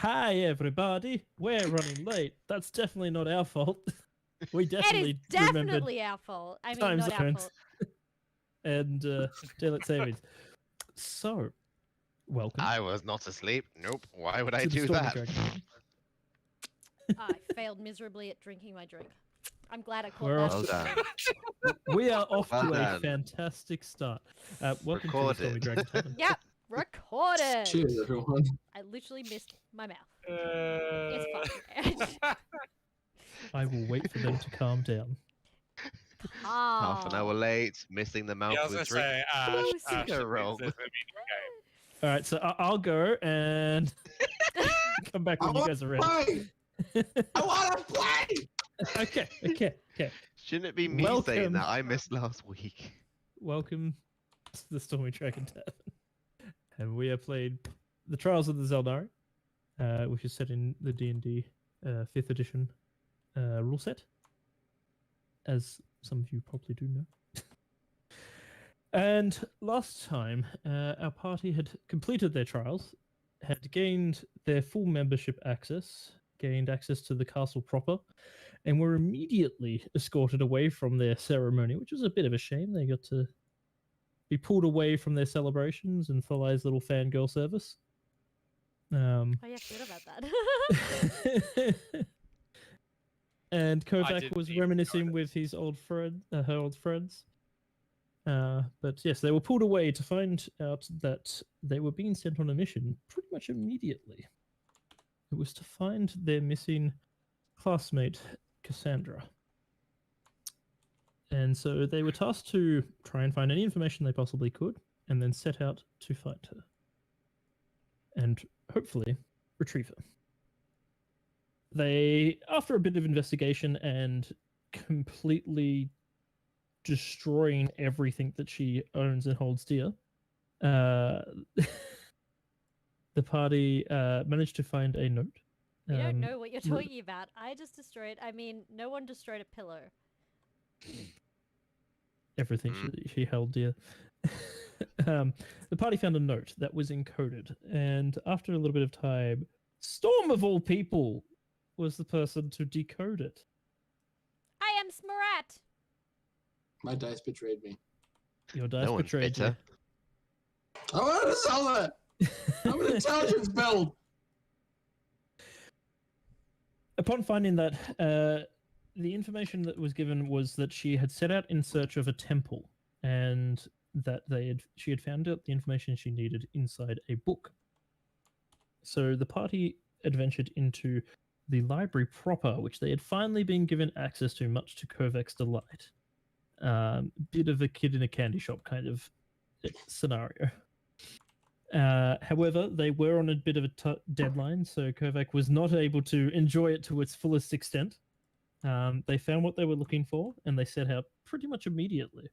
Hi, everybody. We're running late. That's definitely not our fault. We definitely It is definitely our fault. I mean, time not our zones. fault. And daylight savings. So, welcome. I was not asleep. Nope. Why would I To the do Stormy that? Dragon. I failed miserably at drinking my drink. I'm glad I caught We're that. off Well done. We are off Well to a done. fantastic start. Welcome to the Record Stormy it. Dragon Tavern. Yep, recorded. Cheers, everyone. I literally missed my mouth. It's fine. I will wait for them to calm down. Half an hour late, missing the mouth Yeah, I was with gonna drink. say, Close. You're wrong. All right, so I'll go and come back when you guys are ready. Play. I want to play. Okay. Shouldn't it be me Welcome. saying that? I missed last week. Welcome to the Stormy Dragon Tavern. And we have played The Trials of the Xel'nari, which is set in the D&D 5th edition rule set, as some of you probably do know. And last time, our party had completed their trials, had gained their full membership access, gained access to the castle proper, and were immediately escorted away from their ceremony, which was a bit of a shame. They got to be pulled away from their celebrations and Thalai's little fangirl service. Oh yeah, I forgot about that. And Kovac didn't was even reminiscing notice. with his old friend, her old friends. But yes, they were pulled away to find out that they were being sent on a mission pretty much immediately. It was to find their missing classmate, Cassandra. And so they were tasked to try and find any information they possibly could, and then set out to find her. And hopefully retrieve her. They, after a bit of investigation and completely destroying everything that she owns and holds dear, the party managed to find a note. You don't know what you're talking about. No one destroyed a pillow. Everything she held dear. The party found a note that was encoded, and after a little bit of time, Storm of all people was the person to decode it. I am Smarat. My dice betrayed me. Your dice No one's betrayed you. bitter. I want to sell that. I'm an intelligence build. Upon finding that, the information that was given was that she had set out in search of a temple, and that she had found out the information she needed inside a book. So the party adventured into the library proper, which they had finally been given access to, much to Kovac's delight. Bit of a kid in a candy shop kind of scenario. However, they were on a bit of a deadline, so Kovac was not able to enjoy it to its fullest extent. They found what they were looking for, and they set out pretty much immediately.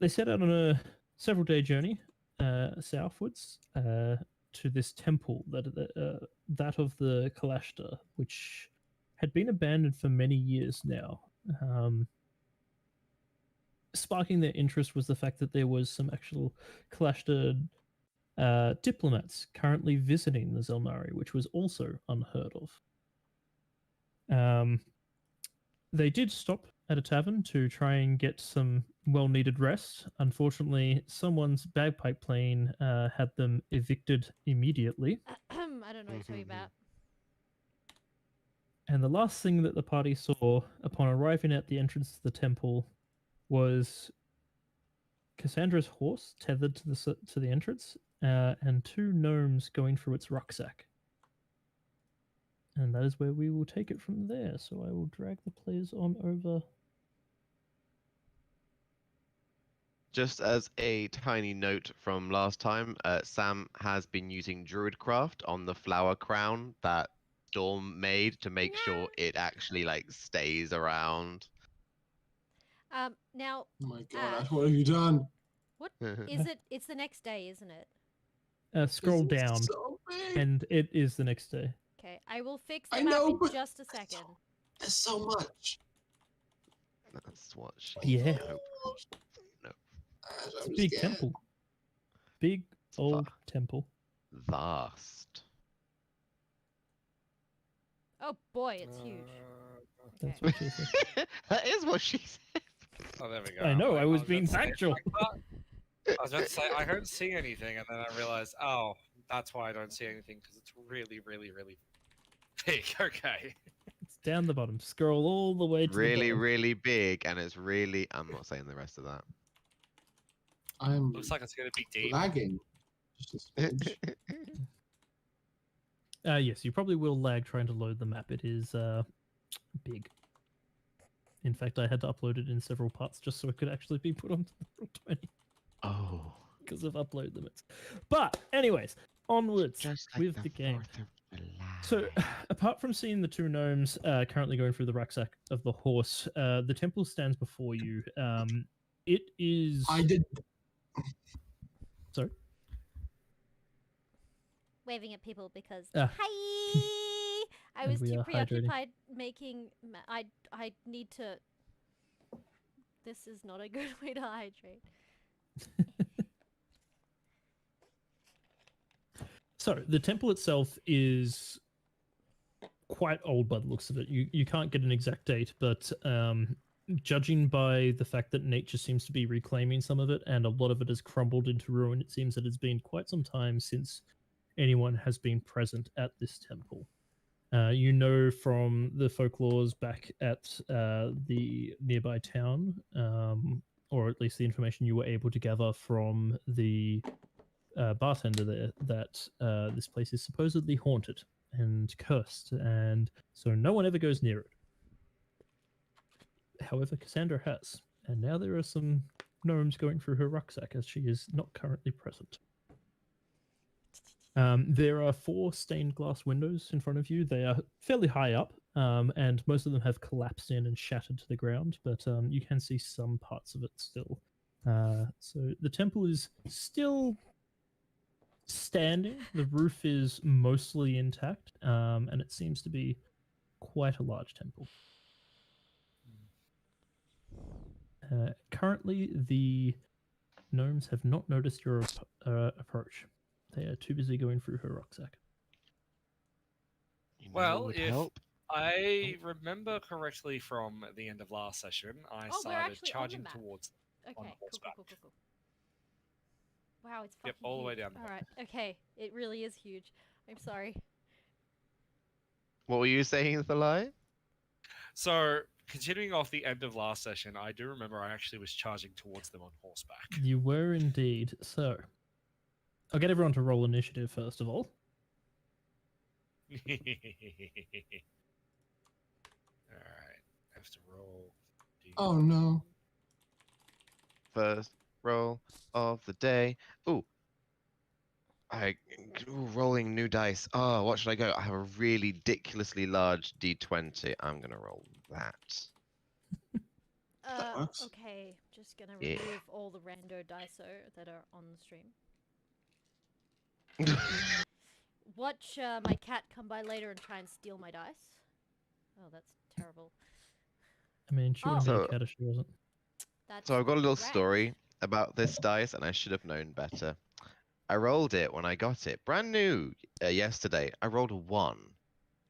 They set out on a several-day journey southwards to this temple, that of the Kalashta, which had been abandoned for many years now. Sparking their interest was the fact that there was some actual Kalashta diplomats currently visiting the Xel'nari, which was also unheard of. They did stop at a tavern to try and get some well-needed rest. Unfortunately, someone's bagpipe playing had them evicted immediately. I don't know what you're talking about. And the last thing that the party saw upon arriving at the entrance to the temple was Cassandra's horse tethered to the entrance, and two gnomes going through its rucksack. And that is where we will take it from there. So I will drag the players on over. Just as a tiny note from last time, Sam has been using Druidcraft on the flower crown that Storm made to make sure it actually stays around. Now, Oh my gosh, what have you done? what is it? It's the next day, isn't it? Scroll This is down, so big. and it is the next day. Okay, I will fix I the map know, in but just a second. There's so much. That's what she Yeah. Nope. It's a big temple. Big old temple. Vast. Oh boy, it's huge. That's Okay. what she said. That is what she said. Oh, there we go. I know, Like, I was about being to say, factual. I was about to say I don't see anything, and then I realized, oh, that's why I don't see anything because it's really, really, really big. Okay. It's down the bottom. Scroll all the way to Really, the bottom. really big, and it's really. I'm not saying the rest of that. I'm Looks like it's gonna be deep. lagging. Just a smidge. Yes, you probably will lag trying to load the map. It is big. In fact, I had to upload it in several parts just so it could actually be put onto the Roll20 Oh. because of upload limits. But anyways, onwards Just like with the game. 4th of July. So, apart from seeing the two gnomes currently going through the rucksack of the horse, the temple stands before you. It is. I did. Sorry. Waving at people because Ah. hi. I And was we too are hydrating. preoccupied making. I need to. This is not a good way to hydrate. So the temple itself is quite old by the looks of it. You can't get an exact date, but judging by the fact that nature seems to be reclaiming some of it and a lot of it has crumbled into ruin, it seems that it's been quite some time since anyone has been present at this temple. You know from the folklores back at the nearby town, or at least the information you were able to gather from the bartender there, that this place is supposedly haunted and cursed, and so no one ever goes near it. However, Cassandra has, and now there are some gnomes going through her rucksack as she is not currently present. There are 4 stained glass windows in front of you. They are fairly high up, and most of them have collapsed in and shattered to the ground, but you can see some parts of it still. So the temple is still standing. The roof is mostly intact, and it seems to be quite a large temple. Currently, the gnomes have not noticed your approach. They are too busy going through her rucksack. You know Well, what would if- help? I remember correctly from the end of last session, I we're started actually on the charging map. towards them. Okay, cool, horseback. cool. Wow, it's fucking Yep, all the way huge. down the All right, okay, it really is huge. I'm sorry. What were you saying, the lie? So, continuing off the end of last session, I do remember I actually was charging towards them on horseback. You were indeed. So, I'll get everyone to roll initiative first of all. Alright, I have to roll. Oh no. First roll of the day. Ooh. Rolling new dice. Oh, what should I go? I have a really ridiculously large d20. I'm gonna roll that. works. Okay, just gonna Yeah. remove all the rando dice that are on the stream. Watch my cat come by later and try and steal my dice. Oh, that's terrible. I mean, she wouldn't be So- a cat if she wasn't. That's So I've got a little correct. story about this dice, and I should have known better. I rolled it when I got it, brand new, yesterday. I rolled a 1.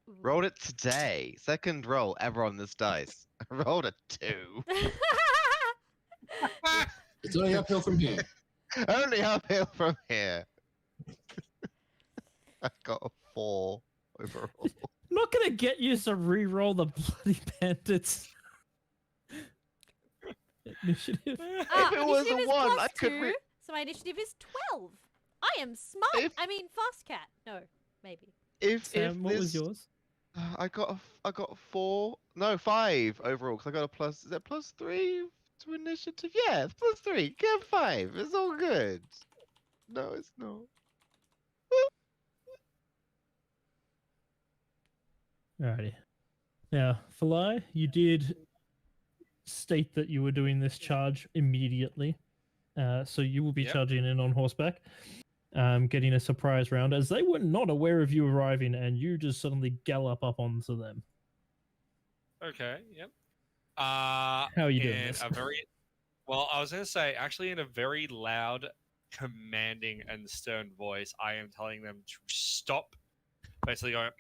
Ooh. Rolled it today. Second roll ever on this dice. I rolled a 2. It's only uphill from here. Only uphill from here. I got a 4 overall. I'm not gonna get you to re-roll the bloody bandits. Initiative. Ah, If it was a initiative is 1, plus I could 2, re- so my initiative is 12. I am smart. If- I mean, fast cat. No, maybe. If Sam, what was this- yours? I got a 4, no 5 overall because I got a plus. Is that plus 3 to initiative? Yeah, it's plus 3. Get 5. It's all good. No, it's not. Alrighty. Now, Falai, you did state that you were doing this charge immediately. So you will be Yep. charging in on horseback, getting a surprise round as they were not aware of you arriving and you just suddenly gallop up onto them. Okay, yep. How are you doing in this? a very well, I was gonna say actually in a very loud, commanding and stern voice, I am telling them to stop. Basically going,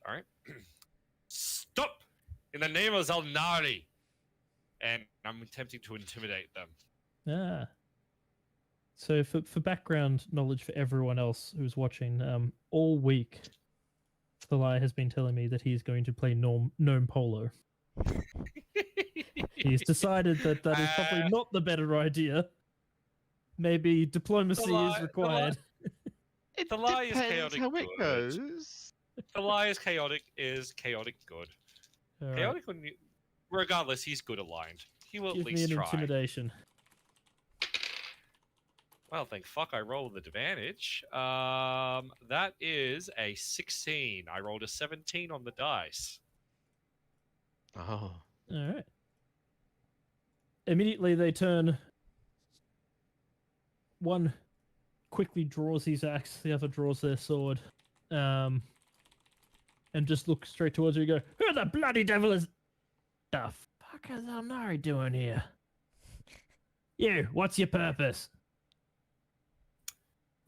alright. stop! In the name of Xel'nari! And I'm attempting to intimidate them. Ah. So for background knowledge for everyone else who's watching, all week, Thalai has been telling me that he's going to play gnome polo. He's decided that that is probably not the better idea. Maybe diplomacy is required. It The lie is depends chaotic how it good. goes. The lie is chaotic good. All right. Chaotic, regardless, he's good aligned. He will Give at me least an try. intimidation. Well, thank fuck I rolled with advantage. That is a 16. I rolled a 17 on the dice. Oh. All right. Immediately they turn. One quickly draws his axe, the other draws their sword, and just look straight towards you and go, "Who the bloody devil is... The fuck is Xel'nari doing here? You, what's your purpose?"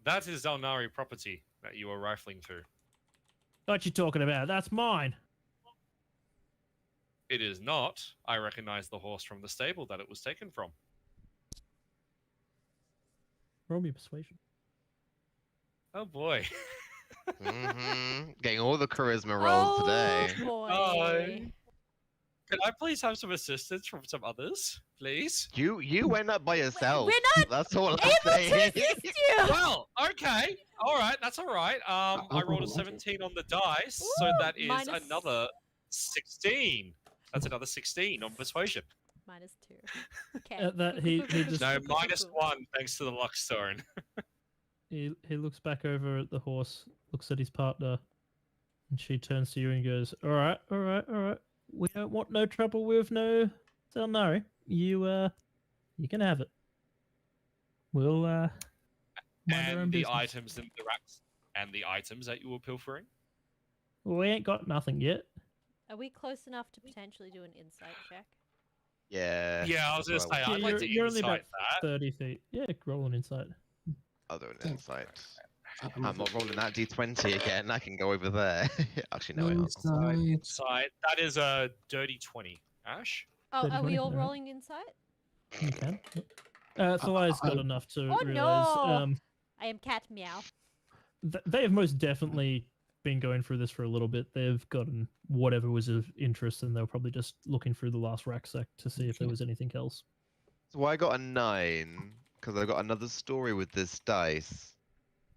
That is Xel'nari property that you are rifling through. What you talking about? That's mine. It is not. I recognize the horse from the stable that it was taken from. Roll me persuasion. Oh boy. Getting all the charisma rolls today. Boy. Can I please have some assistance from some others, please? You went up by yourself. We're not That's all I'm able to saying. assist you. Well, okay. All right, that's all right. I rolled a roll 17 on the dice, so Woo! that is Minus- another 16. That's another 16 on persuasion. -2. Okay. That he just No, -1 thanks to the luck stone. he looks back over at the horse, looks at his partner, and she turns to you and goes, "All right, all right, all right. We don't want no trouble with no Xel'nari. You can have it. We'll mind our own And the business. items in the racks, and the items that you were pilfering. We ain't got nothing yet. Are we close enough to potentially do an insight check? Yeah. Yeah, I was gonna Well, say, I'd like to you're only about insight that. 30 feet. Yeah, roll an insight. I'll do an insight. I'm I'm not rolling that d20 again. I can go over there. Actually, no, I can't. Inside. Insight. That is a dirty 20. Ash? Oh, Dirty are 20, we all alright. rolling insight? You can. Thalia's got enough to Oh, realize. no! I am cat meow. They have most definitely been going through this for a little bit. They've gotten whatever was of interest, and they were probably just looking through the last rucksack to see if there was anything else. So I got a 9 because I got another story with this dice.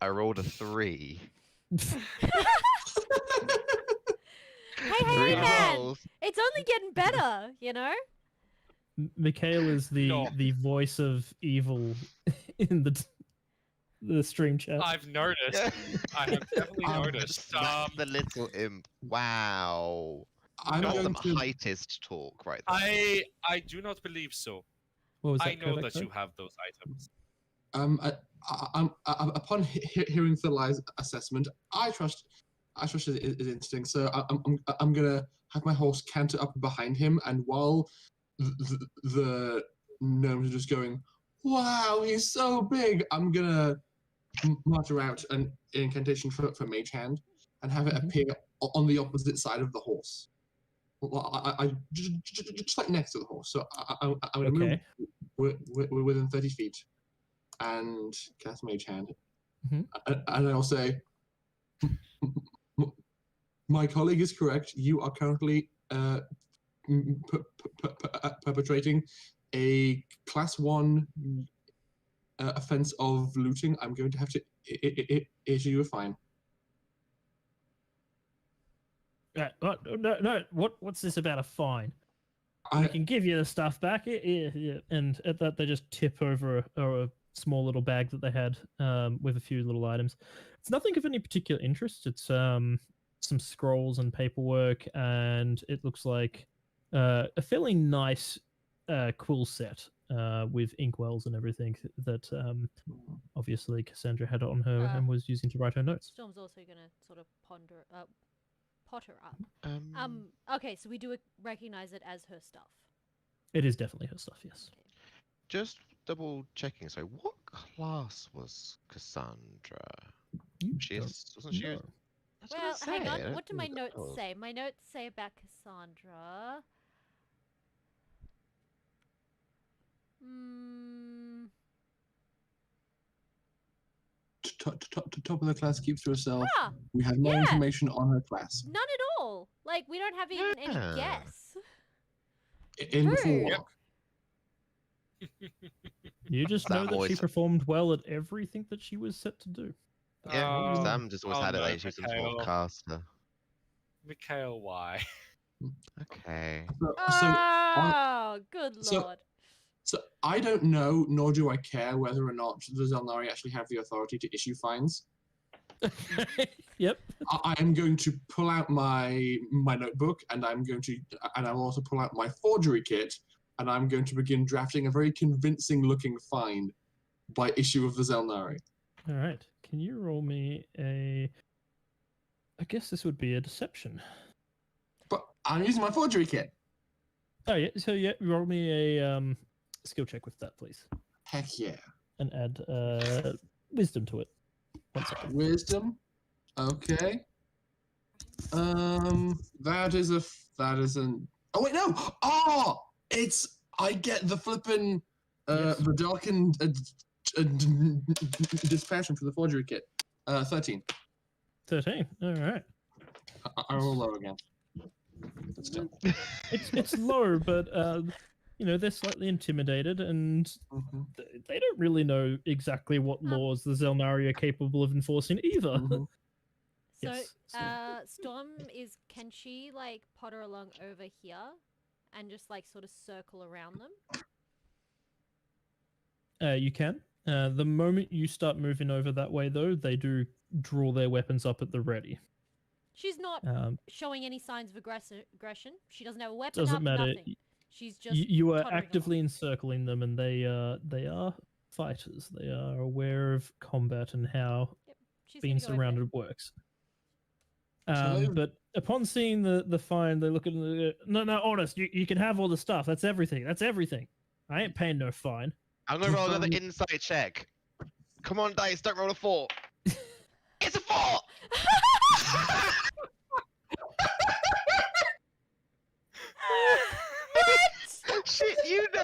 I rolled a 3. Hey, Three man! rolls. It's only getting better, you know? Mikhail is the No. the voice of evil in the stream chat. I've noticed. I have definitely noticed. Smack the little imp. Wow. I'm That's going some to. heightist talk right there. I do not believe so. What was that? I know Kodak, that sorry? you have those items. Upon hearing Thalai's assessment, I trust his instinct. So I'm gonna have my horse canter up behind him, and while the gnomes are just going, "Wow, he's so big," I'm gonna mutter out an incantation for Mage Hand and have it appear on the opposite side of the horse. Well, I just like next to the horse. So I'm gonna move we're within 30 feet and cast Mage Hand. Mhm. And I'll say, my colleague is correct. You are currently perpetrating a class 1 offense of looting. I'm going to have to issue you a fine. No. What's this about a fine? I I, can give you the stuff back. Yeah. And at that, they just tip over a small little bag that they had with a few little items. It's nothing of any particular interest. It's some scrolls and paperwork, and it looks like a fairly nice quill set with inkwells and everything that obviously Cassandra had on her and was using to write her notes. Storm's also gonna sort of potter up. Um, Okay, so we do recognize it as her stuff. It is definitely her stuff, yes. just double checking. So, what class was Cassandra? You She don't is, wasn't she? know. was Well, gonna hang say, I on. don't What do think my that notes was- say? My notes say about Cassandra. Hmm. Top of the class keeps to herself. Ah, We have no yeah. information on her class. None at all. Like, we don't have even any Yeah. guess. In the Rude. forelock. You just know Sam that she always- performed well at everything that she was set to do. Yeah, Oh, Sam just always oh had it no, like she was some sort of Mikhail. caster. Mikhail, why? Okay. Oh, good so- lord. So I don't know, nor do I care whether or not the Xel'nari actually have the authority to issue fines. Yep. I am going to pull out my notebook, and I'm also pull out my forgery kit, and I'm going to begin drafting a very convincing looking fine by issue of the Xel'nari. All right. Can you roll me a? I guess this would be a deception. But I'm using my forgery kit. Oh yeah. So yeah, roll me a skill check with that, please, Heck yeah. and add wisdom to it. 1 second. Wisdom. Okay. That is an. Oh wait, no. Oh, I get the flippin' Yes. the darkened dispassion for the forgery kit. 13. 13. All right. I roll low again. But still. It's low, but they're slightly intimidated, and Mhm, they don't really know exactly what laws the Xel'nari are capable of enforcing either. mhm. So, Yes, so- Storm can she, like, potter along over here and just, like, sort of circle around them? You can. The moment you start moving over that way, though, they do draw their weapons up at the ready. She's not showing any signs of aggression. She doesn't have a weapon Doesn't up, matter. nothing. She's just You are tottering actively encircling them, and they are fighters. They are aware of combat and how She's being gonna go over there. surrounded works. So- But upon seeing the fine, they look at it. No, honest. You can have all the stuff. That's everything. That's everything. I ain't paying no fine. I'm gonna roll another insight check. Come on, dice, don't roll a 4. It's a 4! Shit, you know.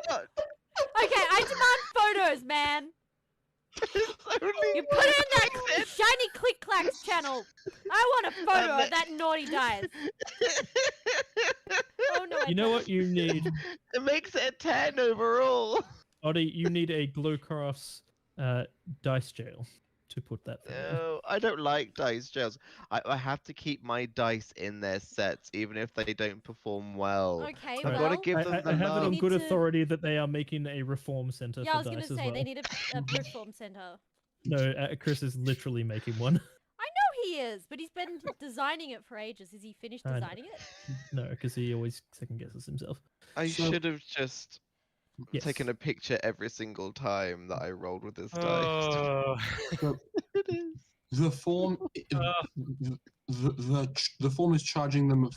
Okay, I demand photos, man. You put it in that shiny click clacks channel. I want a photo of that naughty dice. Oh no! You know what you need, It makes it a 10 overall. Oddie? You need a Glowcrafts dice jail to put that thing in. No, I don't like dice jails. I have to keep my dice in their sets, even if they don't perform well. Okay, I've Well, got to give them I the have it love. on Need good to- authority that they are making a reform center Yeah, I for was gonna dice say as well. they need a reform center. No, Chris is literally making one. I know he is, but he's been designing it for ages. Is he finished I know. designing it? No, because he always second guesses himself. I So- should have just Yes. taken a picture every single time that I rolled with this dice. Oh. It is. The form, the form is charging them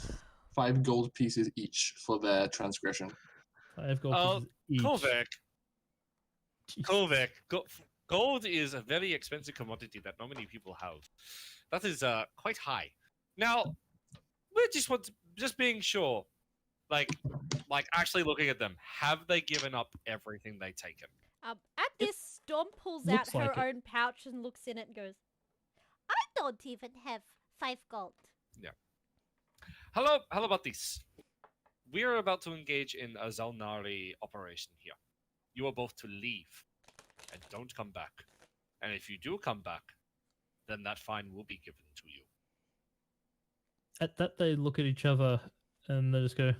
5 gold pieces each for their transgression. 5 gold Oh, pieces each. Kolvik. Jesus. Kolvik. Gold is a very expensive commodity that not many people have. That is quite high. Now, we just being sure, like actually looking at them. Have they given up everything they've taken? At this, Storm pulls Looks out her like it. own pouch and looks in it and goes, "I don't even have 5 gold." How about this? We are about to engage in a Xel'nari operation here. You are both to leave and don't come back. And if you do come back, then that fine will be given to you. At that, they look at each other and they just go,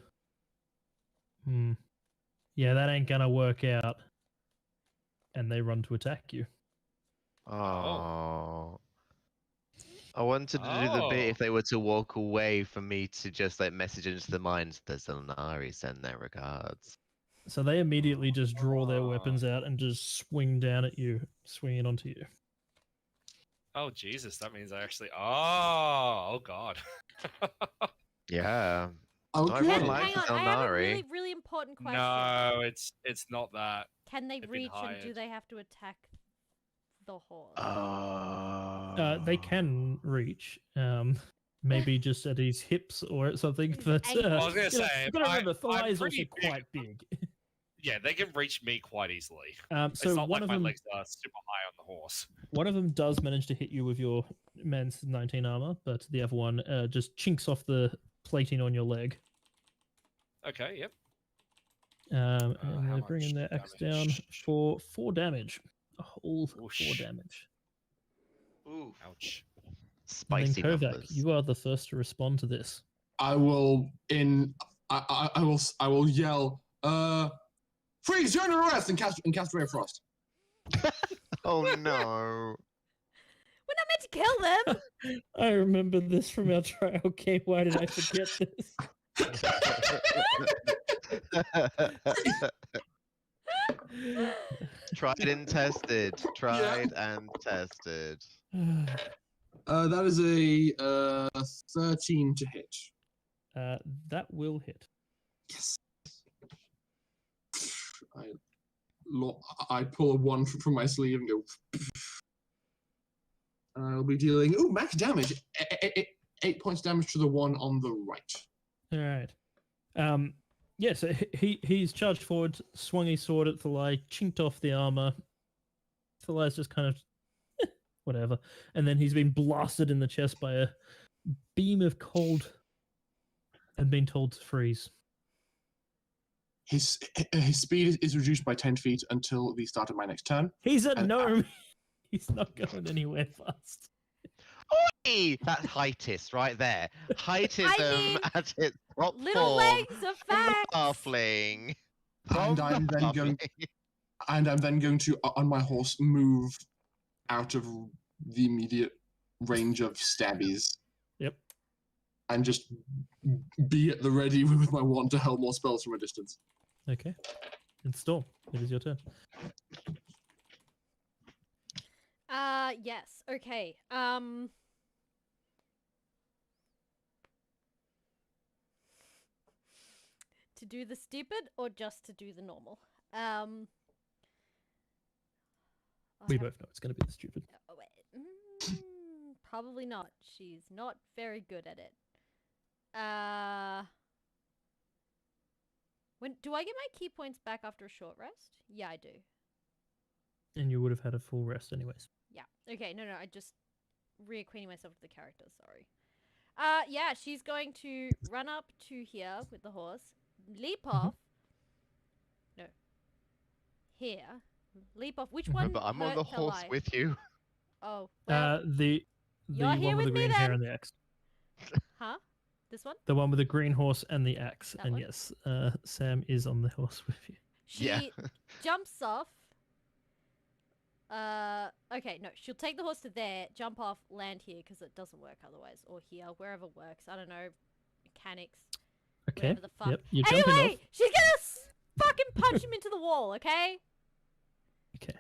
yeah, that ain't gonna work out. And they run to attack you. Oh. I wanted to do the bit Oh. if they were to walk away for me to just like message into the minds the Xel'nari send their regards. So they immediately just draw their weapons out and just swing down at you, swinging onto you. Oh Jesus, that means I actually. Oh God. Yeah. Okay. Everyone Hang likes on, I have a Xel'nari. really, really important question. No, it's not that. Can they They've been reach and do hired. they have to attack the horse? Oh. They can reach. Maybe just at his hips or something. But ankles. I was gonna you know, say, you gotta remember, I'm Thalia is also pretty big. quite big. Yeah, they can reach me quite easily. So It's not one like of my them, legs are super high on the horse. one of them does manage to hit you with your man's 19 armor, but the other one just chinks off the plating on your leg. Okay, yep. And how they're much bringing their axe down damage? for 4 damage. A whole 4 Whoosh. damage. Ooh, Ouch. And spicy then Kovac, numbers. you are the first to respond to this. I will yell, freeze, you're under arrest, and cast Ray of Frost. Oh no. We're not meant to kill them. I remember this from our trial game. Why did I forget this? Tried and tested. Tried and tested. That is a 13 to hit. That will hit. Yes. I pull a 1 from my sleeve and go. I'll be dealing max damage. 8 points damage to the one on the right. All right. Yeah, so he's charged forward, swung his sword at Thalai, chinked off the armor. Thalai's just kind of whatever, and then he's been blasted in the chest by a beam of cold and been told to freeze. His speed is reduced by 10 feet until the start of my next turn. He's a gnome. He's not going anywhere fast. Oi! That's heightis right there. Heightism mean, at its top Little form. legs of From facts. the halfling. And From I'm the then going. halfling. And I'm then going to, on my horse, move out of the immediate range of stabbies. Yep. And just be at the ready with my wand to hurl more spells from a distance. Okay. And Storm, it is your turn. Yes. Okay. To do the stupid or just to do the normal? We both know it's going to be the stupid. Oh, wait. Probably not. She's not very good at it. When do I get my key points back after a short rest? Yeah, I do. And you would have had a full rest anyways. Yeah. Okay, no, I just reacquainting myself with the character, sorry. Yeah, she's going to run up to here with the horse, leap off. No. Here. Leap off. Which one? Remember, I'm on the hurt horse Thalai? with you. Oh. Well, The you're one here with the with me green hair then. and the axe. huh? This one? The one with the green horse and the axe. That And one? yes, Sam is on the horse with you. She Yeah. jumps off. Okay, no, she'll take the horse to there, jump off, land here, because it doesn't work otherwise. Or here, wherever works. I don't know. Mechanics. Okay. Whatever the fuck. Yep. You're jumping Anyway, off. she's gonna fucking punch him into the wall, okay? Okay.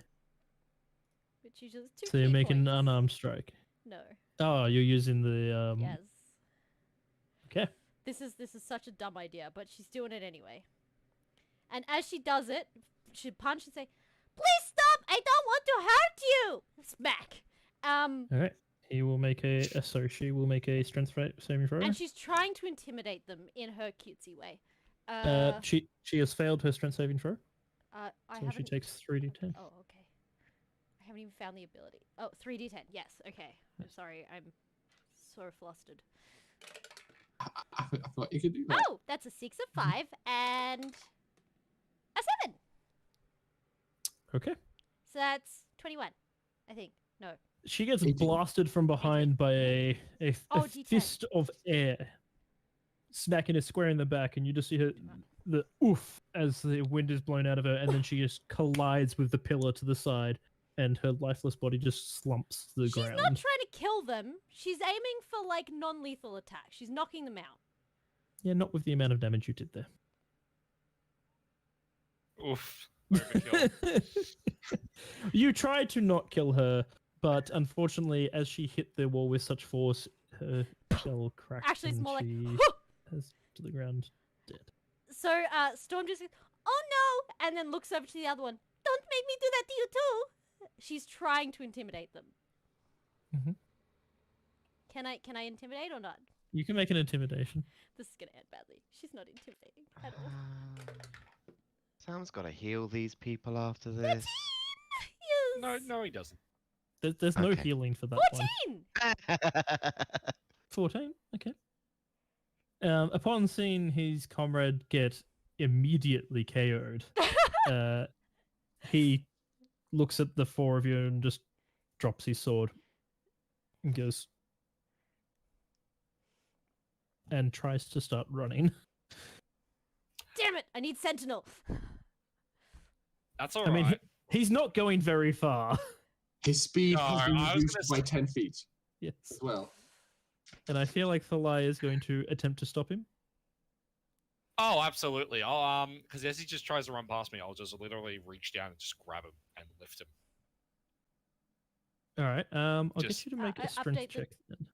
Which is just 2 So you're key making an points. unarmed strike. No. Oh, you're using the Yes. Okay. This is such a dumb idea, but she's doing it anyway. And as she does it, she'll punch and say, "Please stop! I don't want to hurt you!" Smack. All right. He will make she will make a strength saving throw. And she's trying to intimidate them in her cutesy way. She has failed her strength saving throw, I so she haven't. takes 3d10. Oh, okay. I haven't even found the ability. Oh, 3d10. Yes. Okay. I'm sorry. I'm so flustered. I thought you could do that. Oh, that's a 6, a 5, and a 7. Okay. So that's 21, I think. No. She gets 18. blasted from behind by a Oh, D10. fist of air, smacking her square in the back, and you just see her the oof as the wind is blown out of her, and then she just collides with the pillar to the side, and her lifeless body just slumps to the She's ground. not trying to kill them. She's aiming for, like, non-lethal attacks. She's knocking them out. Yeah, not with the amount of damage you did there. Oof. Overkill. You tried to not kill her, but unfortunately, as she hit the wall with such force, her shell cracked. Actually, it's and more like, she has to the ground dead. So, Storm just goes, "Oh no!" and then looks over to the other one. "Don't make me do that to you too!" She's trying to intimidate them. Can I intimidate or not? You can make an intimidation. This is gonna end badly. She's not intimidating at all. Sam's got to heal these people after 14! this. Yes. No, he doesn't. There's no Okay. healing for that 14. one. 14. Okay. Upon seeing his comrade get immediately KO'd, he looks at the four of you and just drops his sword and goes and tries to start running. Damn it! I need sentinel. That's all I mean, right. he's not going very far. His speed No, has been I was reduced gonna by 10 feet Yes. as well. And I feel like Thalai is going to attempt to stop him. Oh, absolutely. I'll because as he just tries to run past me, I'll just literally reach down and just grab him and lift him. All right. I'll Just- get you to make a update strength the- check then.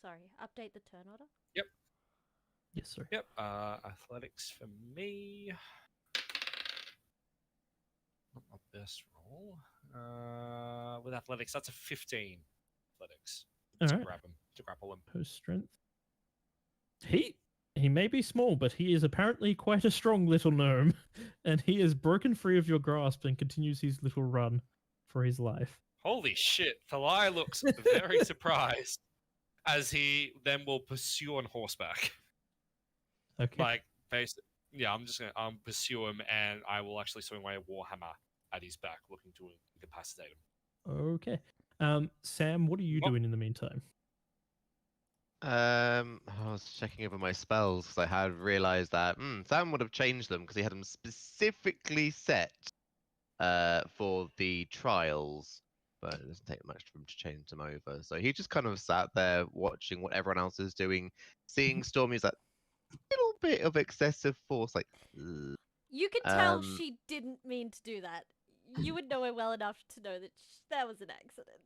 Sorry, update the turn order. Yes, sir. Yep. Athletics for me. Not my best roll. With athletics, that's a 15. Athletics. All To right. grab him, to grapple him. Post strength. He may be small, but he is apparently quite a strong little gnome, and he is broken free of your grasp and continues his little run for his life. Holy shit! Thalai looks very surprised as he then will pursue on horseback. Okay. Like, yeah, I'm just gonna pursue him, and I will actually swing my warhammer at his back, looking to incapacitate him. Okay. Sam, what are you Well- doing in the meantime? I was checking over my spells because I had realized that Sam would have changed them because he had them specifically set for the trials, but it doesn't take much for him to change them over. So he just kind of sat there watching what everyone else is doing, seeing Stormy's that little bit of excessive force, like. "Ugh." You can tell Um, she didn't mean to do that. You would know her well enough to know that that was an accident.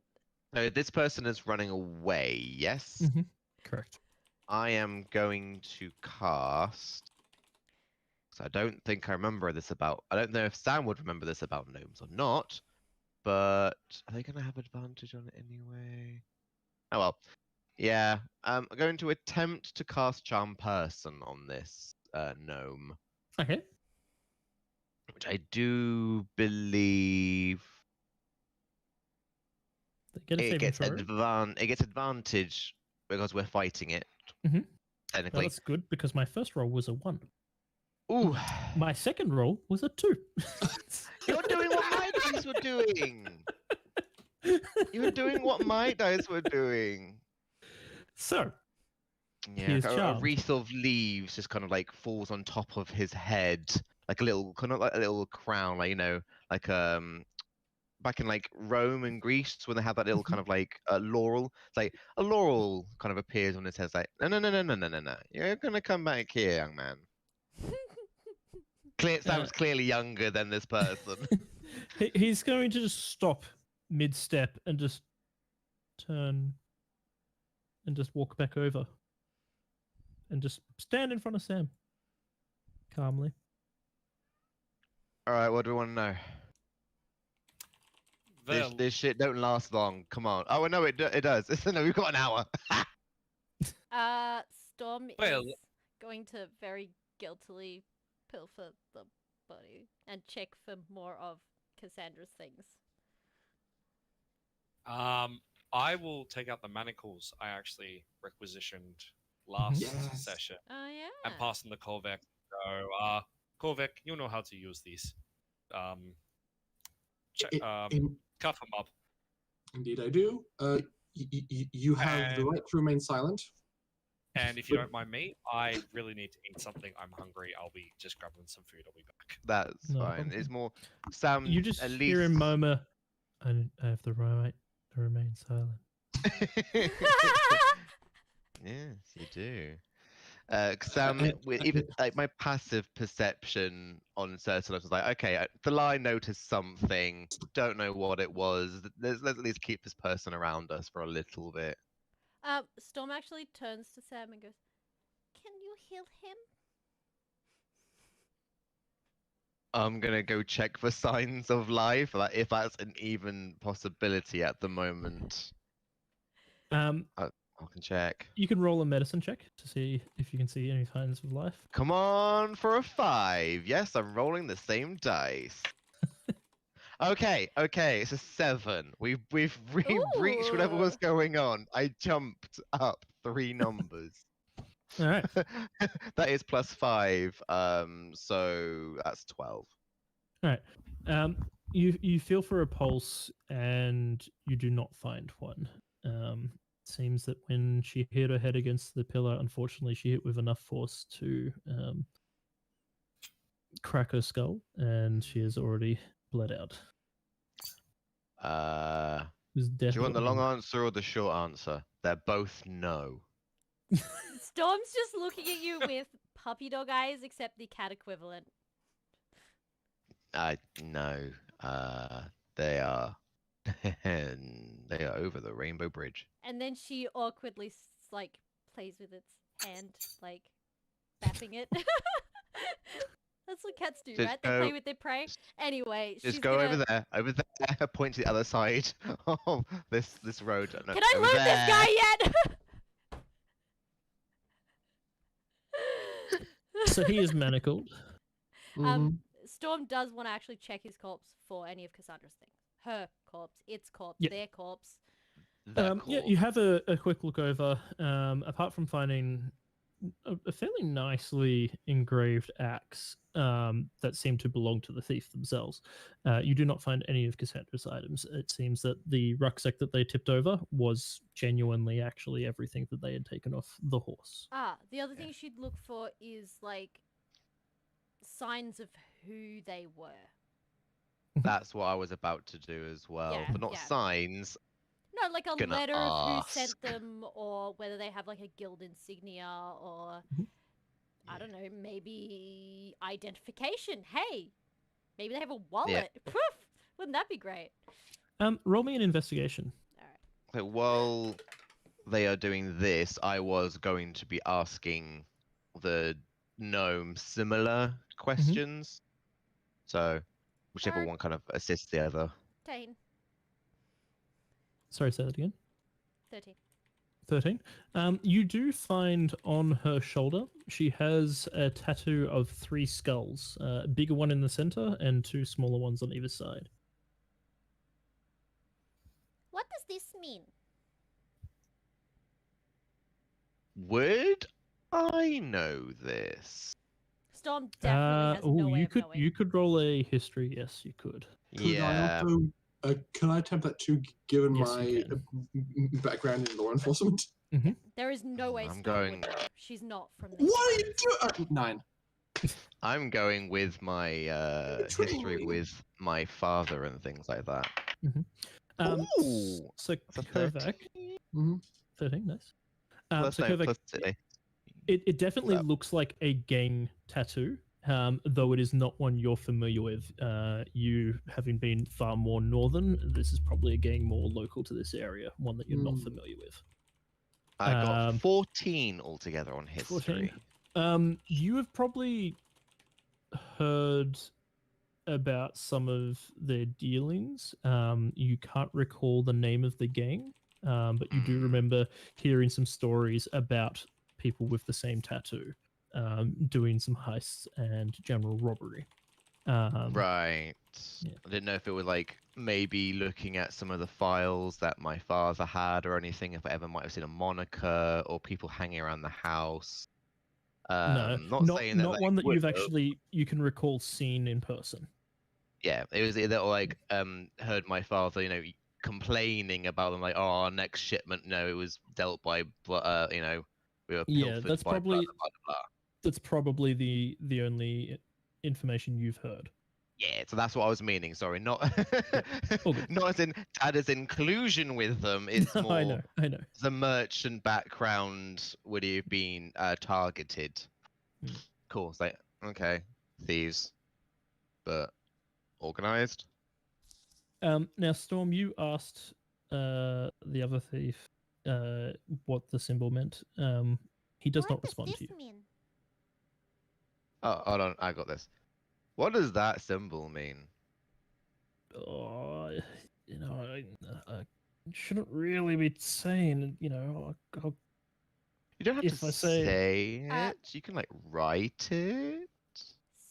So this person is running away. Yes, Mhm. Correct. I am going to cast. So I don't think I remember this about. I don't know if Sam would remember this about gnomes or not, but are they going to have advantage on it anyway? Oh well. Yeah, I'm going to attempt to cast Charm Person on this gnome, Okay. which I do believe They get a it saving gets throw. it gets advantage because we're fighting it. Mhm. Well, Technically. that's good because my first roll was a 1. Ooh, My second roll was a 2. you're doing what my dice were doing. You were doing what my dice were doing. So, Yeah, is a charmed. wreath of leaves just kind of like falls on top of his head, like a little, kind of like a little crown, like like back in like Rome and Greece when they have that little kind of like laurel. It's like a laurel kind of appears on his head. It's like no, you're gonna come back here, young man. Sam's clearly younger than this person. he's going to just stop mid-step and just turn and just walk back over and just stand in front of Sam calmly. All right, what do we want to know? This shit don't last long. Come on. Oh no, it does. No, we've got an hour. Storm Well- is going to very guiltily pilfer the body and check for more of Cassandra's things. I will take out the manacles I actually requisitioned last Yes. session Oh yeah. and pass them to Korvek. So, Korvek, you know how to use these. Cuff them up. Indeed, I do. You have the And- right to remain silent. And if you don't mind me, I really need to eat something. I'm hungry. I'll be just grabbing some food. I'll be back. That's No fine. problem. It's more Sam. You just at least... hear him murmur, I have the right to remain silent. Yes, you do. Sam, with even like my passive perception on certain levels, was like, okay, the line noticed something. Don't know what it was. Let's at least keep this person around us for a little bit. Storm actually turns to Sam and goes, "Can you heal him?" I'm gonna go check for signs of life, like if that's an even possibility at the moment. Um, I can check. You can roll a medicine check to see if you can see any signs of life. Come on for a 5. Yes, I'm rolling the same dice. Okay, it's a 7. We've reached whatever was Ooh. going on. I jumped up 3 numbers. All right. That is +5. So that's 12. All right. You feel for a pulse and you do not find one. Seems that when she hit her head against the pillar, unfortunately, she hit with enough force to crack her skull, and she has already bled out. It was Do you want the long definitely- answer or the short answer? They're both no. Storm's just looking at you with puppy dog eyes, except the cat equivalent. No. They are. They are over the Rainbow Bridge. And then she awkwardly like plays with its hand, like bapping it. That's what cats do, Just right? They play go- with their prey. Anyway, Just she's go gonna... over there. Point to the other side of this road. No, Can I over loot there. this guy yet? So he is manacled. Um, Storm does want to actually check his corpse for any of Cassandra's things. Her corpse, its corpse, Yep. their corpse. Yeah, you have a quick look over. Apart from finding a fairly nicely engraved axe that seemed to belong to the thief themselves, you do not find any of Cassandra's items. It seems that the rucksack that they tipped over was genuinely actually everything that they had taken off the horse. The other thing she'd look for is like signs of who they were. That's what I was about to do as well, Yeah, but not yeah. signs. No, like a Gonna letter of who sent ask. them, or whether they have like a guild insignia, or I don't know, maybe identification. Hey, maybe they have a wallet. Poof! Wouldn't that be great? Roll me an investigation. All right. So while they are doing this, I was going to be asking the gnome similar questions. So whichever Alright. one kind of assists the other. 13. Sorry, say that again. 13. 13. You do find on her shoulder, she has a tattoo of 3 skulls, a bigger one in the center and 2 smaller ones on either side. What does this mean? Would I know this? Storm definitely has no way you of could knowing. you could roll a history. Yes, you could. Could I Yeah. also, can I attempt that too, given Yes, my you can. background in law enforcement? There is no way I'm Storm would going- know. She's not from this. What are you doing? 9. I'm going with my history Truly. with my father and things like that. Ooh, So that's a Kovac, 13. 13, nice. Plus So no, Kovac, plus two. it definitely Well. looks like a gang tattoo, though it is not one you're familiar with. You having been far more northern, this is probably a gang more local to this area, one that you're not Hmm. familiar with. I got Um, 14 altogether on history. 14. You have probably heard about some of their dealings. You can't recall the name of the gang, but you do Mm. remember hearing some stories about people with the same tattoo doing some heists and general robbery. Right. yeah. I didn't know if it was like maybe looking at some of the files that my father had or anything, if I ever might have seen a moniker or people hanging around the house. No, not saying that not they one that you've would've. actually you can recall seen in person. Yeah, it was either like heard my father, complaining about them, like, oh, our next shipment, no, it was dealt by, we were Yeah, pilfered that's by blah, probably- blah, blah, blah. That's probably the only information you've heard. Yeah, so that's what I was meaning. Sorry, not all good. not as in dad as inclusion with them. It's more I know. the merchant background would he have been targeted. Hmm. Cool. It's like, okay, thieves, but organized. Now, Storm, you asked the other thief what the symbol meant. He does not respond to you. mean? Oh, hold on, I got this. What does that symbol mean? Oh, shouldn't really be saying, you know, You don't have If to I say- say Uh, it. You can like write it.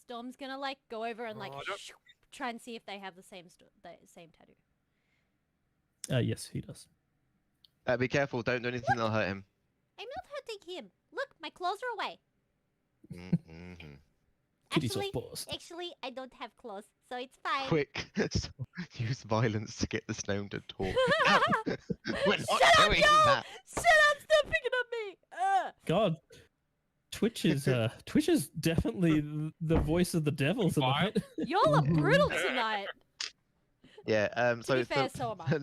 Storm's gonna like go over and like Oh, I don't- try and see if they have the same same tattoo. yes, he does. Be careful. Don't do anything that'll hurt him. I'm not hurting him. Look, my claws are away. Mm-hmm. Kitty Actually, soft paws. actually, I don't have claws, so it's fine. Quick, use violence to get the stone to talk. Ow! We're not Shut up, doing y'all! that. Shut up! Stop picking on me! God, Twitch is definitely the voice of the devil tonight. Y'all are brutal tonight. Yeah. To be fair, so am I.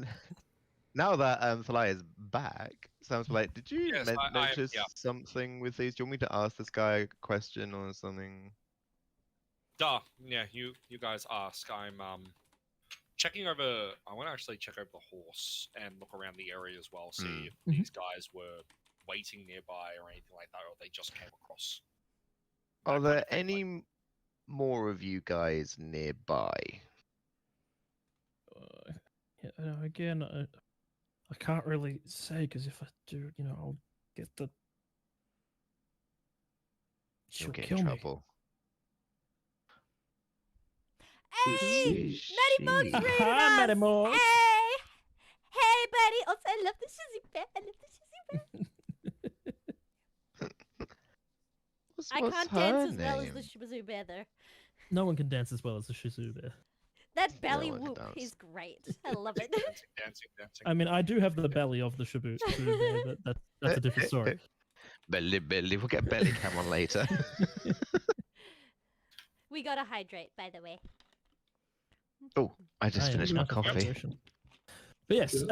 Now that Thalai is back, sounds like, did you Yes, I am, notice yeah. something with these? Do you want me to ask this guy a question or something? Duh. Yeah, you guys ask. I'm checking over. I want to actually check over the horse and look around the area as well, see Hmm. if these guys were waiting nearby or anything like that, or they just came across. Are that kind there of thing, like- any more of you guys nearby? Yeah, again, I can't really say because if I do, you know, I'll get the. She'll You'll get kill in me. trouble. Hey, She- Maddie Mog's she- reading Hi, us. Maddie Mog. Hey, hey, buddy. Also, I love the shizzy bear. I love the shizzy bear. I What's can't her dance as well as name? the Shibazu bear, though. No one can dance as well as the Shizu bear. That belly one can whoop dance. is great. I love it. dancing. I mean, I do have the belly of the Shibu bear, but that's a different story. Belly, we'll get belly cam on later. We gotta hydrate, by the way. Oh, I just I am finished my out of coffee. hydration. But yes,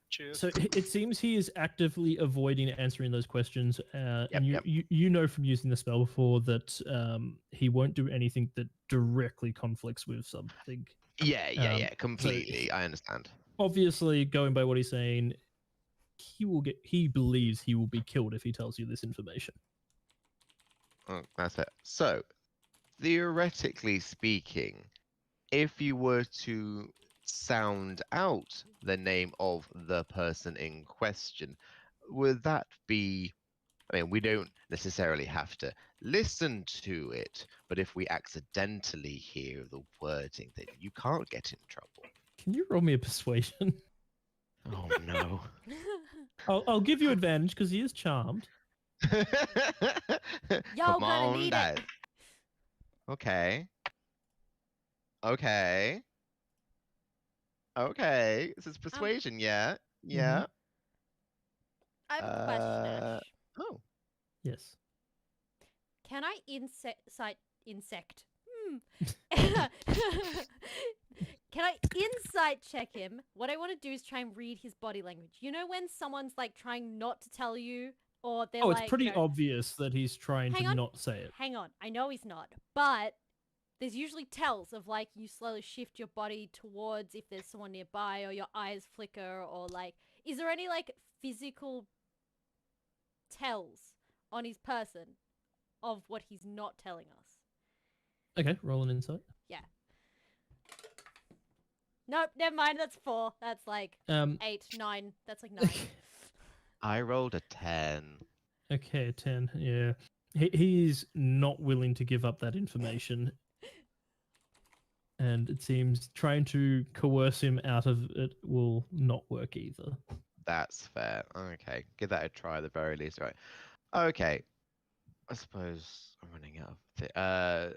Cheers. so it seems he is actively avoiding answering those questions, and Yep. you know from using the spell before that he won't do anything that directly conflicts with something. Yeah, completely. I understand. Obviously, going by what he's saying, he believes he will be killed if he tells you this information. Oh, that's it. So, theoretically speaking, if you were to sound out the name of the person in question, would that be? I mean, we don't necessarily have to listen to it, but if we accidentally hear the wording, then you can't get in trouble. Can you roll me a persuasion? Oh no. I'll give you advantage because he is charmed. Y'all Come gonna on, need it. Dad. Okay. Okay. Okay. This is persuasion, yeah? Yeah. I have a question, Uh, Ash. Oh. Yes. Can I insect? Can I insight check him? What I want to do is try and read his body language. You know when someone's like trying not to tell you, or they're Oh, like, it's pretty you know, obvious that he's trying Hang to on. not say it. hang on, I know he's not, but there's usually tells of like you slowly shift your body towards if there's someone nearby, or your eyes flicker, or like, is there any like physical tells on his person of what he's not telling us? Okay, roll an insight. Nope, never mind. That's 4. That's like 8, 9. That's like 9. I rolled a 10. Okay, 10. Yeah. He's not willing to give up that information. And it seems trying to coerce him out of it will not work either. That's fair. Okay. Give that a try at the very least, right? Okay. I suppose I'm running out of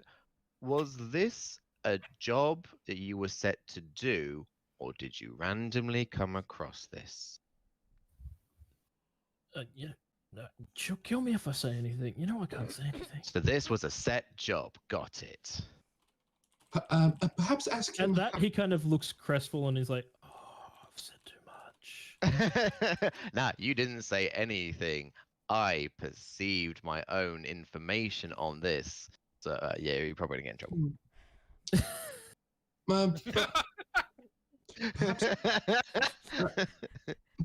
was this a job that you were set to do, or did you randomly come across this? Yeah. No, she'll kill me if I say anything. You know I can't say anything. So this was a set job. Got it. Perhaps ask him. And that he kind of looks crestful and he's like, "Oh, I've said too much." Nah, you didn't say anything. I perceived my own information on this. So yeah, you're probably gonna get in trouble.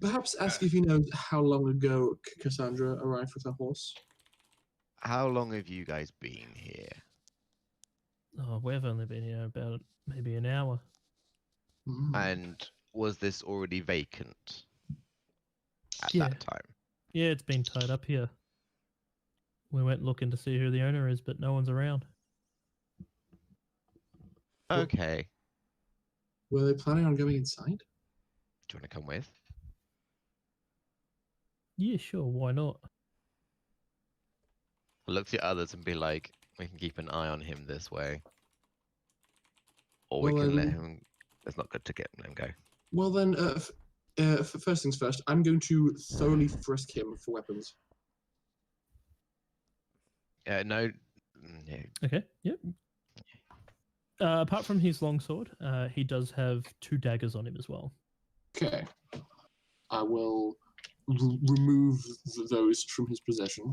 Perhaps ask if he knows how long ago Cassandra arrived with her horse. How long have you guys been here? Oh, we've only been here about maybe an hour. Mm. And was this already vacant at Yeah. that time? Yeah, it's been tied up here. We went looking to see who the owner is, but no one's around. Well- Okay. Were they planning on going inside? Do you want to come with? Yeah, sure. Why not? I'll look to the others and be like, we can keep an eye on him this way. Or we Well, can let then- him... It's not good to get him go. Well then, first things first, I'm going to thoroughly frisk him for weapons. No... no. Okay. Yep. Apart from his longsword, he does have 2 daggers on him as well. Okay. I will remove those from his possession.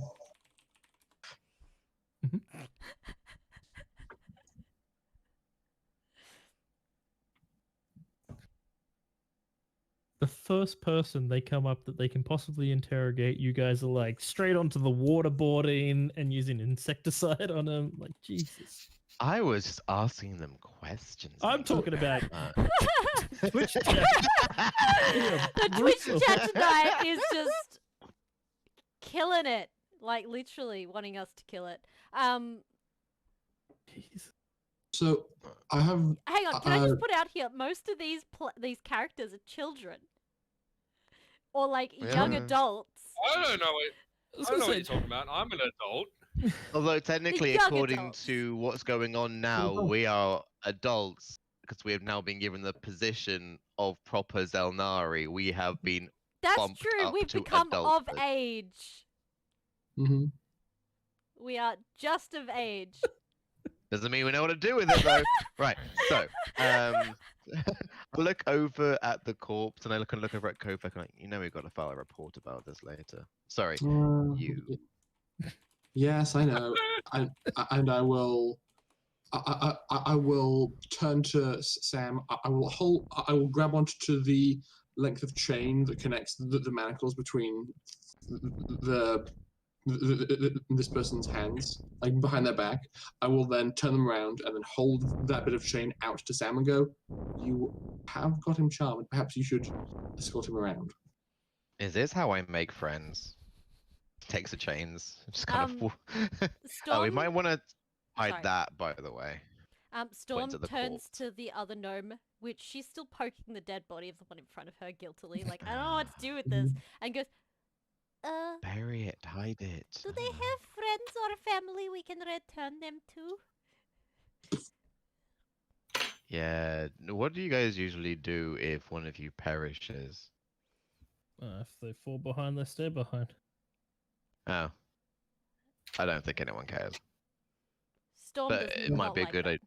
The first person they come up that they can possibly interrogate, you guys are like straight onto the waterboarding and using insecticide on them. Like, Jesus. I was just asking them questions. I'm mate. talking about Twitch chat. Yeah, The Twitch brutal. chat tonight is just killing it. Like literally wanting us to kill it. Jeez. So I have Hang on, can I just Uh, put out here? Most of these characters are children, or like young Yeah. adults. I don't know what, I was I don't know gonna what you're say, talking about. I'm an adult. Although technically, Young according adults. to what's going on now, adults. we are adults because we have now been given the position of proper Xel'nari. We have been That's bumped true. up We've to become of adulthood. age. mhm. We are just of age. Doesn't mean we know what to do with it though. Right. So, I look over at the corpse and I look over at Kofek and like, we've got to file a report about this later. Sorry, you. Yes, I know. And I will. I will turn to Sam. I will grab onto the length of chain that connects the manacles between this person's hands, like behind their back. I will then turn them around and then hold that bit of chain out to Sam and go, "You have got him charmed. Perhaps you should escort him around." Is this how I make friends? Takes the chains. Just kind Um, of. Storm, Oh, we might want to hide sorry. that, by the way. Storm to the turns corpse. to the other gnome, which she's still poking the dead body of the one in front of her guiltily, like I don't know what to do with this, and goes, Bury it, hide it. do they have friends or family we can return them to? Yeah. What do you guys usually do if one of you perishes? If they fall behind, they stay behind. Oh. I don't think anyone cares. Storm But does it might not be a like good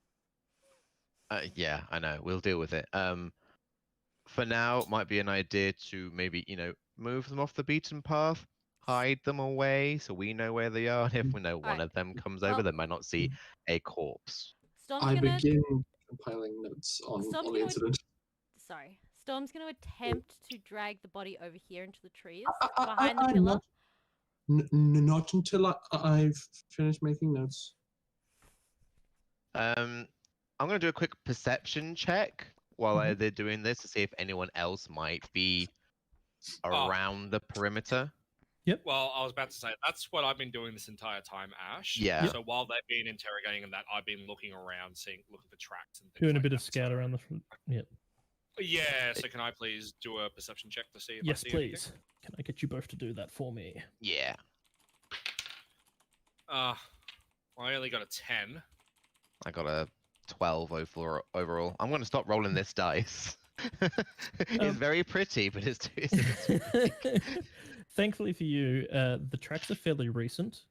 that. Yeah, I know. We'll deal with it. For now, it might be an idea to maybe, move them off the beaten path, hide them away so we know where they are. And if we know one Alright. of them comes Well- over, they might not see a corpse. Storm's I gonna begin compiling notes on Storm's the gonna incident. sorry. Storm's gonna attempt to drag the body over here into the trees I- behind the pillar. Not until I've finished making notes. I'm gonna do a quick perception check while they're doing this to see if anyone else might be Oh. around the perimeter. Well, I was about to say that's what I've been doing this entire time, Ash. Yeah. So while they've been interrogating and that, I've been looking around, looking for tracks and things. Doing a like bit of that, scout so- around the front. Yep. Yeah. So can I please do a perception check to see if Yes, I see anything? please. Can I get you both to do that for me? Yeah. I only got a 10. I got a 12 overall. I'm gonna stop rolling this dice. It's Um, very pretty, but it's too. Thankfully for you, the tracks are fairly recent.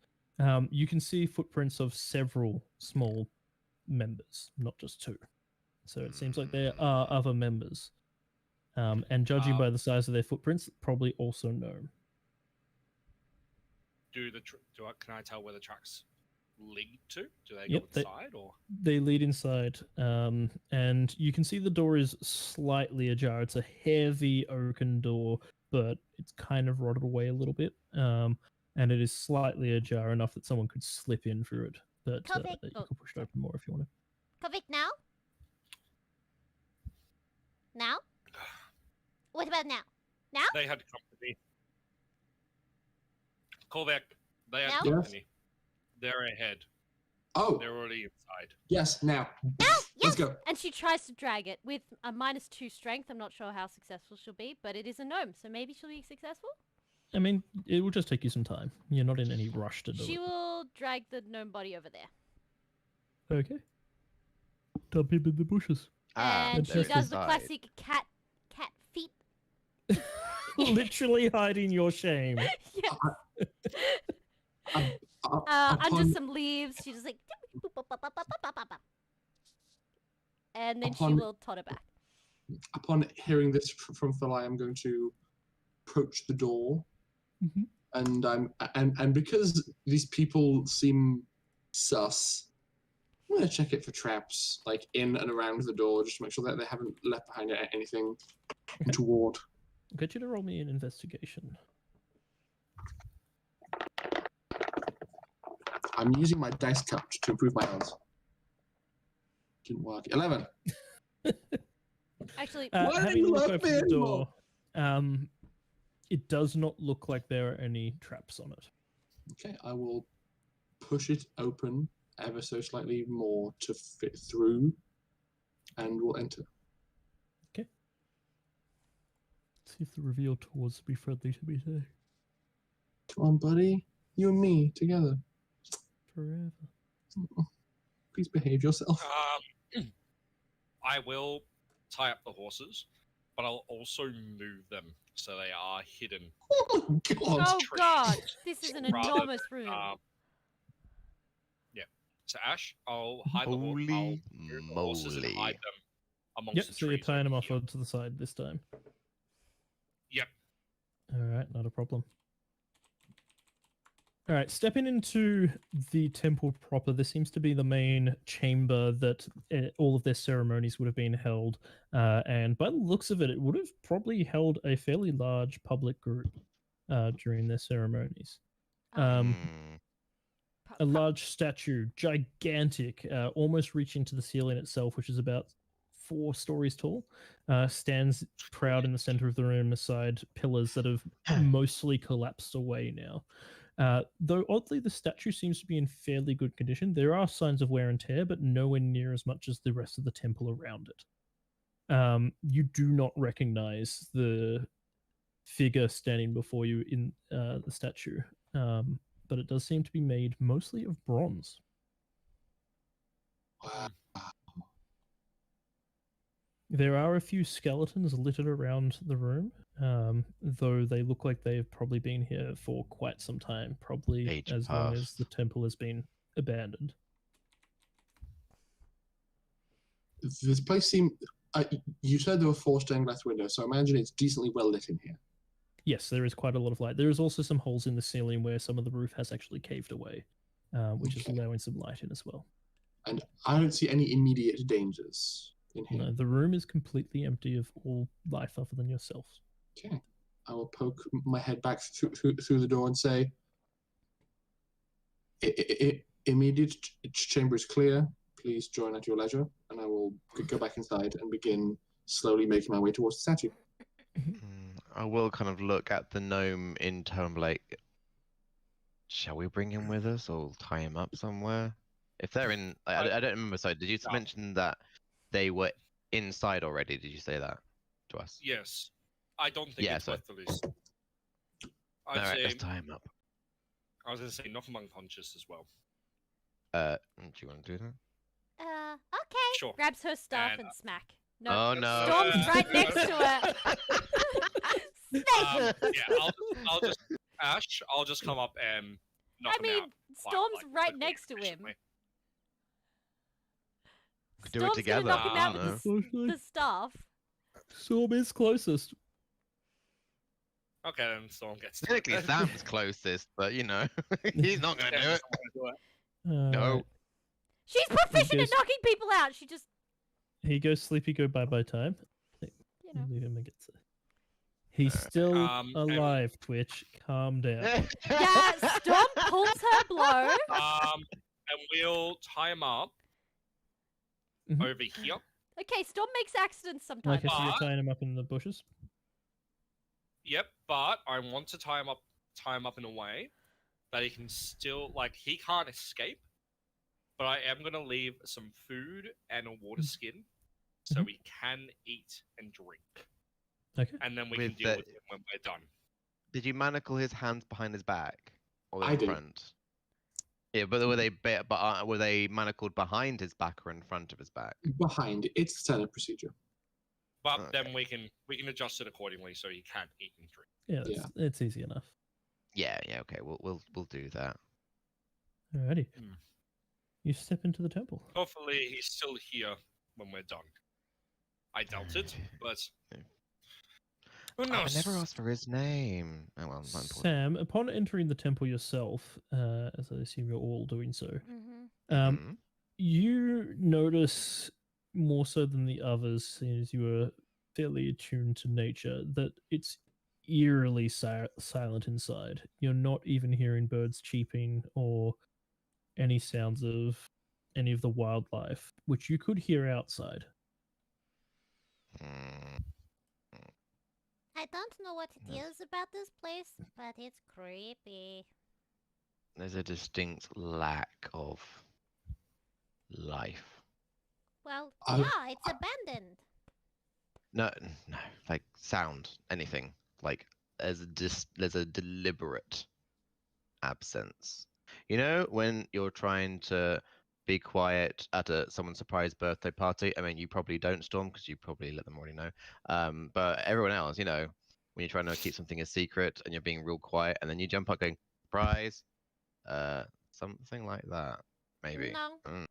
You can see footprints of several small members, not just 2. So it seems like there are other members. And judging by the size of their footprints, probably also gnome. Can I tell where the tracks lead to? Do they Yep, go they- inside or? They lead inside, and you can see the door is slightly ajar. It's a heavy oaken door, but it's kind of rotted away a little bit. And it is slightly ajar enough that someone could slip in through it. But Kovic- you oh, can push it open more if you want to. Kovic, now? Now? What about now? They had company. Korvac, they had No? company. They're ahead. Oh, They're already inside. yes, now. Yes! Let's go. And she tries to drag it with a -2 strength. I'm not sure how successful she'll be, but it is a gnome, so maybe she'll be successful. I mean, it will just take you some time. You're not in any rush to do She it. will drag the gnome body over there. Okay. Dump him in the bushes. And she they're does the inside. classic cat feet. Literally hiding your shame. Yes. Upon, Under some leaves, she just like. And then she Upon- will totter back. upon hearing this from Phil, I am going to approach the door, Mhm. and because these people seem sus, I'm gonna check it for traps, like in and around the door, just to make sure that they haven't left behind anything untoward. I'll get you to roll me an investigation. I'm using my dice cup to improve my odds. Didn't work. 11. Actually, Why Having a didn't you look love over me the anymore? door, it does not look like there are any traps on it. Okay, I will push it open ever so slightly more to fit through, and we'll enter. See if the reveal tours be friendly to me today. Come on, buddy. You and me together. Forever. Please behave yourself. I will tie up the horses, but I'll also move them so they are hidden. Oh, God. oh trees god, this is an rather enormous room. Yeah. So Ash, I'll hide the Holy I'll move the horses and moly. hide them amongst Yep, the so you're trees tying them over off here. onto the side this time. Yep. Alright, not a problem. Alright, stepping into the temple proper, this seems to be the main chamber that all of their ceremonies would have been held. And by the looks of it, it would have probably held a fairly large public group during their ceremonies. Um, Hmm. A large statue, gigantic, almost reaching to the ceiling itself, which is about 4 stories tall, stands proud in the center of the room beside pillars that have mostly collapsed away now. Though oddly, the statue seems to be in fairly good condition. There are signs of wear and tear, but nowhere near as much as the rest of the temple around it. You do not recognize the figure standing before you in the statue, but it does seem to be made mostly of bronze. Wow. There are a few skeletons littered around the room, though they look like they've probably been here for quite some time, probably Age as long as past. the temple has been abandoned. This place seemed. You said there were 4 stained glass windows, so I imagine it's decently well lit in here. Yes, there is quite a lot of light. There is also some holes in the ceiling where some of the roof has actually caved away, which is Okay. allowing some light in as well. And I don't see any immediate dangers in here. No, the room is completely empty of all life other than yourself. Okay. I will poke my head back through the door and say, immediate chamber is clear. Please join at your leisure. And I will go back inside and begin slowly making my way towards the statue. I will kind of look at the gnome in term like, shall we bring him with us or tie him up somewhere? If they're in, I don't remember. So did you No. mention that they were inside already? Did you say that to us? Yes. I don't think Yeah, it's so- worth the risk. I'd All right, say, let's tie him up. I was going to say knock him unconscious as well. Do you want to do that? Okay. Sure. Grabs her staff And, and smack. No. Oh no! Storm's right next to her. Snake! Yeah, I'll just Ash. I'll just come up and knock I him mean, out. Storm's like, right quickly, next to him. efficiently. Could do it Storm's together. gonna knock him I out don't with know. the staff. Storm is closest. Okay, then Storm gets. to Technically, it. Sam's closest, but you know, he's not gonna do Sam's it. not gonna do it. No. Alright. She's proficient at goes- knocking people out. She just, He goes sleepy, go bye-bye time. you know. Leave him and get to... He's still and- alive, Twitch. Calm down. Yeah, Storm pulls her blow. And we'll tie him up Mhm. over here. Okay, Storm makes accidents sometimes. Like I see you're But- tying him up in the bushes. Yep, but I want to tie him up in a way that he can still he can't escape. But I am gonna leave some food and a water skin, so Mhm. he can eat and drink, Okay. and then we With can deal the- with him when we're done. Did you manacle his hands behind his back or I in did. front? Yeah, but were they manacled behind his back or in front of his back? Behind. It's the standard procedure. But Okay. then we can adjust it accordingly so he can eat and drink. Yeah, it's easy enough. Yeah, okay, we'll do that. Alrighty. Hmm. You step into the temple. Hopefully, he's still here when we're done. I doubt it, but who I knows? never asked for his name. Oh well, not important. Sam, upon entering the temple yourself, as I assume you're all doing so, Mm-hmm. Mhm. you notice more so than the others, seeing as you were fairly attuned to nature, that it's eerily silent inside. You're not even hearing birds cheeping or any sounds of any of the wildlife, which you could hear outside. Mm. I don't know what it Yes. is about this place, but it's creepy. There's a distinct lack of life. Well, I- yeah, it's abandoned. No, like sound, anything. Like there's a deliberate absence. You know, when you're trying to be quiet at someone's surprise birthday party. I mean, you probably don't, Storm, because you probably let them already know. But everyone else, when you're trying to keep something a secret and you're being real quiet, and then you jump up going surprise, something like that, maybe. No. Mm,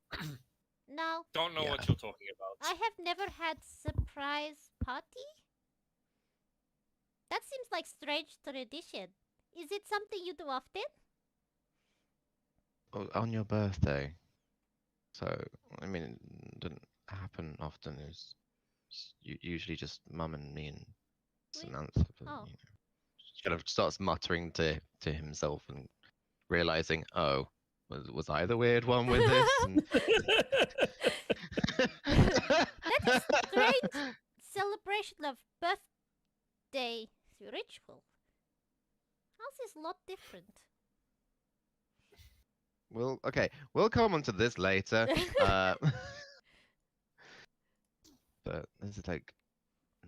No, Don't know Yeah. what you're talking about. I have never had surprise party. That seems like strange tradition. Is it something you do often? on your birthday. So I mean, it didn't happen often. It's usually just Mum and me and Really? Samantha. But, Oh. just kind of starts muttering to himself and realizing, oh, was I the weird one with this? And... That is strange. Celebration of birthday ritual. Ours is a lot different. Well, okay, we'll come on to this later. But there's like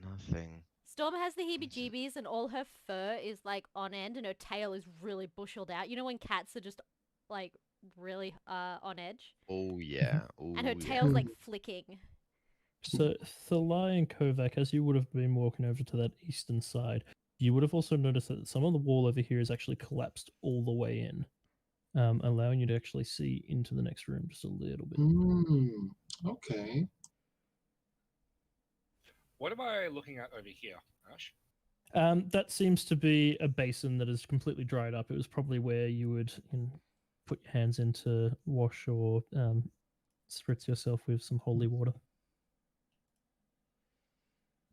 nothing. Storm has the heebie-jeebies and all her fur is like on end and her tail is really bushled out. You know when cats are just like really on edge? Oh yeah. Oh And her yeah. tail's like flicking. So, Thalai and Kovac, as you would have been walking over to that eastern side, you would have also noticed that some of the wall over here is actually collapsed all the way in, allowing you to actually see into the next room just a little bit. Okay. What am I looking at over here, Ash? That seems to be a basin that is completely dried up. It was probably where you would put your hands in to wash or spritz yourself with some holy water.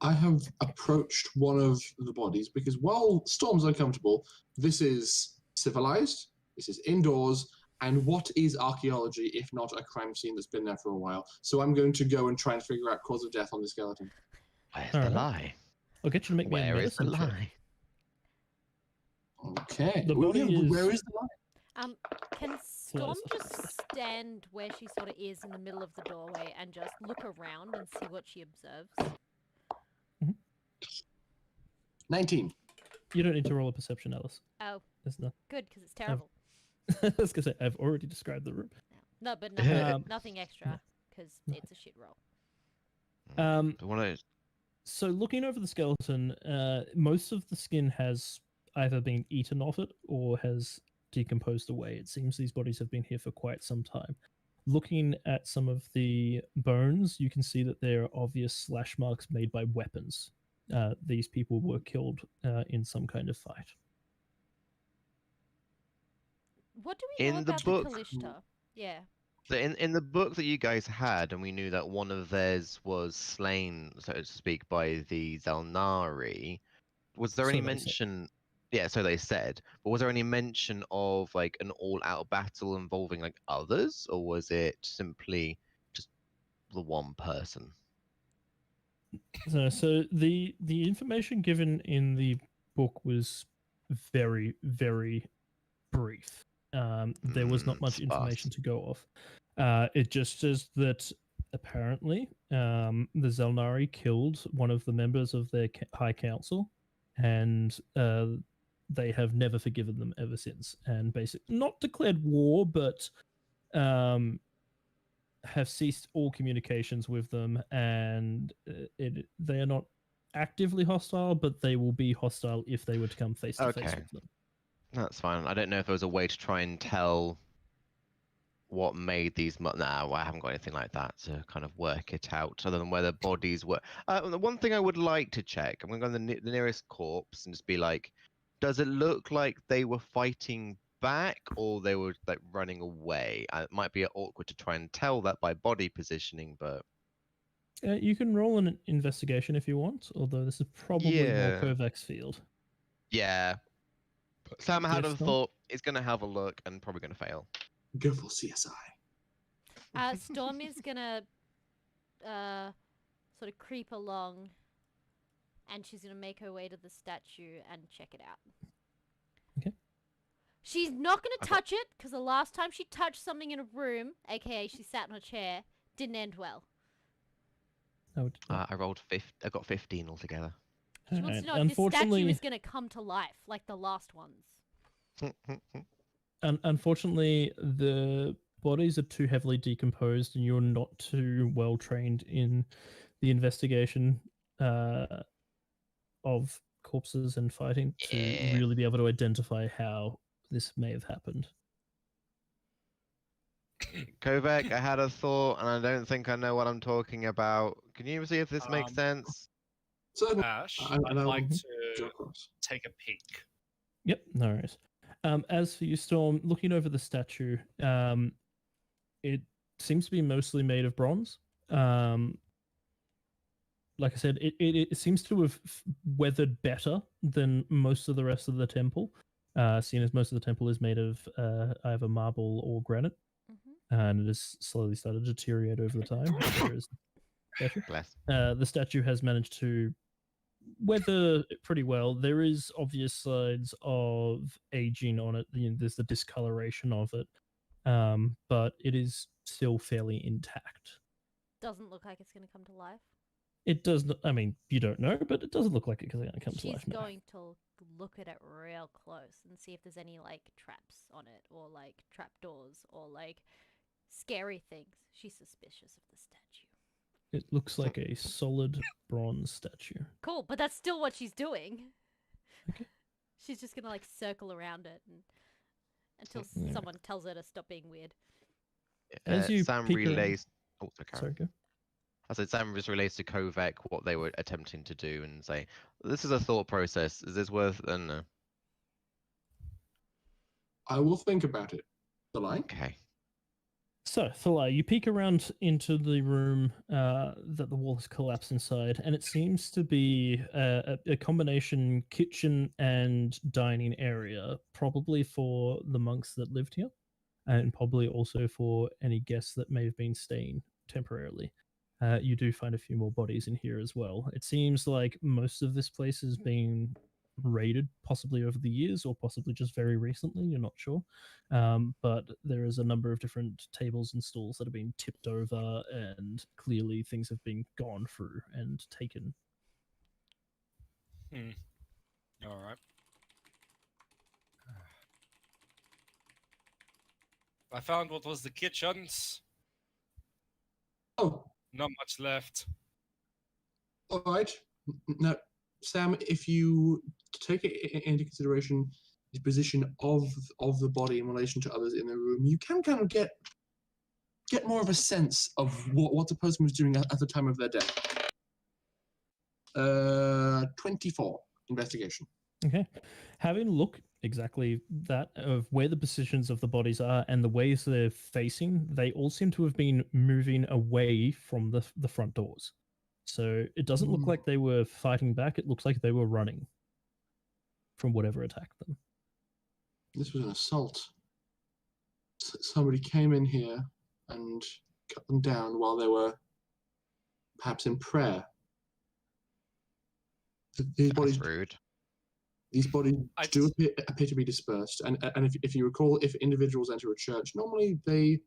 I have approached one of the bodies because while Storm's uncomfortable, this is civilized, this is indoors, and what is archaeology if not a crime scene that's been there for a while? So I'm going to go and try and figure out cause of death on the skeleton. Where's All the right. lie? I'll get you to make me a Where is the medicine check. lie? Okay. The body Where is- is the lie? Can Storm Close. just stand where she sort of is in the middle of the doorway and just look around and see what she observes? 19. You don't need to roll a perception, Alice. Oh, There's no. good, because it's terrible. I was gonna say I've already described the room. No, but nothing, Um, nothing extra, because no. it's a shit roll. But one of those. So looking over the skeleton, most of the skin has either been eaten off it or has decomposed away. It seems these bodies have been here for quite some time. Looking at some of the bones, you can see that there are obvious slash marks made by weapons. These people were killed in some kind of fight. What do we know In the about book- the Kalishta? Yeah. So in the book that you guys had, and we knew that one of theirs was slain, so to speak, by the Xel'nari, was there So any they said. mention? Yeah, so they said. But was there any mention of like an all-out battle involving like others, or was it simply just the one person? So the information given in the book was very, very brief. There was not much Sparse. information to go off. It just says that apparently the Xel'nari killed one of the members of their High Council, and they have never forgiven them ever since. And basically, not declared war, but have ceased all communications with them, and they are not actively hostile, but they will be hostile if they were to come face to face Okay. with them. That's fine. I don't know if there was a way to try and tell what made these. No, I haven't got anything like that to kind of work it out, other than where the bodies were. The one thing I would like to check, I'm going to go on the nearest corpse and just be like, does it look like they were fighting back or they were like running away? It might be awkward to try and tell that by body positioning, but You can roll an investigation if you want, although this is probably more Yeah. Kovac's field. yeah. Sam had Yes, a Tom? thought. He's going to have a look and probably going to fail. Go for CSI. Storm is gonna sort of creep along, and she's gonna make her way to the statue and check it out. Okay. She's not gonna Okay. touch it because the last time she touched something in a room, aka she sat in a chair, didn't end well. I would. I rolled I got 15 altogether. She wants to Alright, know if this statue unfortunately, is gonna come to life like the last ones. unfortunately, the bodies are too heavily decomposed, and you're not too well trained in the investigation of corpses and fighting to Yeah. really be able to identify how this may have happened. Kovac, I had a thought, and I don't think I know what I'm talking about. Can you see if this makes sense? Certainly. Ash, And I'd I will like go to across. take a peek. Yep, no worries. As for you, Storm, looking over the statue, it seems to be mostly made of bronze. Like I said, it seems to have weathered better than most of the rest of the temple, seeing as most of the temple is made of either marble or granite, and it has slowly started to deteriorate over the time. Whereas Bless. the statue has managed to weather it pretty well. There is obvious signs of aging on it. There's the discoloration of it, but it is still fairly intact. Doesn't look like it's gonna come to life. It does not. I mean, you don't know, but it doesn't look like it's going to come to She's life now. going to look at it real close and see if there's any like traps on it or like trapdoors or like scary things. She's suspicious of the statue. It looks like a solid bronze statue. Cool, but that's still what she's doing. Okay. She's just gonna like circle around it until Yeah. someone tells her to stop being weird. As you Sam peek around- relays. Oh, sorry. Sorry, go. I said Sam just relays to Kovac what they were attempting to do and say, "This is a thought process. Is this worth?" No. I will think about it. The line? Okay. So, Thalai, you peek around into the room that the wall has collapsed inside, and it seems to be a combination kitchen and dining area, probably for the monks that lived here, and probably also for any guests that may have been staying temporarily. You do find a few more bodies in here as well. It seems like most of this place has been raided, possibly over the years or possibly just very recently, you're not sure. But there is a number of different tables and stools that have been tipped over, and clearly things have been gone through and taken. All right. I found what was the kitchens. Oh, Not much left. all right. Now, Sam, if you take into consideration the position of the body in relation to others in the room, you can kind of get more of a sense of what the person was doing at the time of their death. 24 investigation. Okay. Having a look exactly that of where the positions of the bodies are and the ways they're facing, they all seem to have been moving away from the front doors. So it doesn't look like they were fighting back. It looks like they were running from whatever attacked them. This was an assault. Somebody came in here and cut them down while they were perhaps in prayer. These That's rude. These bodies I'd do s- appear to be dispersed, and if you recall, if individuals enter a church, normally they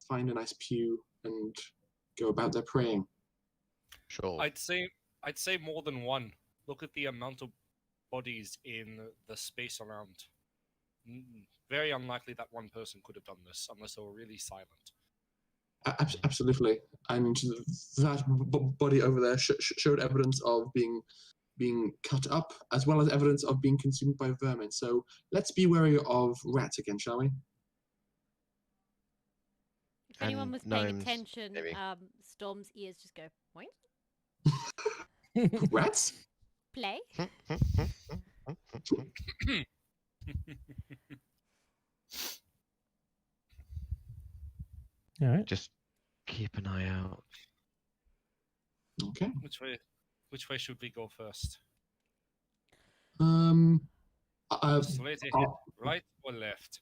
find a nice pew and go about their praying. Sure. I'd say more than one. Look at the amount of bodies in the space around. Very unlikely that one person could have done this unless they were really silent. Absolutely, and that body over there showed evidence of being cut up, as well as evidence of being consumed by vermin. So let's be wary of rats again, shall we? If anyone And was paying gnomes, attention, maybe. Storm's ears just go, point, Rats? play. All right. Just keep an eye out. Okay. Which way should we go first? Straight ahead, right or left?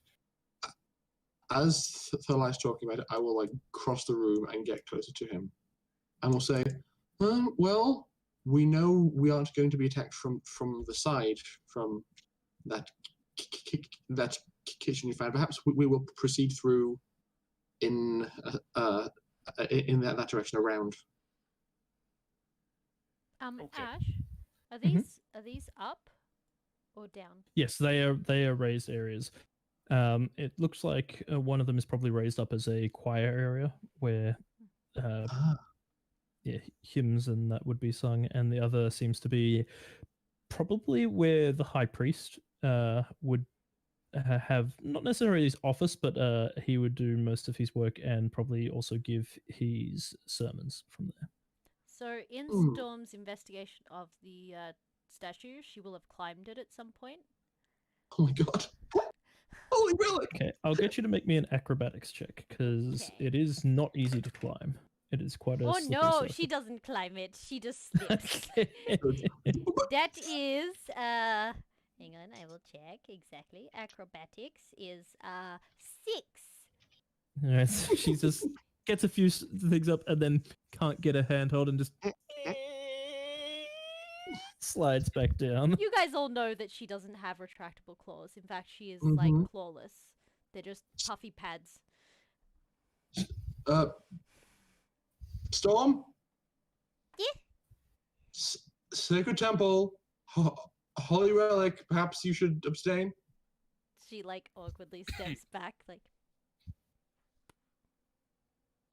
As Thalai's talking about it, I will cross the room and get closer to him, and will say, "Well, we know we aren't going to be attacked from the side, from that that kitchen you found. Perhaps we will proceed through in that direction around." Okay. Ash, are these up or down? Yes, they are raised areas. It looks like one of them is probably raised up as a choir area where hymns and that would be sung, and the other seems to be probably where the high priest would have not necessarily his office, but he would do most of his work and probably also give his sermons from there. So in Storm's investigation of the statue, she will have climbed it at some point. Oh my god! Holy relic! Okay, I'll get you to make me an acrobatics check because Okay. it is not easy to climb. It is quite a Oh slippery no, surface. she doesn't climb it. She just slips. That is hang on, I will check exactly. Acrobatics is 6. Alright, so she just gets a few things up and then can't get a handhold and just slides back down. You guys all know that she doesn't have retractable claws. In fact, she is Mhm. like clawless. They're just puffy pads. Storm? Yeah? Sacred Temple, Holy Relic, perhaps you should abstain? She like awkwardly steps back, like.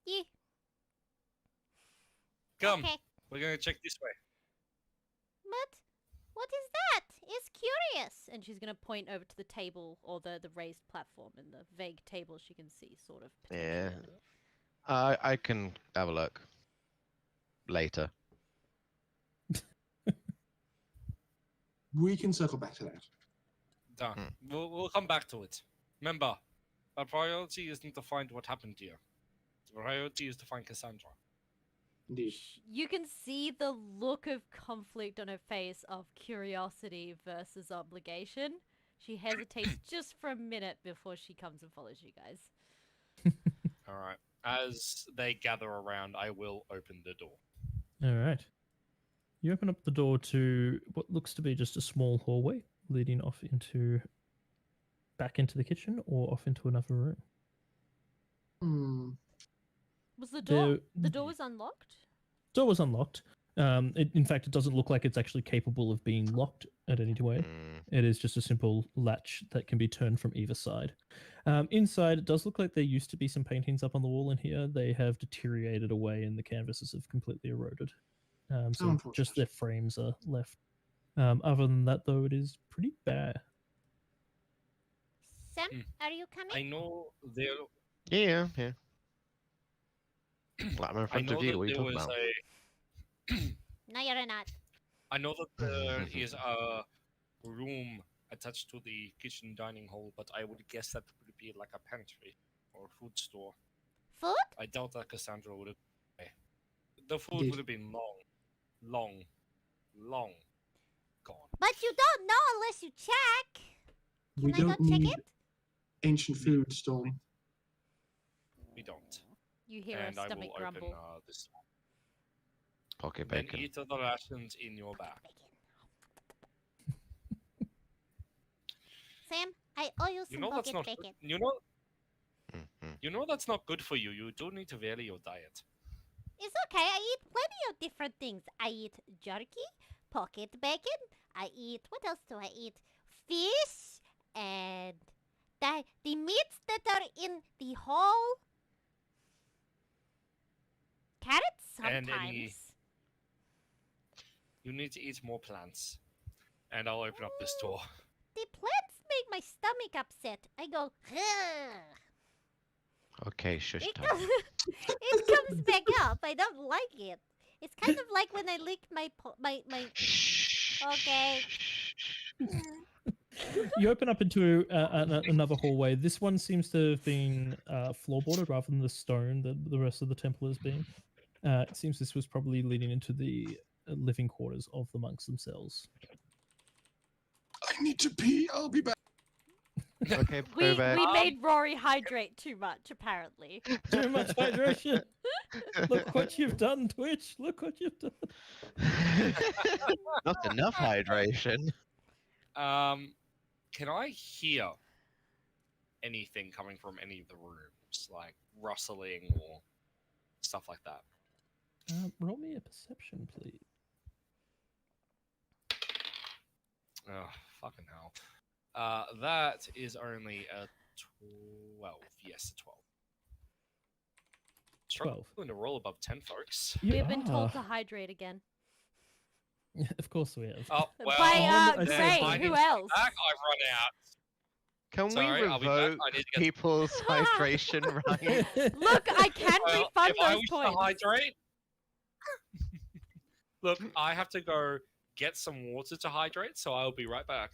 Yeah. Come, Okay. we're gonna check this way. But what is that? It's curious. And she's gonna point over to the table or the raised platform and the vague table she can see, sort of. Yeah. potentially. I can have a look later. We can circle back to that. Done. We'll come back to it. Remember, our priority isn't to find what happened to you. The priority is to find Cassandra. Indeed. You can see the look of conflict on her face of curiosity versus obligation. She hesitates just for a minute before she comes and follows you guys. All right. As they gather around, I will open the door. All right. You open up the door to what looks to be just a small hallway leading off back into the kitchen or off into another room. Was the door? There- The door was unlocked. Door was unlocked. In fact, it doesn't look like it's actually capable of being locked at any way. It is just a simple latch that can be turned from either side. Inside, it does look like there used to be some paintings up on the wall in here. They have deteriorated away and the canvases have completely eroded. So just their frames are left. Other than that, though, it is pretty bare. Sam, are you coming? I know there. Yeah. Like, I'm in I front know of you. that What are you there talking was about? No, you're not. I know that there is a room attached to the kitchen dining hall, but I would guess that would be like a pantry or a food store. Food? I doubt that Cassandra would have. The food Indeed. would have been long gone. But you don't know unless you check. We Can I go don't check need it? ancient food, Storm. We don't. You hear And a I stomach will grumble. open this. Pocket Then bacon. eat the rations in your bag. Sam, I owe you You some know that's pocket not. bacon. Mhm. You know that's not good for you. You do need to vary your diet. It's okay. I eat plenty of different things. I eat jerky, pocket bacon. I eat, what else do I eat? Fish and the meats that are in the whole. Carrots And sometimes. any- You need to eat more plants. And I'll open up this door. The plants make my stomach upset. I go, "Ugh." Okay, shush It time. comes, it comes back up. I don't like it. It's kind of like when I lick my. Shh. Okay. You open up into another hallway. This one seems to have been floorboarded rather than the stone that the rest of the temple has been. It seems this was probably leading into the living quarters of the monks themselves. I need to pee. I'll be back. Okay, We Kovac. made Rory hydrate too much, apparently. Too much hydration. Look what you've done, Twitch. Look what you've done. Not enough hydration. Can I hear anything coming from any of the rooms, like rustling or stuff like that? Roll me a perception, please. Oh, fucking hell. That is only a 12. Yes, a 12. 12. Struggling to roll above 10, folks. You We've been told are. to hydrate again. Of course we have. Oh, well, By I said Gray, I who need- else? Back, I've run out. Can Sorry, we I'll be back. revoke I need to get people's hydration rights? Look, I can Well, refund if I those wish points. to hydrate, look, I have to go get some water to hydrate, so I'll be right back.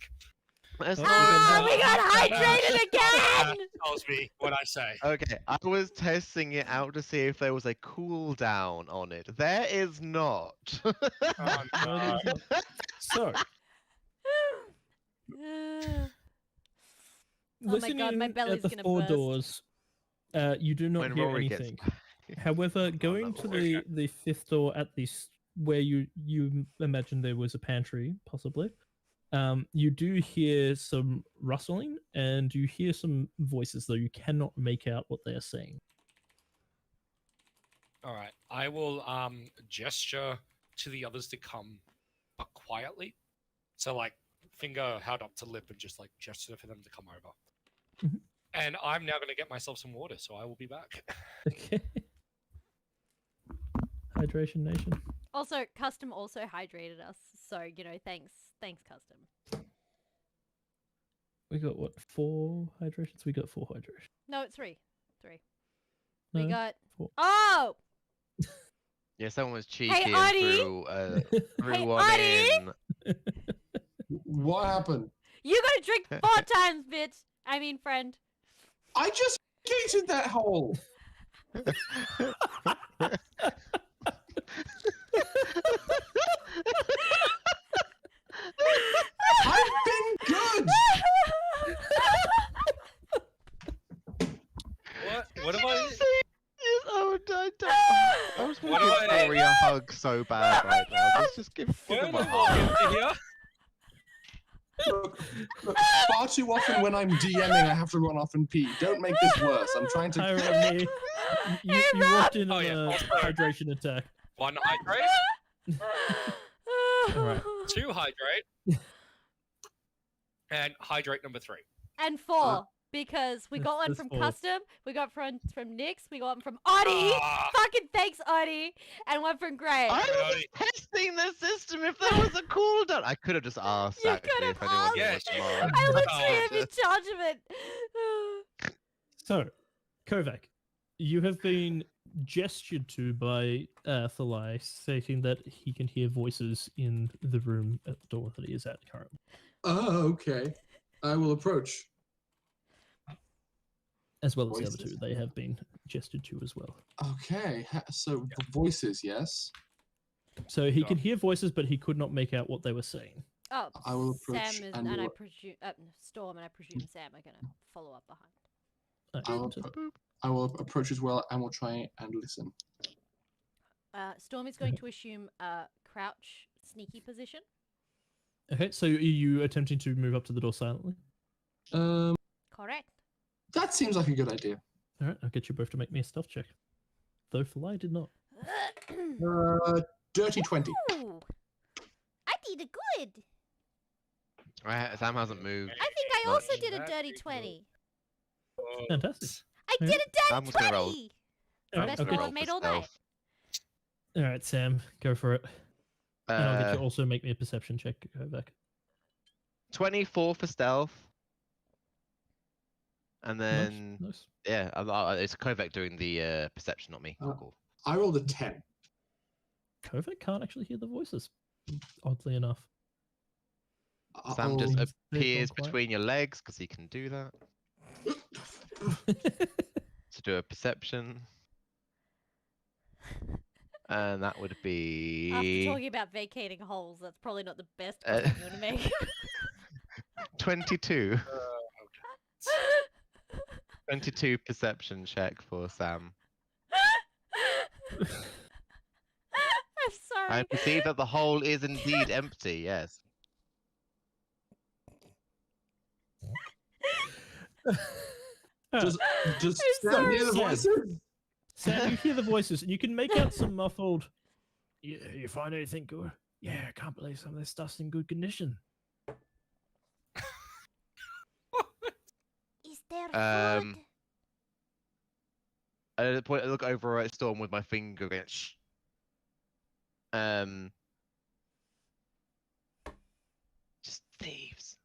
As Oh, long Ah, as- we got hydrated again! That tells me what I say. Okay, I was testing it out to see if there was a cooldown on it. There is not. Oh, No, no. there's not. So, Oh my listening God, my in belly's at the gonna four burst. doors, you do not When hear Rory gets anything. However, going to the fifth door at this, where you imagine there was a pantry, possibly, you do hear some rustling and you hear some voices, though you cannot make out what they are saying. All right, I will gesture to the others to come, but quietly. So like finger held up to lip and just like gesture for them to come over. Mhm. And I'm now going to get myself some water, so I will be back. Okay. Hydration Nation. Also, Custom also hydrated us, so thanks, Custom. We got what, 4 hydrations? We got 4 hydrations. No, it's 3. No, We got. 4. Oh, Yeah, someone was cheeky Hey, and Artie! threw Hey, one Artie! in. What happened? you gotta drink 4 times, bitch. I mean, friend. I just gated that hole. I've been good. What have I? Yes, oh, I was What going do to give I- Rory a hug so bad Oh my right now. Let's just give What him am a I hug. walking into here? Look, far too often when I'm DMing, I have to run off and pee. Don't make this worse. I'm trying Hi, to. Rodney. You Hey, walked in Oh, on yeah, a also- hydration attack. 1 hydrate, Alright. 2 hydrate, and hydrate number 3. And 4, because we got one There's from 4. Custom, we got from Nyx, we got one from Audie. Ah, Fucking thanks, Audie, and one from Gray. I was Rory. testing the system if there was a cooldown. I could have just asked You actually could if have anyone asked. was smart. I literally am Oh, in charge of it. So, Kovac, you have been gestured to by Thalai, stating that he can hear voices in the room at the door that he is at currently. Oh, okay. I will approach. As well as the other Voices. two. They have been gestured to as well. Okay, so voices, yes. So he Go. can hear voices, but he could not make out what they were saying. I Oh, will approach Sam is, and and I will- presume Storm and I presume Sam are gonna follow up behind. I will, I will approach as well and will try and listen. Storm is going to assume a crouch, sneaky position. Okay, so are you attempting to move up to the door silently? Correct. That seems like a good idea. All right, I'll get you both to make me a stealth check. Though Fly did not. Dirty 20. Ooh, I did a good. Sam hasn't moved. I think I Much. also did a That dirty big 20. Fantastic. I Yeah. did a dirty I'm just gonna roll. 20. All right, Best I'll roll get, I've made all night. all right, Sam, go for it. And I'll get you Uh, also make me a perception check. Go back. 24 for stealth. And Nice, then, nice. yeah, it's Kovac doing the perception, not me. Cool. I rolled a 10. Kovac can't actually hear the voices, oddly enough. Sam just I'll- appears quiet. between your legs because he can do that. To do a perception. And that would After be talking about vacating holes, that's probably not the best Uh, comment you want to make. 22. okay. 22 perception check for Sam. I'm sorry. I perceive that the hole is indeed empty, yes. Just I'm Sam, hear the sorry. voices. Sam, you hear the voices, and you can make out some muffled. You find anything good? Yeah, I can't believe some of this stuff's in good condition. Is there Um, food? At the point I look over at Storm with my finger going, shh. Just thieves.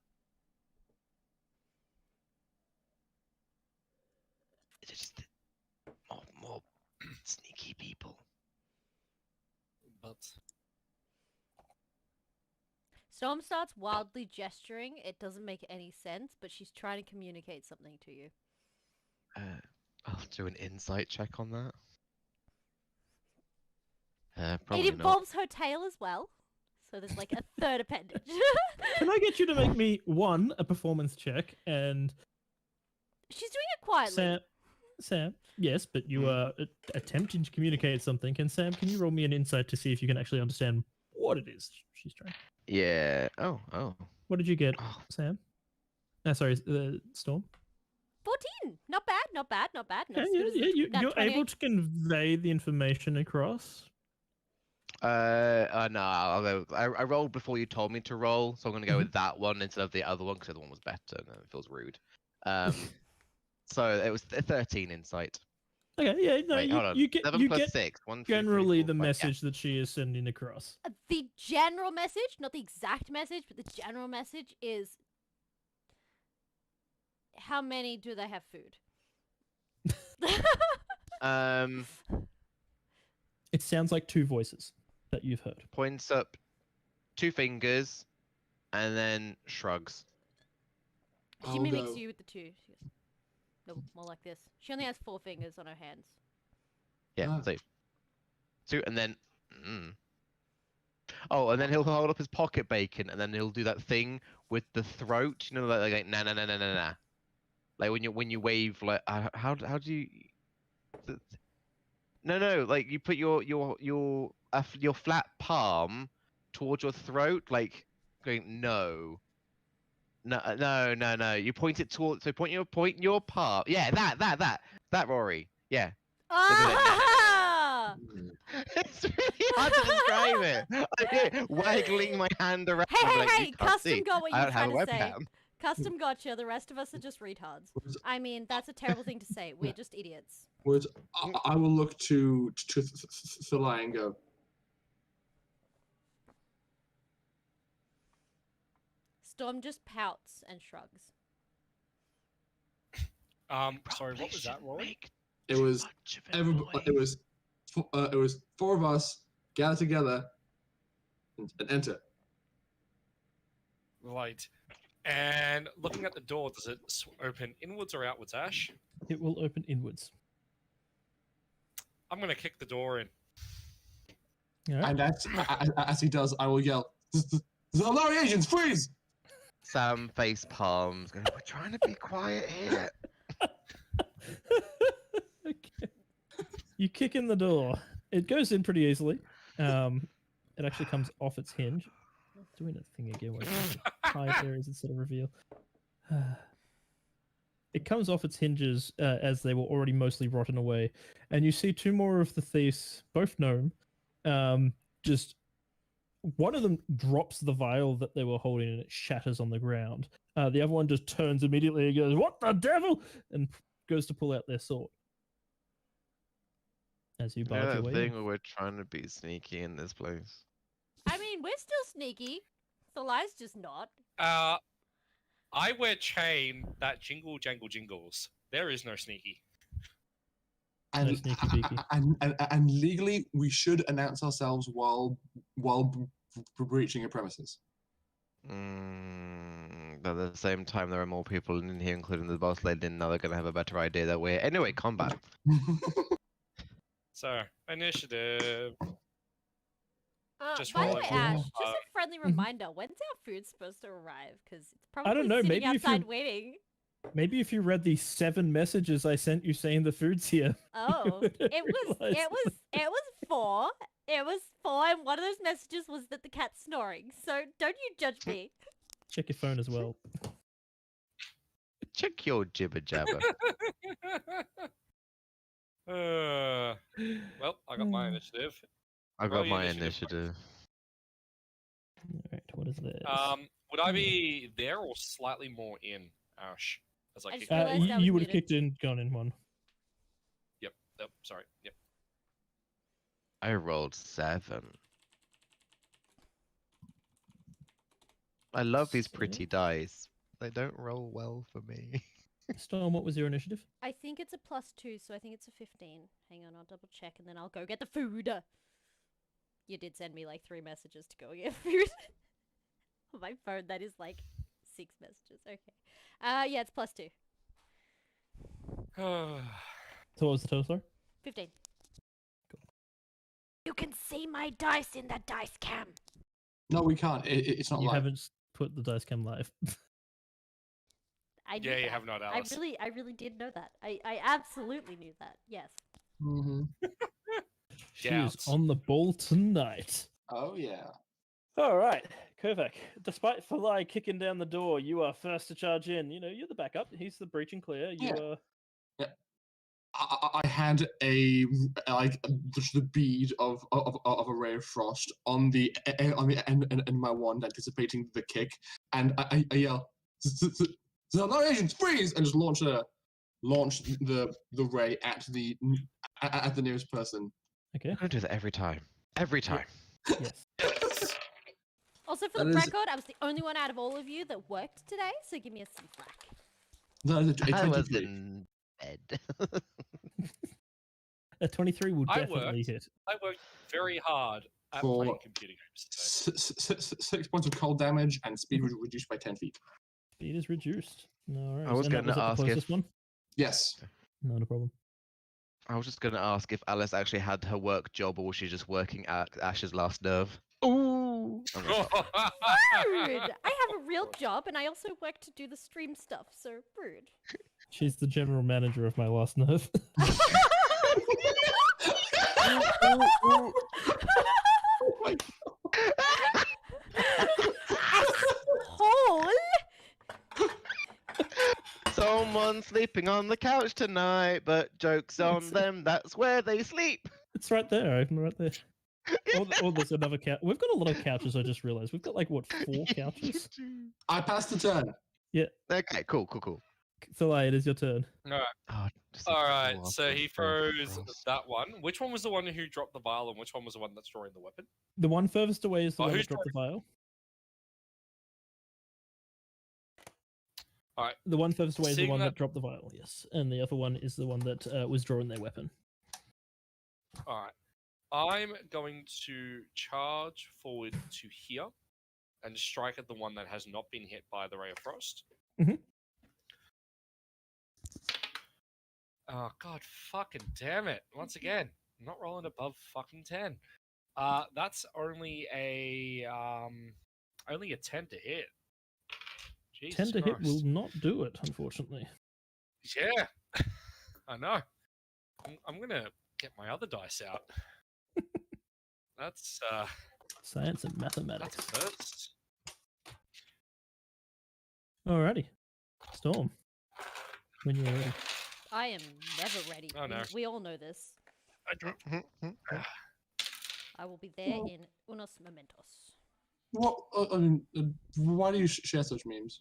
It's just more sneaky people. But Storm starts wildly gesturing. It doesn't make any sense, but she's trying to communicate something to you. I'll do an insight check on that. It Probably not. involves her tail as well. So there's like a third appendage. Can I get you to make me a performance check, and She's doing it quietly. Sam, yes, but you are attempting to communicate something. And Sam, can you roll me an insight to see if you can actually understand what it is she's trying? Yeah. Oh. What did you get, Oh. Sam? Sorry, Storm. 14. Not bad, not bad, not bad. Not Yeah, as good as the nat you're 20 able to convey the information across. No. I rolled before you told me to roll, so I'm gonna go with that one instead of the other one because the other one was better. And it feels rude. So it was 13 insight. Okay, yeah, no, Wait, hold on. you get 7 you plus get 6. 1, 2, 3, generally 4, the 5. Yeah. message that she is sending across. The general message, not the exact message, but the general message is how many do they have food? It sounds like two voices that you've heard. Points up 2 fingers and then shrugs. She I'll mimics go. you with the two. She goes, no, more like this. She only has 4 fingers on her hands. Yeah, Ah. so 2 and then Oh, and then he'll hold up his pocket bacon and then he'll do that thing with the throat, you know, like na na na na na na. Like when you wave like how do you No, like you put your flat palm towards your throat, like going no. No. You point it towards. So point your palm. Yeah, that Rory. Yeah. Ah! It's really hard to describe it. I do, waggling my hand around. Hey, like, hey, you can't Custom see. got what you I were don't have trying a to say. webcam. Custom gotcha. The rest of us are just retards. I mean, that's a terrible thing to say. We're just idiots. Words. I will look to Thalai and go. Storm just pouts and shrugs. Sorry, what was that, Probably Rory? shouldn't It make was too much of a everybody. It noise. was 4 of us gather together and enter. Right. And looking at the door, does it open inwards or outwards, Ash? It will open inwards. I'm gonna kick the door in. All right. And as he does, I will yell, "Xel'nari agents, freeze!" Sam face palms. Going, we're trying to be quiet here. Okay. You kick in the door. It goes in pretty easily. It actually comes off its hinge. Doing a thing again where it's hide areas instead of reveal. it comes off its hinges as they were already mostly rotten away, and you see two more of the thieves, both gnome, just one of them drops the vial that they were holding and it shatters on the ground. The other one just turns immediately and goes, "What the devil?" and goes to pull out their sword. As you barge Yeah, your that way thing in. where we're trying to be sneaky in this place. I mean, we're still sneaky. The lie's just not. I wear chain that jingle jangle jingles. There is no sneaky. And, sneaky peeky. and legally, we should announce ourselves while breaching a premises. But at the same time, there are more people in here, including the boss lady, and now they're going to have a better idea that way. Anyway, combat. So, initiative. Just By the roll way, it. Ash, just a friendly Mhm. reminder: when's our food supposed to arrive? Because it's probably don't know, sitting maybe if you- outside waiting. Maybe if you read the 7 messages I sent you saying the food's here. Oh, would it was realize. 4. It was 4, and one of those messages was that the cat's snoring. So don't you judge me. Check your phone as well. Check your jibber jabber. Well, I got my initiative. I Roll got your my initiative. initiative. Alright, what is this? Would I be there or slightly more in, Ash? As I I kick just it? realized I was you would have muted. kicked in, gone in one. Yep. Sorry. Yep. I rolled 7. I love these pretty dice. They don't roll well for me. Storm, what was your initiative? I think it's a +2, so I think it's a 15. Hang on, I'll double check, and then I'll go get the food. You did send me like 3 messages to go get food. On my phone, that is like 6 messages. Okay. Yeah, it's +2. So what was the total, sorry? 15. You can see my dice in the dice cam. No, we can't. It's not You live. haven't put the dice cam live. I knew Yeah, you that. have not, Alice. I really did know that. I absolutely knew that. Yes. Mm-hmm. She Doubts. is on the ball tonight. Oh yeah. All right, Kovac. Despite Falai kicking down the door, you are first to charge in. You know, you're the backup. He's the breach and clear. You Yeah. are. I had a the bead of a ray of frost on the end my wand, anticipating the kick, and I yell, "No agents, freeze!" and just launch the ray at the nearest person. Okay. I'm going to do that every time. Every time. Yes. Yes. Also, for That the is- record, I was the only one out of all of you that worked today, so give me some slack. No, a I was 23. in bed. A 23 will I definitely worked. hit. I worked very hard at For- playing computer games today. 6 points of cold damage and speed reduced by 10 feet. Speed is reduced. No worries. I was And that gonna was at the ask if- closest one? Yes. Not a problem. I was just going to ask if Alice actually had her work job or was she just working at Ash's last nerve? Ooh! I'm gonna stop. Rude! I have a real job, and I also work to do the stream stuff, so rude. She's the general manager of my last nerve. Oh my Asshole! Someone's sleeping on the couch tonight, but joke's on It's- them, that's where they sleep. It's right there. I'm right there. Or there's another couch. We've got a lot of couches, I just realized. We've got like, what, 4 couches? I passed the turn. Okay, cool. Philai, it is your turn. Alright, Oh, just a alright, full so up he of Ray throws Frost. that one. Which one was the one who dropped the vial and which one was the one that's drawing the weapon? The one furthest away is the Oh, one who's that dropped the vial. Alright. The one furthest away is the Seeing one that that- dropped the vial, yes. And the other one is the one that was drawing their weapon. Alright. I'm going to charge forward to here and strike at the one that has not been hit by the Ray of Frost. Mhm. Oh, god fucking damn it. Once again, I'm not rolling above fucking 10. That's only a 10 to hit. Jesus 10 to hit Christ. will not do it, unfortunately. Yeah, I know. I'm gonna get my other dice out. That's Science and that's mathematics. a first. Alrighty. Storm. when you're ready. I am never ready. Oh, no. We all know this. I will be there in unos momentos. What? Why do you share such memes?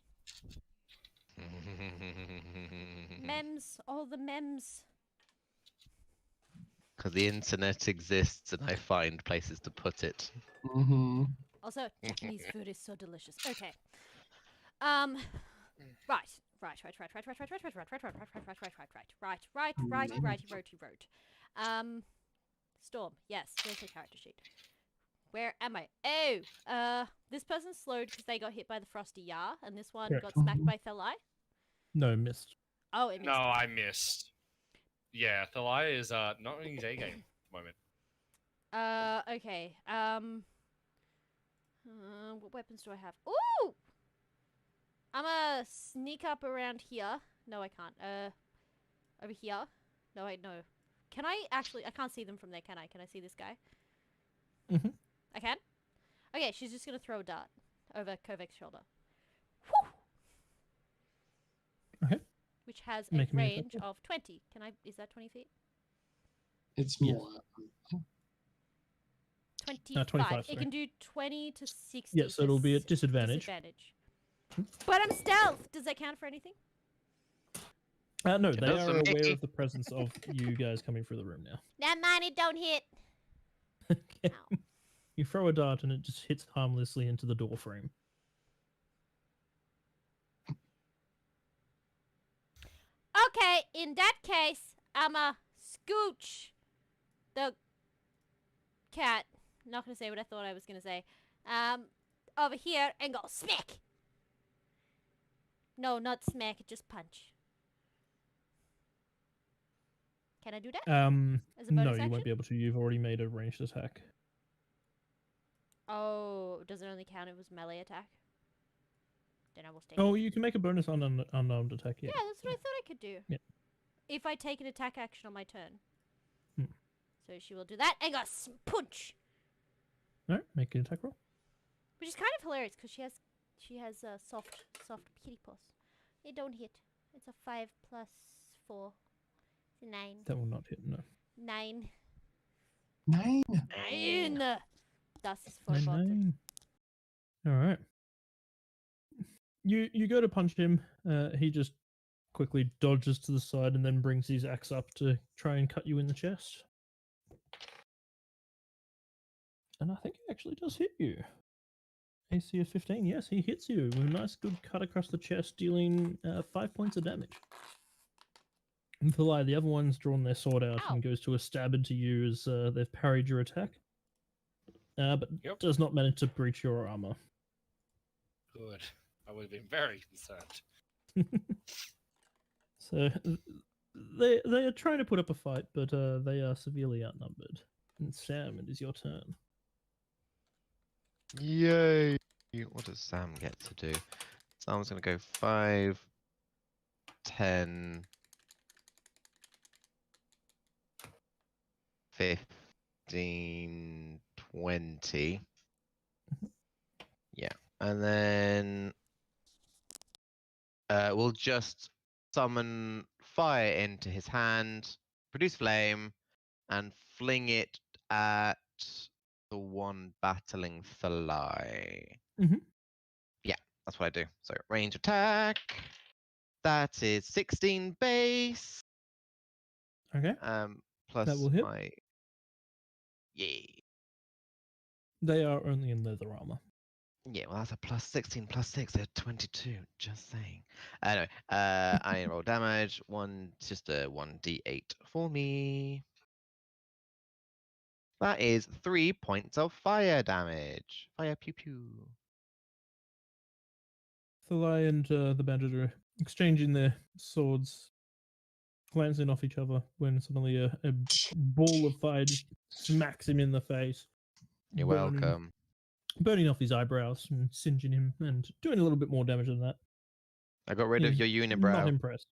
Memes, all the memes. Because the internet exists and I find places to put it. Mm-hmm. Also, Japanese food is so delicious. Okay. Right. Storm. Yes. Where's her character sheet? Where am I? Oh, this person's slowed because they got hit by the frosty Yar, and this one Correct. got smacked by Thalai. No, missed. Oh, it missed. No, I missed. Yeah, Thalia is not in his A game at the moment. Okay. What weapons do I have? Ooh! I'm gonna sneak up around here. No, I can't. Over here. No, wait, no. Can I actually? I can't see them from there, can I? Can I see this guy? Mhm. I can? Okay, she's just gonna throw a dart over Kovek's shoulder. Whew! Okay. Which has a Make me a range attack roll. of 20. Can I? Is that 20 feet? It's Yes. more. 25. 25, It sorry. can do 20 to 60. Yeah, so it'll be at disadvantage. Disadvantage. But I'm stealth. Does that count for anything? No, It they does are for aware me. of the presence of you guys coming through the room now. Now mine, it don't hit. Okay. Ow. You throw a dart and it just hits harmlessly into the door frame. Okay, in that case, I'ma scooch the cat. Not gonna say what I thought I was gonna say. Over here and go smack. No, not smack. Just punch. Can I do that? As a No, bonus you action? won't be able to. You've already made a ranged attack. Oh, does it only count if it was melee attack? Then I will stay. Oh, you can make a bonus on an unarmed attack. Yeah, Yeah. that's what I thought I could do. Yeah. If I take an attack action on my turn. Hmm. So she will do that and go punch. All right, make an attack roll. Which is kind of hilarious because she has soft kitty paws. It don't hit. It's a 5 plus 4. It's a 9. That will not hit. No. 9. 9. 9. Das ist Nine, verboten. nine. All right. You go to punch him. He just quickly dodges to the side and then brings his axe up to try and cut you in the chest. And I think he actually does hit you. AC of 15. Yes, he hits you with a nice good cut across the chest, dealing 5 points of damage. And the other one's drawn their sword out Ow. and goes to a stab into you as they've parried your attack. But Yep. does not manage to breach your armor. Good. I would have been very concerned. So they are trying to put up a fight, but they are severely outnumbered. And Sam, it is your turn. Yay! What does Sam get to do? Sam's going to go 5, 10, 15, 20. Yeah. And then we'll just summon fire into his hand, produce flame, and fling it at the one battling Thalai. Mhm. Yeah, that's what I do. So range attack. That is 16 base. Okay. Plus That will hit. my. Yay. They are only in leather armor. Yeah, well, that's a plus 16 plus 6, they're 22. Just saying. Anyway, I roll damage. Just a 1d8 for me. That is 3 points of fire damage. Fire pew pew. Thalai and the bandit are exchanging their swords, glancing off each other when suddenly a ball of fire just smacks him in the face. You're burning- welcome. Burning off his eyebrows and singeing him and doing a little bit more damage than that. I got rid of He's your Not unibrow. impressed.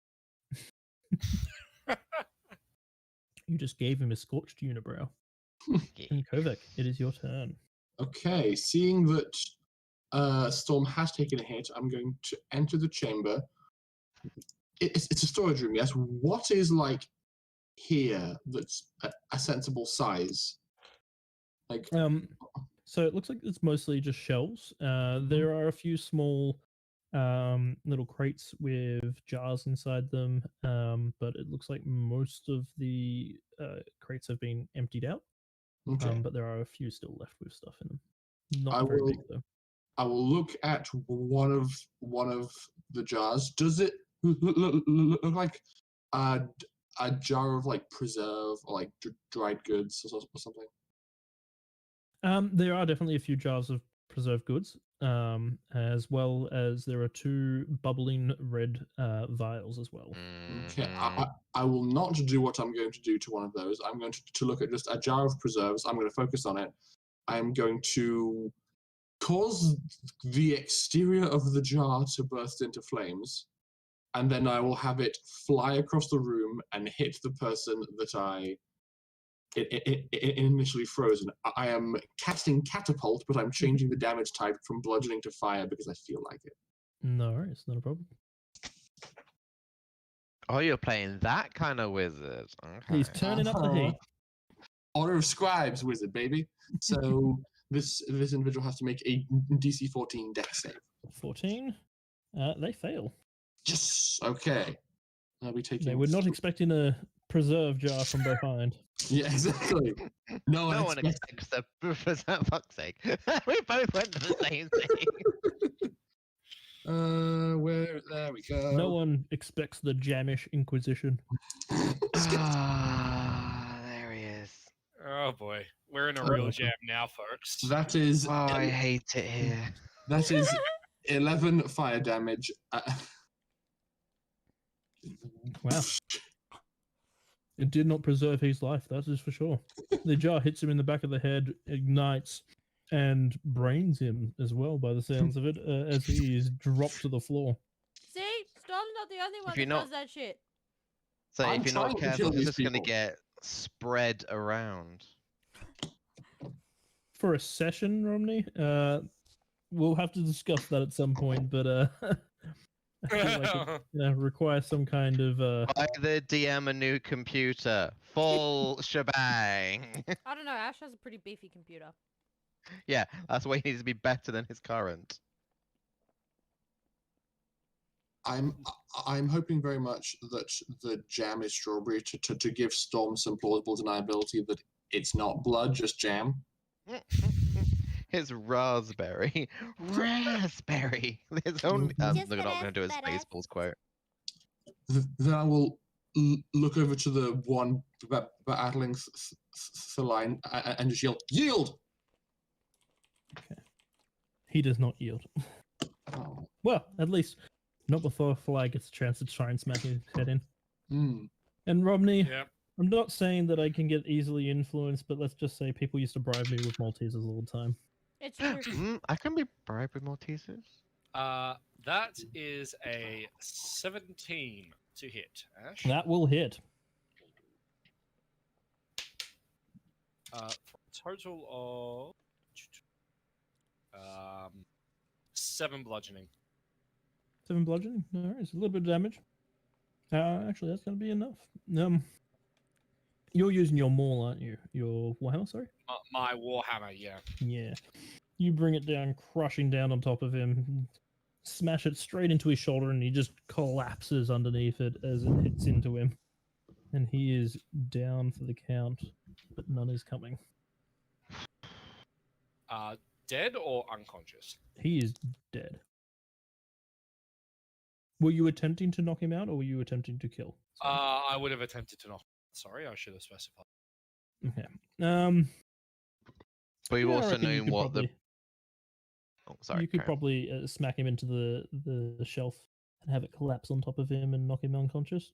You just gave him a scorched unibrow. Yeah. And Kovac, it is your turn. Okay, seeing that Storm has taken a hit, I'm going to enter the chamber it's a storage room, yes. What is like here that's a sensible size? Like, So it looks like it's mostly just shelves. There are a few small little crates with jars inside them, but it looks like most of the crates have been emptied out. okay. But there are a few still left with stuff in them. Not I very will- big though. I will look at one of the jars. Does it look like a jar of like preserve or like dried goods or something? There are definitely a few jars of preserved goods, as well as there are 2 bubbling red vials as well. Okay, Mhm. I will not do what I'm going to do to one of those. I'm going to look at just a jar of preserves. I'm going to focus on it. I'm going to cause the exterior of the jar to burst into flames, and then I will have it fly across the room and hit the person that I initially frozen. I am casting catapult, but I'm changing the damage type from bludgeoning to fire because I feel like it. No, it's not a problem. Oh, you're playing that kind of wizard. Okay. He's turning up the heat. Order of Scribes wizard, baby. So this individual has to make a DC 14 dex save. 14. They fail. Yes. Okay. I'll be taking. They were not expecting a preserve jar from behind. Yeah, exactly. No one expects that. For fuck's sake. We both went to the same thing. Where? There we go. No one expects the Jamish Inquisition. Ah, there he is. Oh boy, we're in a real jam now, folks. That is. Oh, I hate it here. That is 11 fire damage. Wow. It did not preserve his life, that is for sure. The jar hits him in the back of the head, ignites, and brains him as well, by the sounds of it, as he is dropped to the floor. See, Storm's not the only one If you're that not- does that shit. So I'm if you're trying not to kill careful, it's these just going to people. get spread around. For a session, Romney, we'll have to discuss that at some point, but I feel like it requires some kind of Buy the DM a new computer. Full shebang. I don't know. Ash has a pretty beefy computer. Yeah, that's why he needs to be better than his current. I'm hoping very much that the jam is strawberry to give Storm some plausible deniability that it's not blood, just jam. It's raspberry. Raspberry. There's only. I'm Just not an going to do a aesthetic. Spaceballs quote. Then I will look over to the one battling Celine and just yell, "Yield!" he does not yield. Oh. Well, at least not before Fly gets a chance to try and smack his head in. Hmm. And Romney, Yep. I'm not saying that I can get easily influenced, but let's just say people used to bribe me with Maltesers all the time. It's true. I can be bribed with Maltesers. That is a 17 to hit, Ash. That will hit. For a total of 7 bludgeoning. 7 bludgeoning. All right, it's a little bit of damage. Actually, that's going to be enough. You're using your maul, aren't you? Your Warhammer, sorry? My Warhammer, yeah. Yeah. You bring it down, crushing down on top of him, smash it straight into his shoulder, and he just collapses underneath it as it hits into him. And he is down for the count, but none is coming. Dead or unconscious? He is dead. Were you attempting to knock him out, or were you attempting to kill? I would have attempted to knock. Sorry, I should have specified. Okay. But you've Yeah, I also reckon you known could what probably- the. Oh, sorry. you could carry on. probably smack him into the shelf and have it collapse on top of him and knock him unconscious.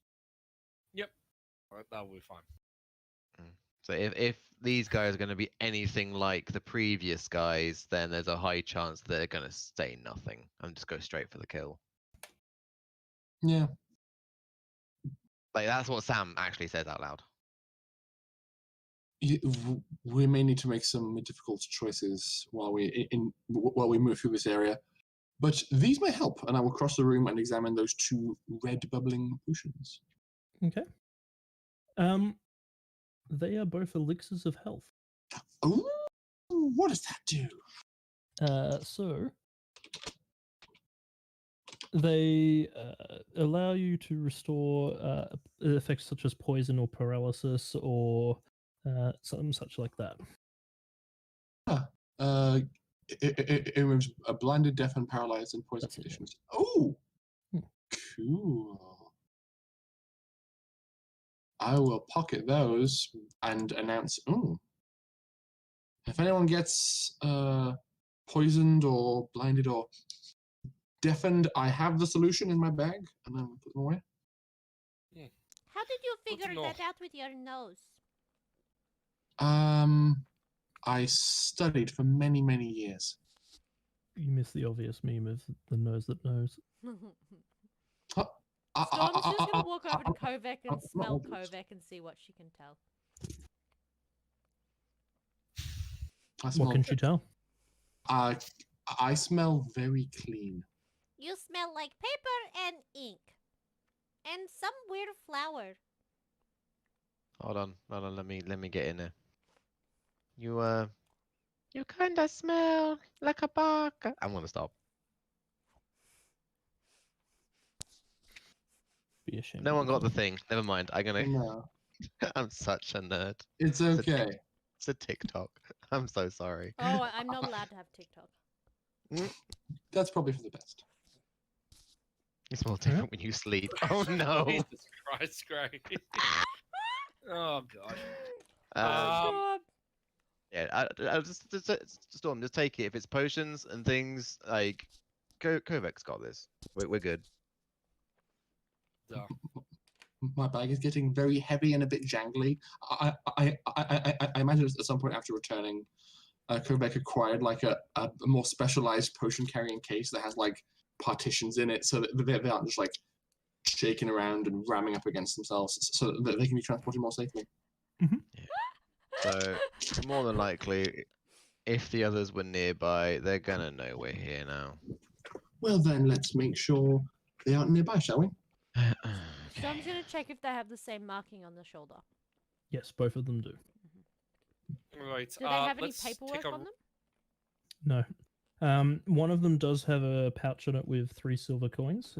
That will be fine. So if these guys are going to be anything like the previous guys, then there's a high chance they're going to say nothing and just go straight for the kill. Yeah. Like that's what Sam actually says out loud. We may need to make some difficult choices while we move through this area. But these may help, and I will cross the room and examine those 2 red bubbling potions. Okay. They are both elixirs of health. Ooh, what does that do? So they allow you to restore effects such as poison or paralysis or something such like that. It removes a blinded, deaf, and paralyzed and poison That's it, yeah. conditions. Oh, Hmm. cool. I will pocket those and announce, if anyone gets poisoned or blinded or deafened, I have the solution in my bag, and then put them away. How did you Good to figure know. that out with your nose? I studied for many, many years. You miss the obvious meme of the nose that knows. Storm's just gonna walk over to Kovac and not smell obvious. Kovac and see what she can tell. I smell What can she tell? I smell very clean. You smell like paper and ink. And some weird flower. Hold on, let me get in there. You kinda smell like a baka. I'm gonna stop. Be ashamed. No of one got the yourself. thing. Never mind. I'm gonna. No, I'm such a nerd. it's a okay. It's a TikTok. I'm so sorry. Oh, I'm not allowed to have TikTok. That's probably for the best. You smell different when you sleep. Oh no. Jesus Christ, Greg. Oh god. God. Yeah, I just Storm, just take it. If it's potions and things like, Kovac's got this. We're good. So, My bag is getting very heavy and a bit jangly. I imagine at some point after returning, Kovac acquired like a more specialized potion carrying case that has like partitions in it, so that they aren't just like shaking around and ramming up against themselves, so that they can be transported more safely. So more than likely, if the others were nearby, they're gonna know we're here now. Well then, let's make sure they aren't nearby, shall we? So I'm just gonna check if they have the same marking on the shoulder. Yes, both of them do. right. Do they have any let's paperwork take a on them? No. One of them does have a pouch on it with 3 silver coins.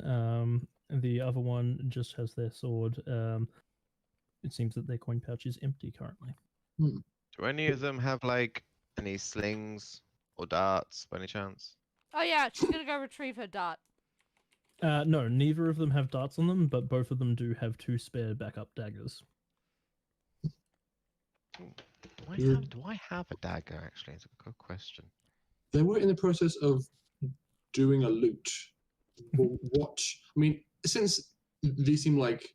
The other one just has their sword. It seems that their coin pouch is empty currently. Do any of them have like any slings or darts by any chance? Oh yeah, she's gonna go retrieve her dart. No, neither of them have darts on them, but both of them do have 2 spare backup daggers. Do I have a dagger? Actually, it's a good question. They were in the process of doing a loot. What? I mean, since these seem like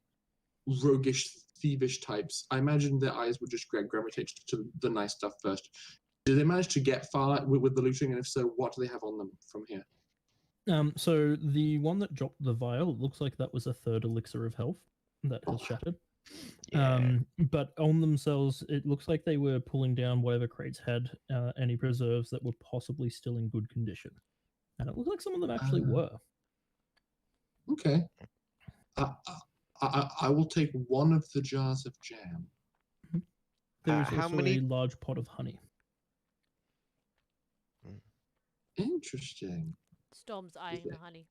roguish, thievish types, I imagine their eyes would just gravitate to the nice stuff first. Did they manage to get far with the looting, and if so, what do they have on them from here? So the one that dropped the vial, it looks like that was a 3rd elixir of health that has shattered. Yeah. But on themselves, it looks like they were pulling down whatever crates had any preserves that were possibly still in good condition. And it looks like some of them actually were. Okay. I will take one of the jars of jam. There is how also many- a large pot of honey. Interesting. Storm's eyeing the honey.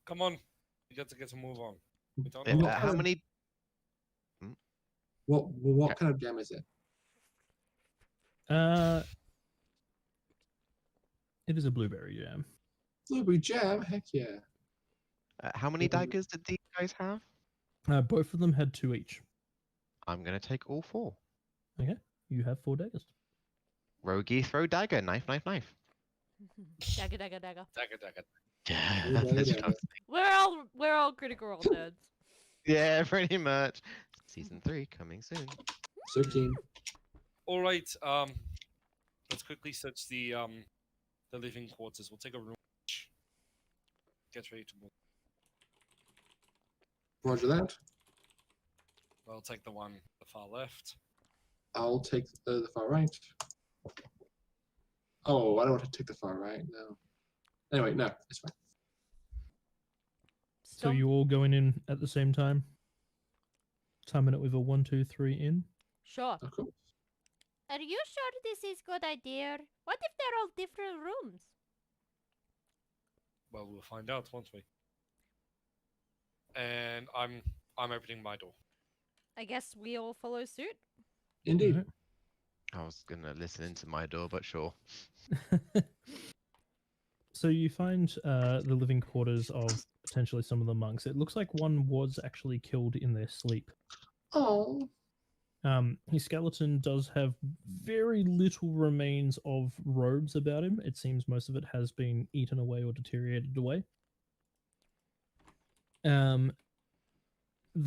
Come on. You got to get to move on. We don't Yeah, know. how many? What kind of jam is it? It is a blueberry jam. Blueberry jam? Heck yeah. How many daggers did these guys have? Both of them had 2 each. I'm gonna take all 4. Okay, you have 4 daggers. Rogie, throw dagger, knife, knife, knife. Dagger, dagger, dagger. Dagger, dagger. Yeah, Dagger, that's dagger. what- We're all critical role nerds. yeah, pretty much. Season 3 coming soon. So keen. All right. Let's quickly search the living quarters. We'll take a room. Get ready to move. Roger that. I'll take the one the far left. I'll take the far right. Oh, I don't want to take the far right, no. Anyway, no, it's fine. So Stomp- you all going in at the same time? Timing it with a 1, 2, 3 in. Sure. Of course. Are you sure this is good idea? What if they're all different rooms? Well, we'll find out, won't we? And I'm opening my door. I guess we all follow suit. Indeed. Alright. I was gonna listen into my door, but sure. So you find the living quarters of potentially some of the monks. It looks like one was actually killed in their sleep. Oh. His skeleton does have very little remains of robes about him. It seems most of it has been eaten away or deteriorated away. The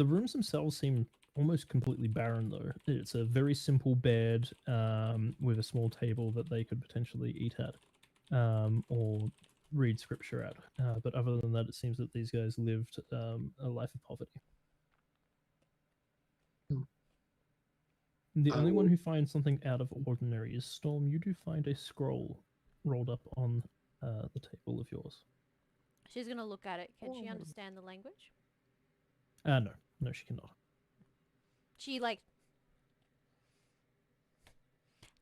rooms themselves seem almost completely barren, though. It's a very simple bed with a small table that they could potentially eat at or read scripture at. But other than that, it seems that these guys lived a life of poverty. The only one who finds something out of ordinary is Storm. You do find a scroll rolled up on the table of yours. She's gonna look at it. Can she Oh. understand the language? No, she cannot. She like.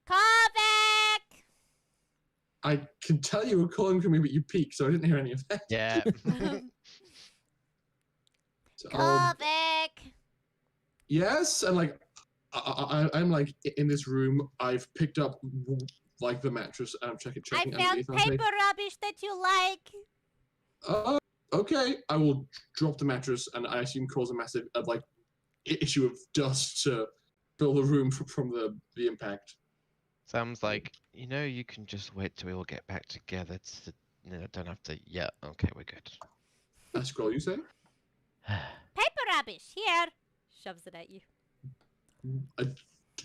Kovac! I can tell you were calling for me, but you peaked, so I didn't hear any of that. Yeah. So, Kovac! yes, and like I'm like in this room. I've picked up like the mattress, and I'm I checking found underneath. And I say, paper rubbish that you like. Okay. I will drop the mattress, and I assume cause a massive like issue of dust to fill the room from the impact. Sam's like, you can just wait till we all get back together. Don't have to. Yeah, okay, we're good. A scroll, you say? Paper rubbish, here! Shoves it at you.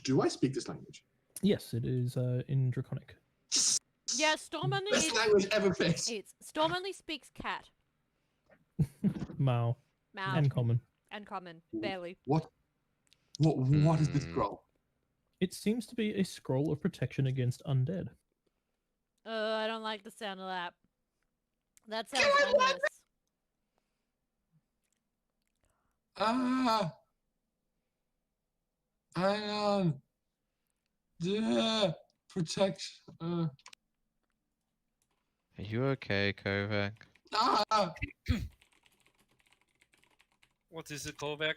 Do I speak this language? Yes, it is in Draconic. Yeah, Storm only Best language ever picked. Storm only speaks cat. Mao. Mouth. And common. And common. Barely. What is this scroll? It seems to be a scroll of protection against undead. I don't like the sound of that. That sounds I love ominous. Hang on. Yeah, protect. Are you okay, Kovac? What is it, Kovac?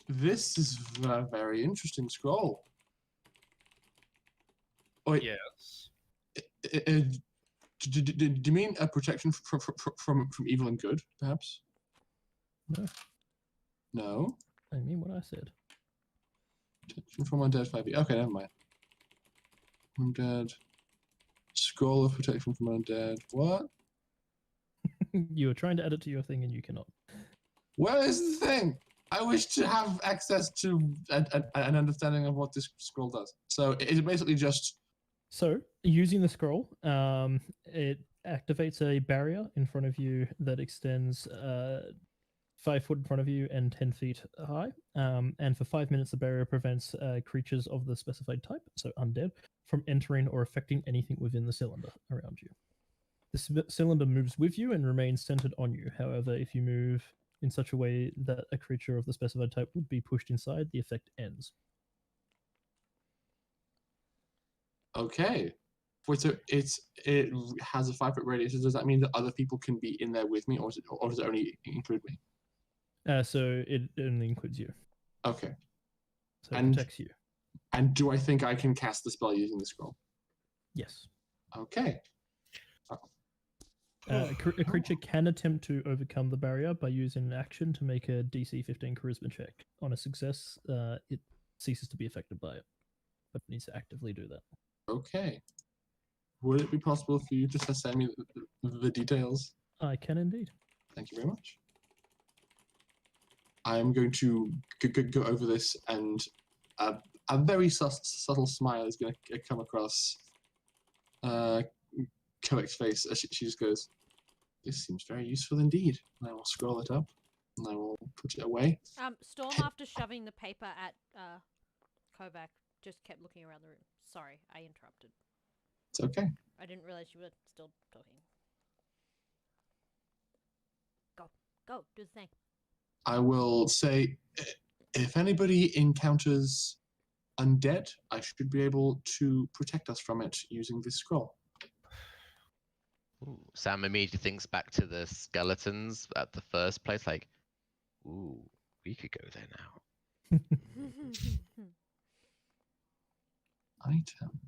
This is a very interesting scroll. Wait, Yes. do you mean a protection from evil and good, perhaps? No, No. I mean what I said. Protection from undead 5e. Okay, never mind. Undead. Scroll of protection from undead. What? You were trying to add it to your thing and you cannot. Where is the thing? I wish to have access to an understanding of what this scroll does. So it's basically just. So, using the scroll, it activates a barrier in front of you that extends 5 foot in front of you and 10 feet high. And for 5 minutes, the barrier prevents creatures of the specified type, so undead, from entering or affecting anything within the cylinder around you. The cylinder moves with you and remains centered on you. However, if you move in such a way that a creature of the specified type would be pushed inside, the effect ends. Okay. Wait, so it has a 5 foot radius. So does that mean that other people can be in there with me, or does it only include me? So it only includes you. Okay. So And- it protects you. And do I think I can cast the spell using the scroll? Yes. Okay. A creature can attempt to overcome the barrier by using an action to make a DC 15 charisma check. On a success, it ceases to be affected by it, but it needs to actively do that. Okay. Would it be possible for you to send me the details? I can indeed. Thank you very much. I am going to go over this, and a very subtle smile is going to come across Koek's face as she just goes, "This seems very useful indeed." And I will scroll it up, and I will put it away. Storm, after shoving the paper at Kovac, just kept looking around the room. Sorry, I interrupted. It's okay. I didn't realize you were still talking. Go, do the thing. I will say, if anybody encounters undead, I should be able to protect us from it using this scroll. Ooh, Sam immediately thinks back to the skeletons at the first place, like, ooh, we could go there now. Item.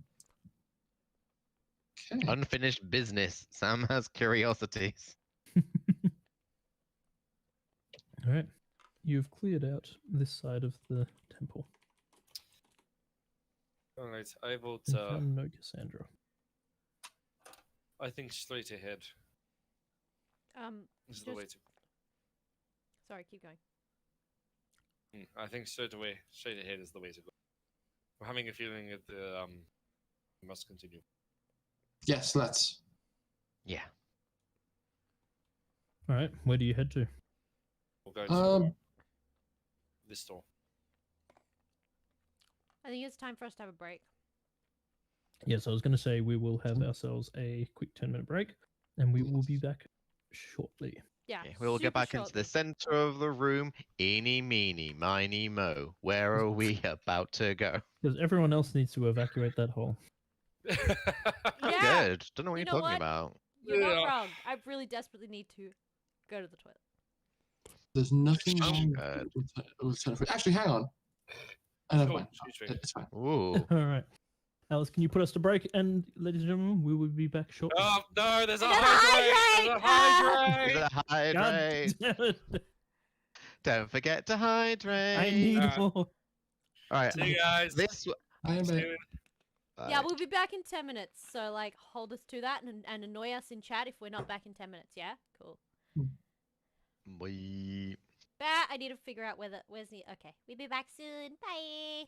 Okay. Unfinished business. Sam has curiosities. All right. You've cleared out this side of the temple. All right, I vote. And found no Cassandra. I think straight ahead is the way Just- to. Sorry, keep going. I think straight ahead is the way to go. I'm having a feeling that we must continue. Yes, let's. Yeah. All right. Where do you head to? We'll go to this door. I think it's time for us to have a break. Yes, I was going to say we will have ourselves a quick 10-minute break, and we will be back shortly. Yeah. Okay, we'll get super back into the shortly. center of the room. Eeny, meeny, miny, mo. Where are we about to go? Because everyone else needs to evacuate that hole. I'm Yeah, good. Don't know what you you're know talking what? about. You're not Yeah. wrong. I really desperately need to go to the toilet. There's nothing I'm wrong good. with Actually, hang on. Never Oh, mind. excuse me. It's fine. Ooh. All right. Alice, can you put us to break? And ladies and gentlemen, we will be back shortly. Oh no! There's a There's a hydrate! There's a hydrate! Is hydrate! it God hydrate? damn it. Don't forget to hydrate. I need Alright. more. All right. See you guys. This. I am Soon. Yeah, we'll be back in 10 minutes. So, like, hold us to that and annoy us in chat if we're not back in 10 minutes. Yeah? Cool. We. I need to figure out where's the... Okay. We'll be back soon. Bye.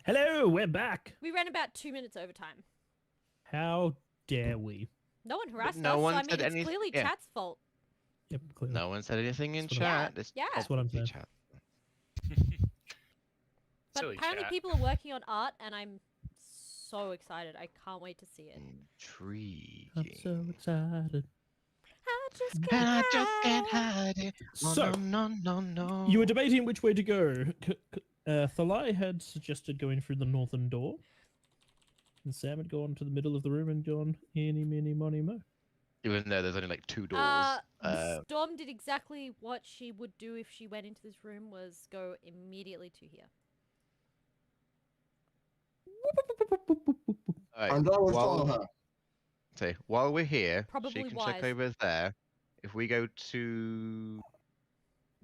Hello, we're back. We ran about 2 minutes overtime. How dare we? No one harassed no us, one so I mean, said it's anything- clearly yeah. chat's fault. Yep, clearly. No one said anything in That's what chat. It's yeah. That's what I'm technically saying. chat. But Silly apparently chat. people are working on art, and I'm so excited. I can't wait to see it. Intriguing. I'm so excited. I just And can't I just can't hide. hide it. Oh, So, no. you were debating which way to go. Thalai had suggested going through the northern door, and Sam had gone to the middle of the room and gone eeny, meeny, miny, mo. Even though there's only like 2 doors. Storm did exactly what she would do if she went into this room, was go immediately to here. Alright, And I will while- follow her. say, while we're here, Probably she can wise. check over there. If we go to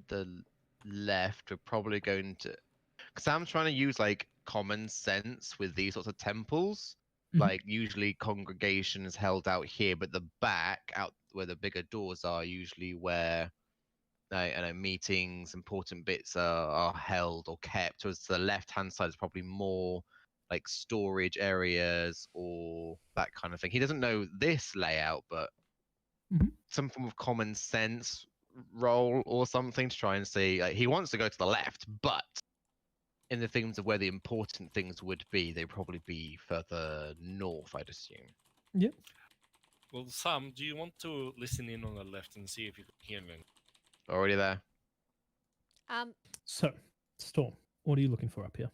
the left, we're probably going to. Because I'm trying to use like common sense with these sorts of temples. Mhm. Like usually congregation is held out here, but the back, out where the bigger doors are, usually where I know meetings, important bits are held or kept. Towards the left-hand side is probably more like storage areas or that kind of thing. He doesn't know this layout, but Mhm. some form of common sense roll or something to try and see. Like, he wants to go to the left, but in the things of where the important things would be, they'd probably be further north, I'd assume. Well, Sam, do you want to listen in on the left and see if you can hear me? Already there. So, Storm, what are you looking for up here?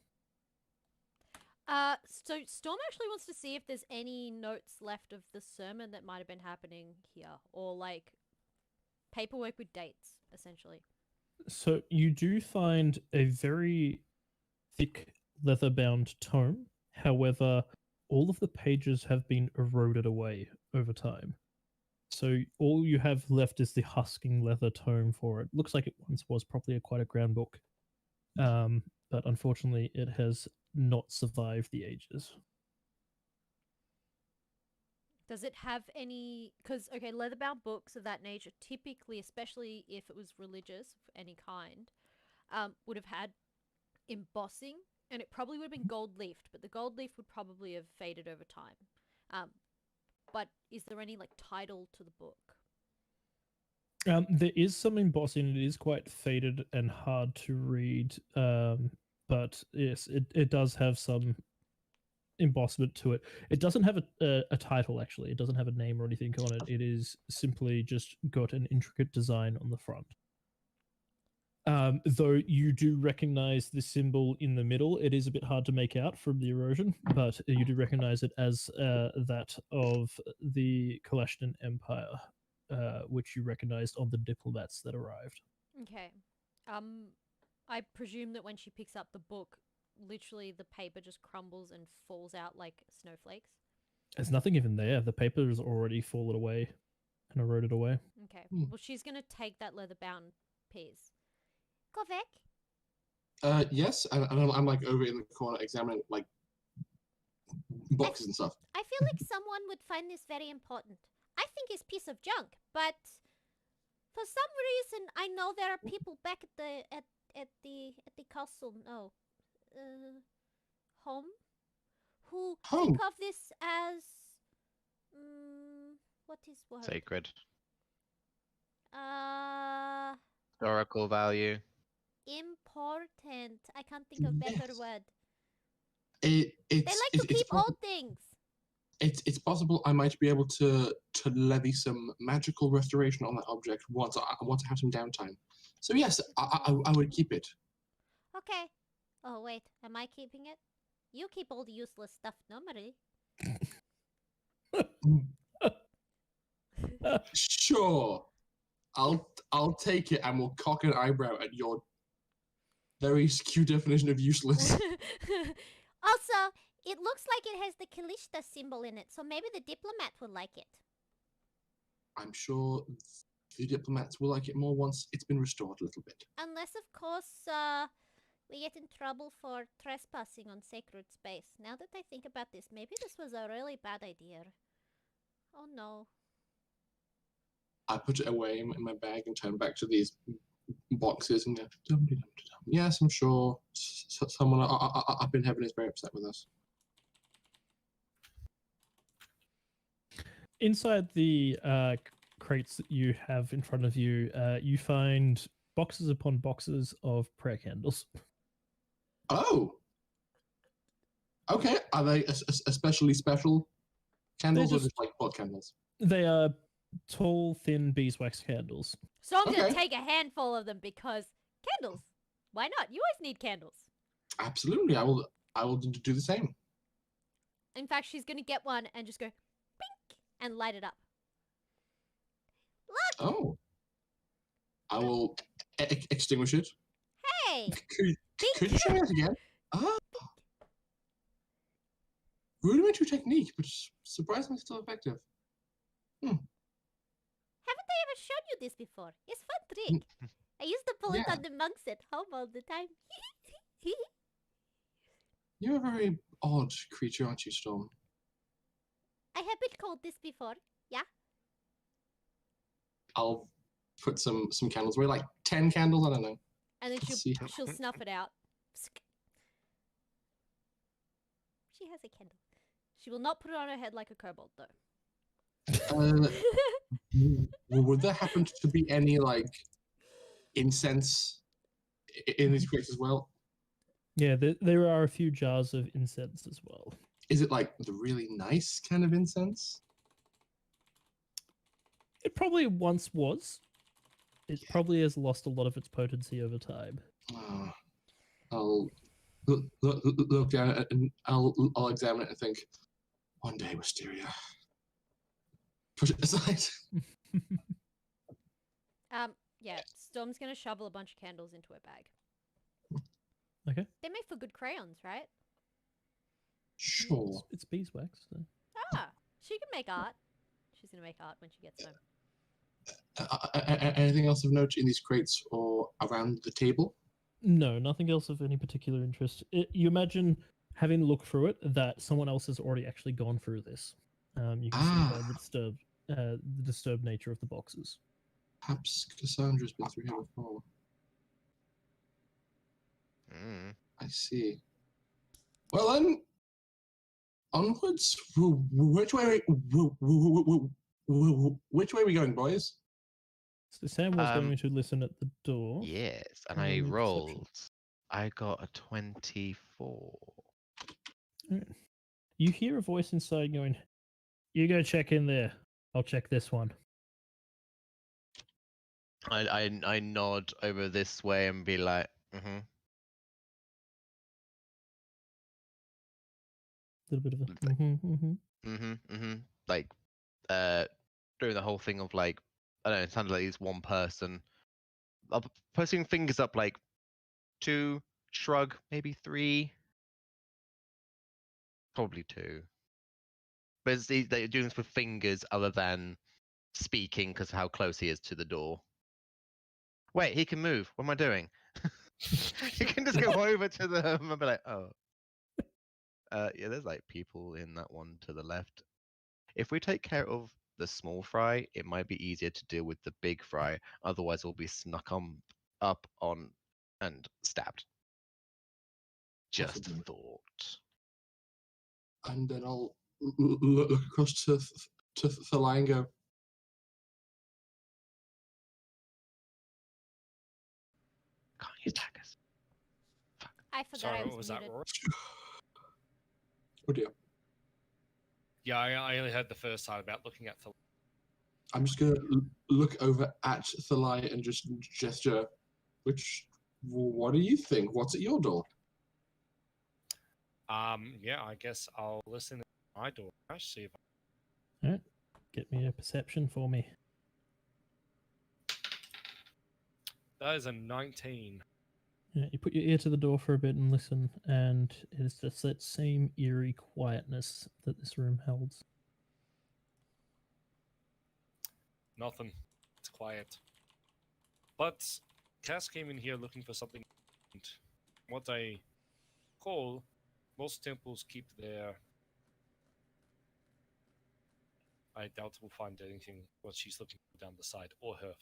So Storm actually wants to see if there's any notes left of the sermon that might have been happening here, or like paperwork with dates, essentially. So, you do find a very thick leather-bound tome. However, all of the pages have been eroded away over time. So all you have left is the husking leather tome for it. Looks like it once was probably quite a grand book, but unfortunately, it has not survived the ages. Does it have any? Because okay, leather-bound books of that nature, typically, especially if it was religious of any kind, would have had embossing, and it probably would have been gold-leafed, but the gold leaf would probably have faded over time. But is there any like title to the book? There is some embossing. It is quite faded and hard to read, but yes, it does have some embossment to it. It doesn't have a title, actually. It doesn't have a name or anything on it. It is simply just got an intricate design on the front. Though you do recognize the symbol in the middle, it is a bit hard to make out from the erosion, but you do recognize it as that of the Kalashtan Empire, which you recognized on the diplomats that arrived. Okay. I presume that when she picks up the book, literally the paper just crumbles and falls out like snowflakes. There's nothing even there. The paper has already fallen away and eroded away. Okay. Hmm. Well, she's gonna take that leather-bound piece. Go back. Yes, and I'm like over in the corner examining like boxes and stuff. I feel like someone would find this very important. I think it's piece of junk, but for some reason, I know there are people back at the castle. No, home, who think of this as what is word? Sacred. Uh, Historical value. important. I can't think of a better Yes. word. They They like to keep old things. It's possible I might be able to levy some magical restoration on that object once I want to have some downtime. So yes, I would keep it. Okay. Oh wait, am I keeping it? You keep all the useless stuff normally. Sure, I'll take it and we'll cock an eyebrow at your very skewed definition of useless. Also, it looks like it has the Kalishta symbol in it, so maybe the diplomat will like it. I'm sure the diplomats will like it more once it's been restored a little bit. Unless, of course, we get in trouble for trespassing on sacred space. Now that I think about this, maybe this was a really bad idea. Oh no. I put it away in my bag and turn back to these boxes and go, dum-de-dum-de-dum. Yes, I'm sure someone up in heaven is very upset with us. Inside the crates that you have in front of you, you find boxes upon boxes of prayer candles. Oh. Okay. Are they especially special candles or just- just like pot candles? They are tall, thin beeswax candles. So I'm gonna Okay. take a handful of them because candles. Why not? You always need candles. Absolutely. I will do the same. In fact, she's gonna get one and just go pink and light it up. Look! Oh. I will extinguish it. Hey! Could you show me that again? Ah. Rudimentary technique, but surprisingly still effective. Haven't I ever shown you this before? It's a fun trick. I used to pull it Yeah. on the monks at home all the time. You're a very odd creature, aren't you, Storm? I have been called this before. Yeah. I'll put some candles away, like 10 candles, I don't know. And then Let's see. she'll snuff it out. She has a candle. She will not put it on her head like a kobold, though. Would there happen to be any, like, incense in these crates as well? Yeah, there are a few jars of incense as well. Is it, like, the really nice kind of incense? It probably once was. It probably has lost a lot of its potency over time. I'll look down at it and I'll examine it and think, one day, Wisteria. Push it aside. Yeah, Storm's gonna shovel a bunch of candles into her bag. Okay. They make for good crayons, right? Sure. It's beeswax. So. Ah, she can make art. She's gonna make art when she gets home. Anything else of note in these crates or around the table? No, nothing else of any particular interest. You imagine having looked through it that someone else has already actually gone through this. You can see the disturbed nature of the boxes. Perhaps Cassandra's been through here before. I see. Well then, onwards. Which way? Which way are we going, boys? So Sam was going to listen at the door. Yes, and Roll I me a perception. rolled. I got a 24. Alright. You hear a voice inside going, "You go check in there. I'll check this one." I nod over this way and be like, A little bit of a. like, doing the whole thing of like, I don't know, it sounded like it's one person. I'm posting fingers up like 2, shrug, maybe 3. Probably 2. But they're doing this with fingers other than speaking because of how close he is to the door. Wait, he can move. What am I doing? He can just go over to them and be like, oh. Yeah, there's like people in that one to the left. If we take care of the small fry, it might be easier to deal with the big fry. Otherwise, we'll be snuck up on and stabbed. Just Possibly. thought. And then I'll look across to Thalai and go, Can't use daggers. Fuck. I forgot Sorry, I what was was that, muted. Rory? oh dear. Yeah, I only heard the first side about looking at the. I'm just gonna look over at Thalai and just gesture. What do you think? What's at your door? Yeah, I guess I'll listen at my door. See if Get me a perception for me. that is a 19. Yeah, you put your ear to the door for a bit and listen, and it's just that same eerie quietness that this room holds. Nothing. It's quiet. But Cass came in here looking for something. What I call most temples keep their. I doubt we'll find anything what she's looking for down the side or her.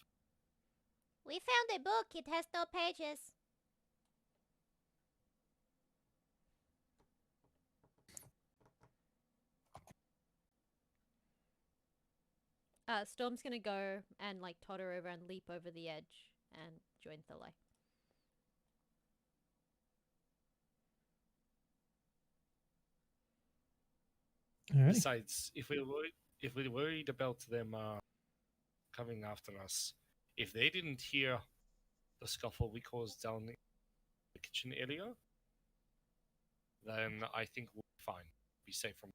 We found a book. It has no pages. Storm's gonna go and like totter over and leap over the edge and join Thalai. Alright. Besides, if we're worried about them coming after us, if they didn't hear the scuffle we caused down in the kitchen area, then I think we'll be fine. Be safe from.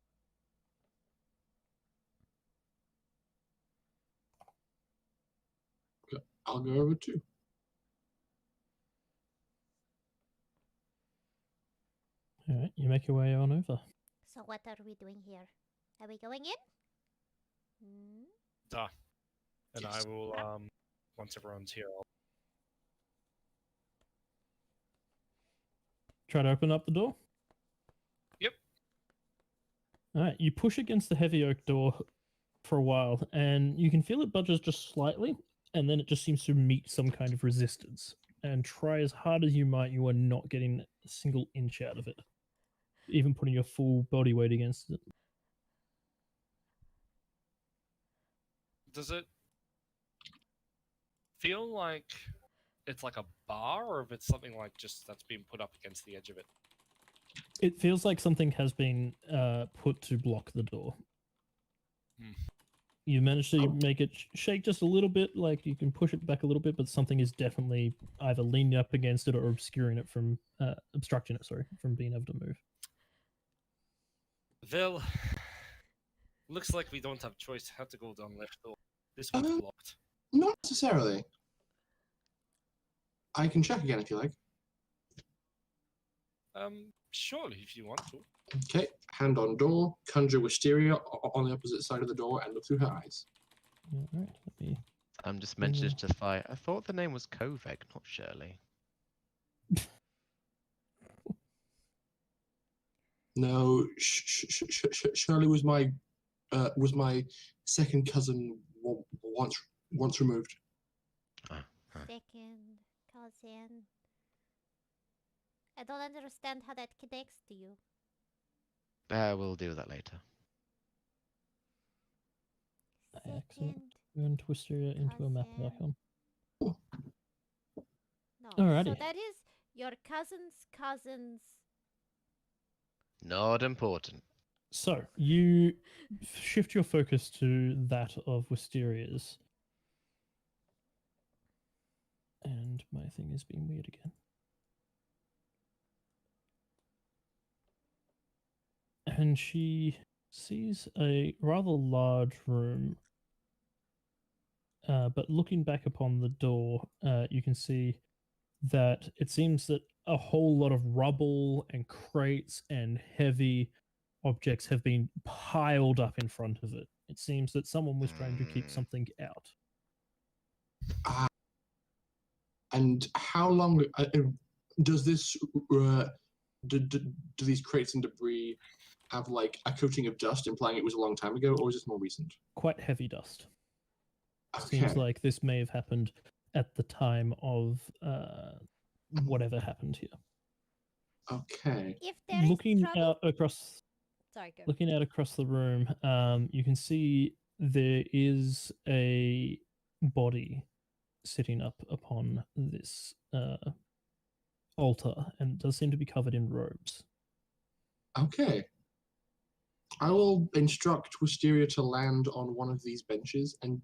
I'll go over too. Alright, you make your way on over. So what are we doing here? Are we going in? Duh. And Yes. I will once everyone's here, I'll Try to open up the door. Yep. Alright, you push against the heavy oak door for a while, and you can feel it budges just slightly, and then it just seems to meet some kind of resistance. And try as hard as you might, you are not getting a single inch out of it, even putting your full body weight against it. Does it feel like it's like a bar, or if it's something like just that's been put up against the edge of it? It feels like something has been put to block the door. Hmm. You managed to make it shake just a little bit, like you can push it back a little bit, but something is definitely either leaning up against it or obscuring it from obstructing it, sorry, from being able to move. Well, looks like we don't have choice. Have to go down left door. This one's blocked. Not necessarily. I can check again if you like. Surely if you want to. Okay, hand on door, conjure Wisteria on the opposite side of the door and look through her eyes. All right, let me. I'm just meant to justify. I thought the name was Kovek, not Shirley. No, Shirley was my second cousin once removed. Second cousin. I don't understand how that connects to you. We'll deal with that later. Excellent. Second. Turn Twisteria into a map icon. No. Alrighty. So that is your cousin's cousin's. Not important. So you shift your focus to that of Wisteria's. And my thing is being weird again. And she sees a rather large room. But looking back upon the door, you can see that it seems that a whole lot of rubble and crates and heavy objects have been piled up in front of it. It seems that someone was trying to keep something out. And how long does this? Do these crates and debris have like a coating of dust, implying it was a long time ago, or is this more recent? Quite heavy dust. Okay. Seems like this may have happened at the time of whatever happened here. Okay. If there is Looking trouble. out across, Sorry, go. looking out across the room, you can see there is a body sitting up upon this altar, and it does seem to be covered in robes. Okay. I will instruct Wisteria to land on one of these benches and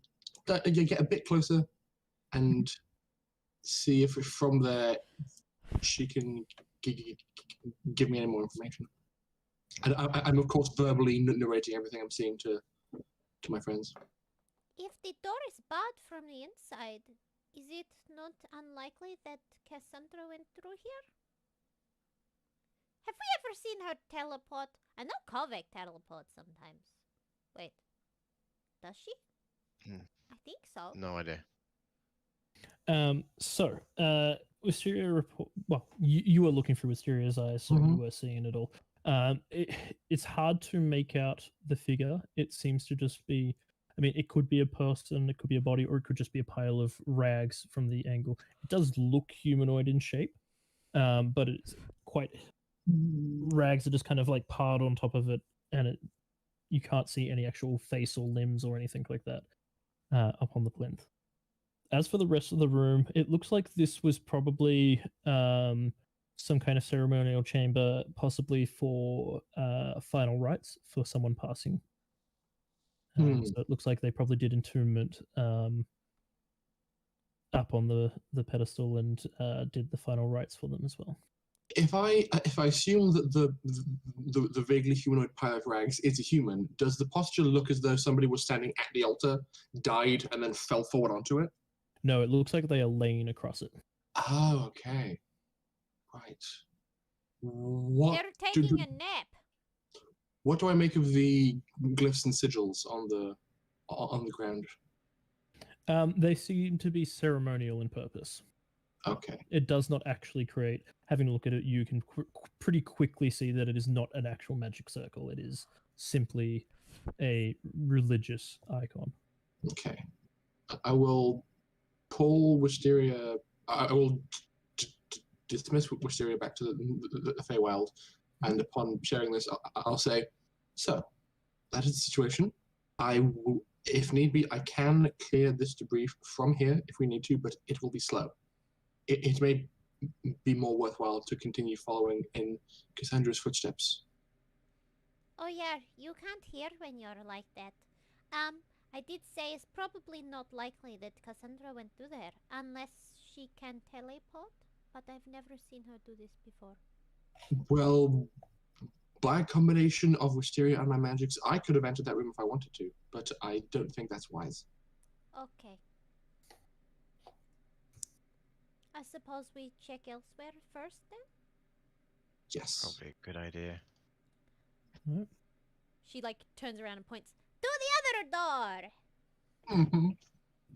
get a bit closer and see if from there she can give me any more information. And I'm of course verbally narrating everything I'm seeing to my friends. If the door is barred from the inside, is it not unlikely that Cassandra went through here? Have we ever seen her teleport? I know Kovek teleports sometimes. Wait, does she? I think so. No idea. Wisteria report. Well, you were looking through Wisteria's eyes, so you were seeing it all. It's hard to make out the figure. It seems to just be I mean, it could be a person, it could be a body, or it could just be a pile of rags from the angle. It does look humanoid in shape, but it's quite rags are just kind of like piled on top of it, and you can't see any actual face or limbs or anything like that up on the plinth. As for the rest of the room, it looks like this was probably some kind of ceremonial chamber, possibly for final rites for someone passing. So it looks like they probably did entombment up on the pedestal and did the final rites for them as well. If I assume that the vaguely humanoid pile of rags is a human, does the posture look as though somebody was standing at the altar, died, and then fell forward onto it? No, it looks like they are laying across it. Oh, okay. Right. What They're taking a nap. What do I make of the glyphs and sigils on the ground? They seem to be ceremonial in purpose. Okay. It does not actually create. Having a look at it, you can pretty quickly see that it is not an actual magic circle. It is simply a religious icon. Okay. I will pull Wisteria. I will dismiss Wisteria back to the Feywild, and upon sharing this, I'll say, so that is the situation. I will, if need be, I can clear this debris from here if we need to, but it will be slow. It may be more worthwhile to continue following in Cassandra's footsteps. Oh yeah, you can't hear when you're like that. I did say it's probably not likely that Cassandra went to there, unless she can teleport, but I've never seen her do this before. Well, by a combination of Wisteria and my magics, I could have entered that room if I wanted to, but I don't think that's wise. Okay. I suppose we check elsewhere first then? Yes. Probably a good idea. She turns around and points to the other door. Mm-hmm.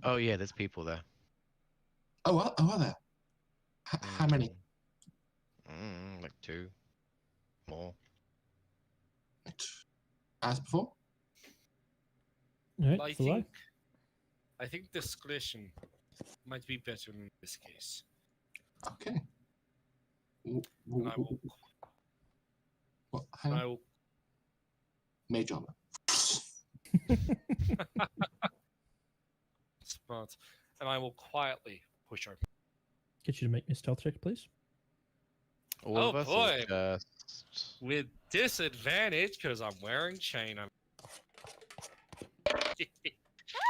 Oh yeah, there's people there. Oh, are there? How many? Like 2 more. As before? All right, I think discretion might be better in this case. Okay. And I will. What? Hang on. I will. Mage armor. Smart. And I will quietly push open. Get you to make me a stealth check, please. All Oh, of us boy. or just... With disadvantage because I'm wearing chain.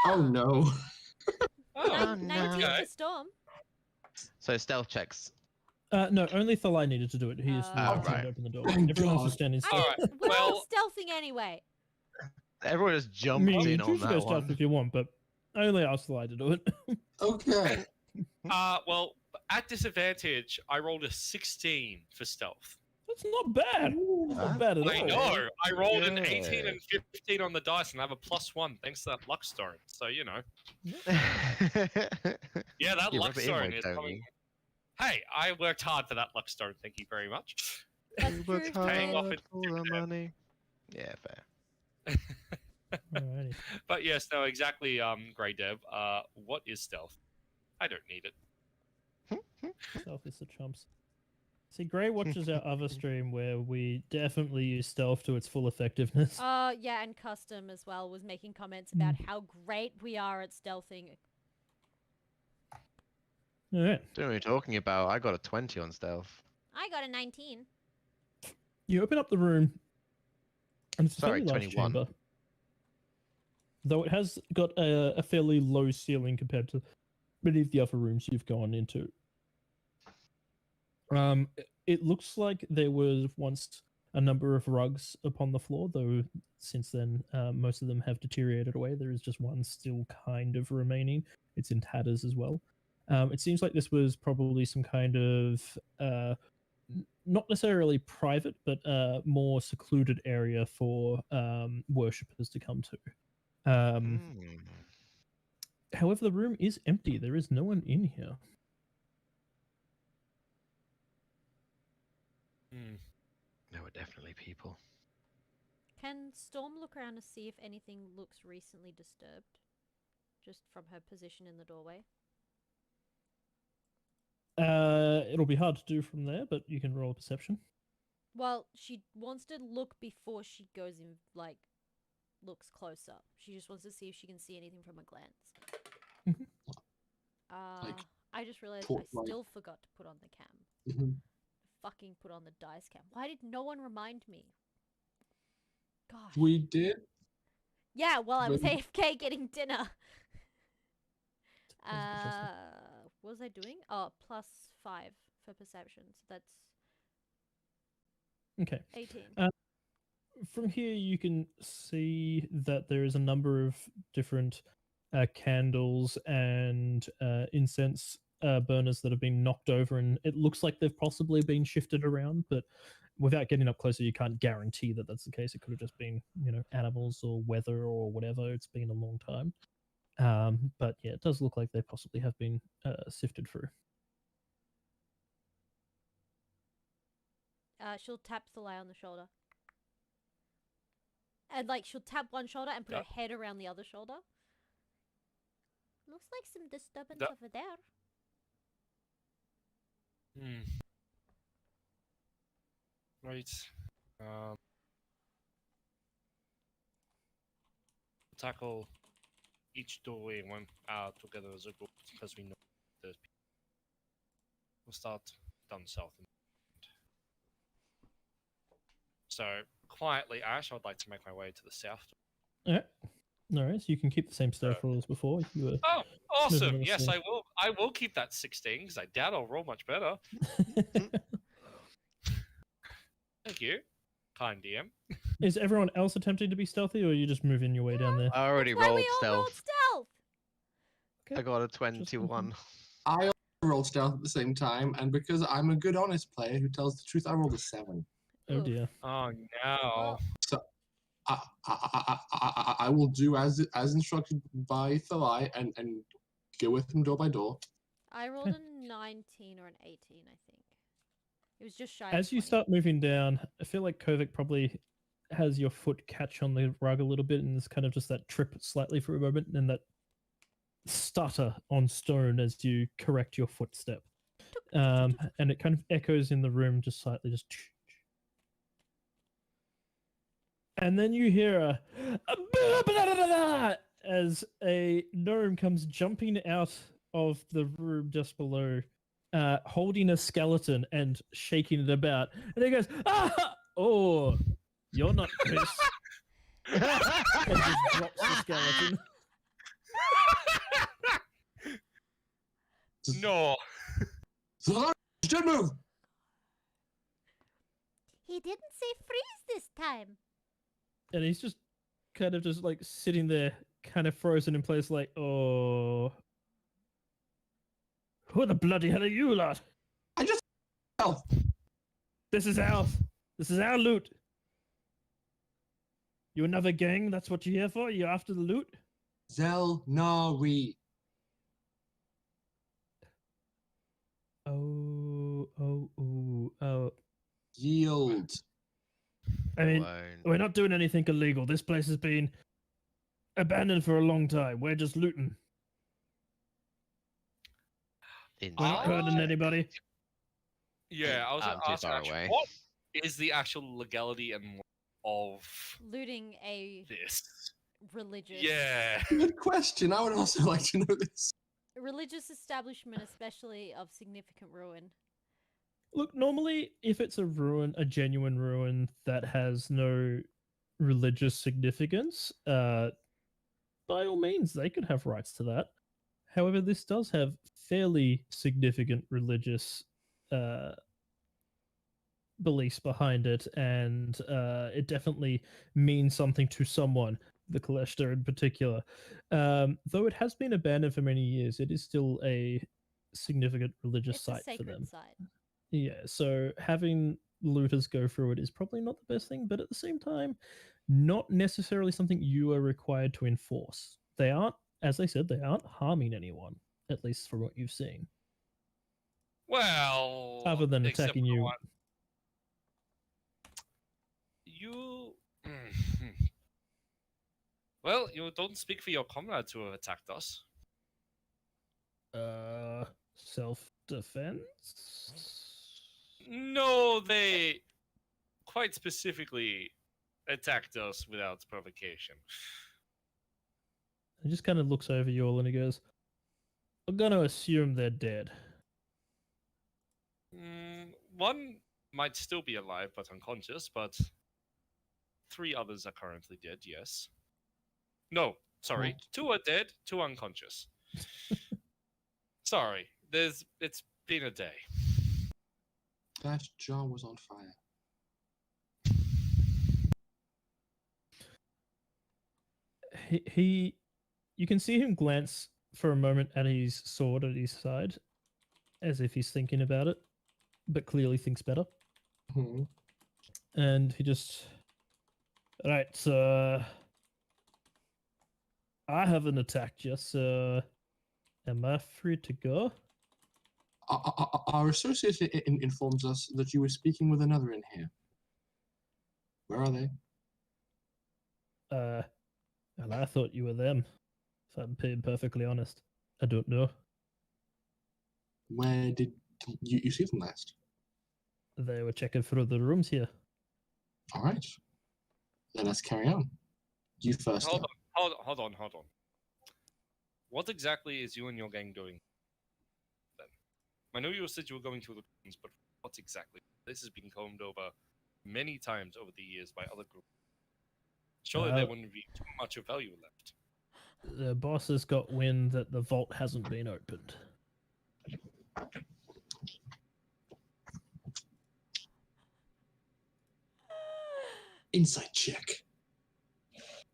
Oh no. Oh, 19 okay. for Storm. So stealth checks. No, only Thalai needed to do it. He is the Oh, one right. to open the door. Thank Everyone else God. is standing still. I Alright, mean, we're all well- stealthing anyway. Everyone just I jumped mean, you in can on choose to go that stealth one. if you want, but I only asked Thalai to do it. Okay. Well, at disadvantage, I rolled a 16 for stealth. That's not bad. Not bad at all. I know. I rolled an 18 Good. and 15 on the dice, and I have a +1 thanks to that luck stone. So you know, yeah, that You luck rub it in stone with, is don't coming. you? Hey, I worked hard for that luck stone. Thank you very much. That's You true. worked Paying off hard in for the dividends. money. Yeah, fair. Alrighty. But yes, no, exactly. Grey Dev. What is stealth? I don't need it. Stealth is the chumps. See, Gray watches our other stream where we definitely use stealth to its full effectiveness. Yeah, and Custom as well was making comments about how great we are at stealthing. All right. Don't know what you're talking about. I got a 20 on stealth. I got a 19. You open up the room, and it's a Sorry, fairly large 21. chamber. Though it has got a fairly low ceiling compared to many of the other rooms you've gone into. It looks like there was once a number of rugs upon the floor, though since then most of them have deteriorated away. There is just one still kind of remaining. It's in tatters as well. It seems like this was probably some kind of not necessarily private, but more secluded area for worshippers to come to. However, the room is empty. There is no one in here. There were definitely people. Can Storm look around to see if anything looks recently disturbed? Just from her position in the doorway. It'll be hard to do from there, but you can roll a perception. Well, she wants to look before she goes in, like, looks closer. She just wants to see if she can see anything from a glance. Mhm. Like, I just realized I port light. still forgot to put on the cam. Mhm. Fucking put on the dice cam. Why did no one remind me? Gosh. We did. Yeah, well, I was But- AFK getting dinner. Interesting. What was I doing? Oh, +5 for perception. So that's Okay. 18. From here, you can see that there is a number of different candles and incense burners that have been knocked over, and it looks like they've possibly been shifted around. But without getting up closer, you can't guarantee that that's the case. It could have just been, animals or weather or whatever. It's been a long time. But yeah, it does look like they possibly have been sifted through. She'll tap Thalai on the shoulder. And, like, she'll tap one shoulder and put her head around the other shoulder. Looks like some disturbance Yep. over there. Right. Tackle each doorway one together as a group because we know there's people. We'll start down south. So quietly, Ash, I would like to make my way to the south. Yeah. No worries. You can keep the same stealth roll as before. You were Oh, awesome! Moving Yes, on. I will. I will keep that 16 because I doubt I'll roll much better. Thank you, kind DM. Is everyone else attempting to be stealthy, or are you just moving your way down there? I already Why rolled we all rolled stealth. stealth? I got a 21. I also rolled stealth at the same time, and because I'm a good, honest player who tells the truth, I rolled a 7. Oh Oof. dear. Oh no! Well, I will do as instructed by Thalai and go with him door by door. I rolled a 19 or an 18, I think. It was just shy of As you 20. start moving down, I feel like Kovic probably has your foot catch on the rug a little bit, and there's kind of just that trip slightly for a moment, and that stutter on stone as you correct your footstep. And it kind of echoes in the room just slightly, just. And then you hear a as a gnome comes jumping out of the room just below, holding a skeleton and shaking it about. And he goes, "Ah, oh, you're not Chris." And just drops the skeleton. No. Thalai, don't move! He didn't say freeze this time. And he's just kind of just like sitting there, kind of frozen in place, like, oh. Who the bloody hell are you lot? I just stealth. This is ours. This is our loot. You another gang? That's what you're here for? You're after the loot? Xel'nari. Oh. Yield. I mean, Alone. we're not doing anything illegal. This place has been abandoned for a long time. We're just looting. We're not hurting anybody. Yeah, I was I'm going to too ask far actually, away. what is the actual legality and of Looting a this? religious Yeah. Good question. I would also like to know this. religious establishment, especially of significant ruin. Look, normally, if it's a ruin, a genuine ruin that has no religious significance, by all means, they could have rights to that. However, this does have fairly significant religious beliefs behind it, and it definitely means something to someone, the Kaleshta in particular. Though it has been abandoned for many years, it is still a significant religious It's a site for sacred them. site. Yeah, so having looters go through it is probably not the best thing, but at the same time, not necessarily something you are required to enforce. They aren't, as I said, they aren't harming anyone, at least from what you've seen, Well, other than except attacking for you. one. You. Well, you don't speak for your comrades who have attacked us. Self-defense. No, they quite specifically attacked us without provocation. He just kind of looks over you all and he goes, "I'm gonna assume they're dead." One might still be alive but unconscious, but 3 others are currently dead, yes. No, sorry. What? 2 are dead, 2 unconscious. Sorry, it's been a day. That jar was on fire. He you can see him glance for a moment at his sword at his side, as if he's thinking about it, but clearly thinks better. Hmm. And he just, right, I haven't attacked you, so am I free to go? Our associate informs us that you were speaking with another in here. Where are they? Well, I thought you were them. If I'm being perfectly honest, I don't know. Where did you see them last? They were checking through the rooms here. All right. Then let's carry on. You first. Hold on. What exactly is you and your gang doing then? I know you said you were going through the rooms, but what exactly? This has been combed over many times over the years by other groups. Surely there wouldn't be too much of value left. The boss has got wind that the vault hasn't been opened. Insight check.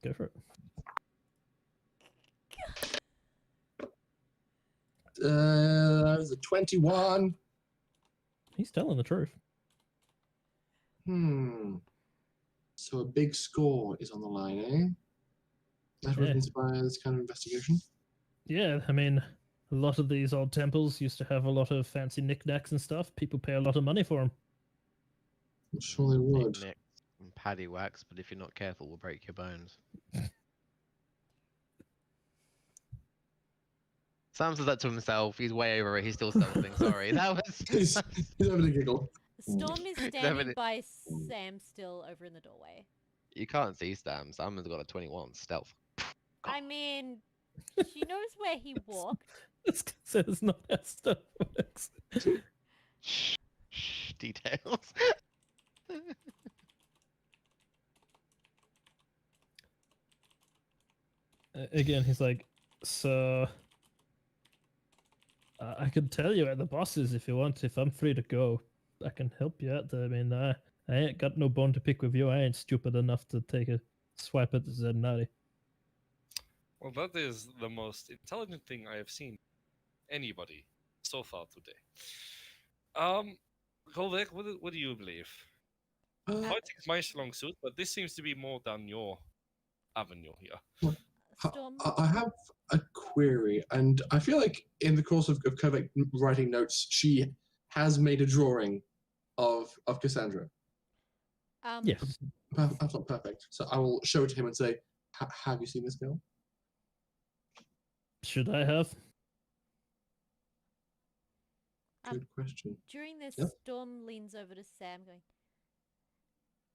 Go for it. That was a 21. He's telling the truth. So a big score is on the line, eh? That would Yeah. inspire this kind of investigation. Yeah, I mean, a lot of these old temples used to have a lot of fancy knickknacks and stuff. People pay a lot of money for them. I'm sure they would. Picnic and paddy wax, but if you're not careful, we'll break your bones. Sam says that to himself. He's way over it. He's still stealthing. Sorry, that was. He's having a giggle. Storm is standing Definitely. by Sam still over in the doorway. You can't see Sam. Sam has got a 21 stealth. I mean, she knows where he walked. This says not how stuff works. Shh, details. Again, he's like, so I can tell you at the bosses if you want. If I'm free to go, I can help you out. I mean, I ain't got no bone to pick with you. I ain't stupid enough to take a swipe at the Xel'nari. Well, that is the most intelligent thing I have seen anybody so far today. Golvek, what do you believe? Politics is my strong suit, but this seems to be more down your avenue here. Storm. I have a query, and I feel like in the course of kind of like writing notes, she has made a drawing of Cassandra. Yes. That's not perfect. So I will show it to him and say, have you seen this girl? Should I have? Good question. During this, Yep. Storm leans over to Sam, going,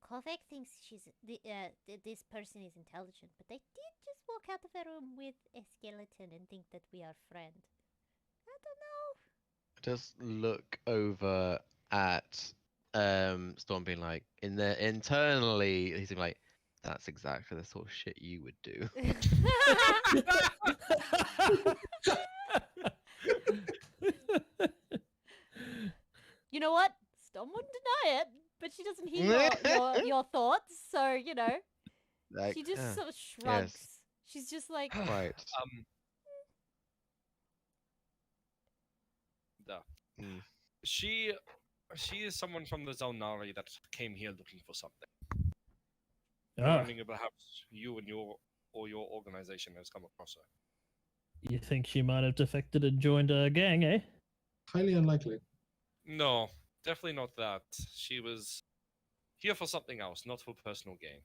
Kovek thinks this person is intelligent, but they did just walk out of the room with a skeleton and think that we are friends. I don't know. Just look over at Storm, being like, internally, he's like, that's exactly the sort of shit you would do. You know what? Storm wouldn't deny it, but she doesn't hear your thoughts, so, you know. Like, She just sort of shrugs. She's just like, right. Mm. She is someone from the Xel'nari that came here looking for something. Wondering if perhaps you and your organization has come across her. You think she might have defected and joined a gang, eh? Highly unlikely. No, definitely not that. She was here for something else, not for personal gain.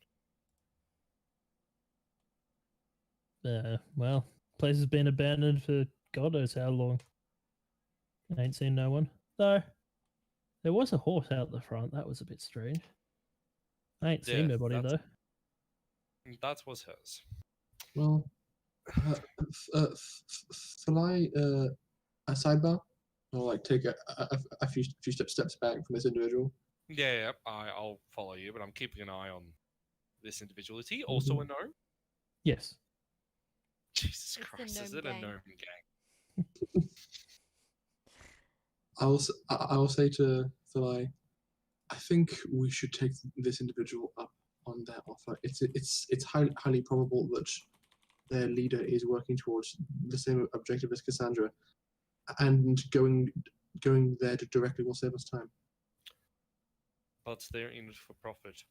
Well, place has been abandoned for God knows how long. I ain't seen no one. Though, there was a horse out the front. That was a bit strange. I ain't seen nobody, though. That was hers. Well, fly a sidebar, or like take a few steps back from this individual. Yeah, I'll follow you, but I'm keeping an eye on this individual. Is he also a gnome? Yes. Jesus It's the Christ, is gnome it a gang. gnome gang? I will say to Thalai, I think we should take this individual up on that offer. It's highly probable that their leader is working towards the same objective as Cassandra, and going there directly will save us time. But they're in it for profit.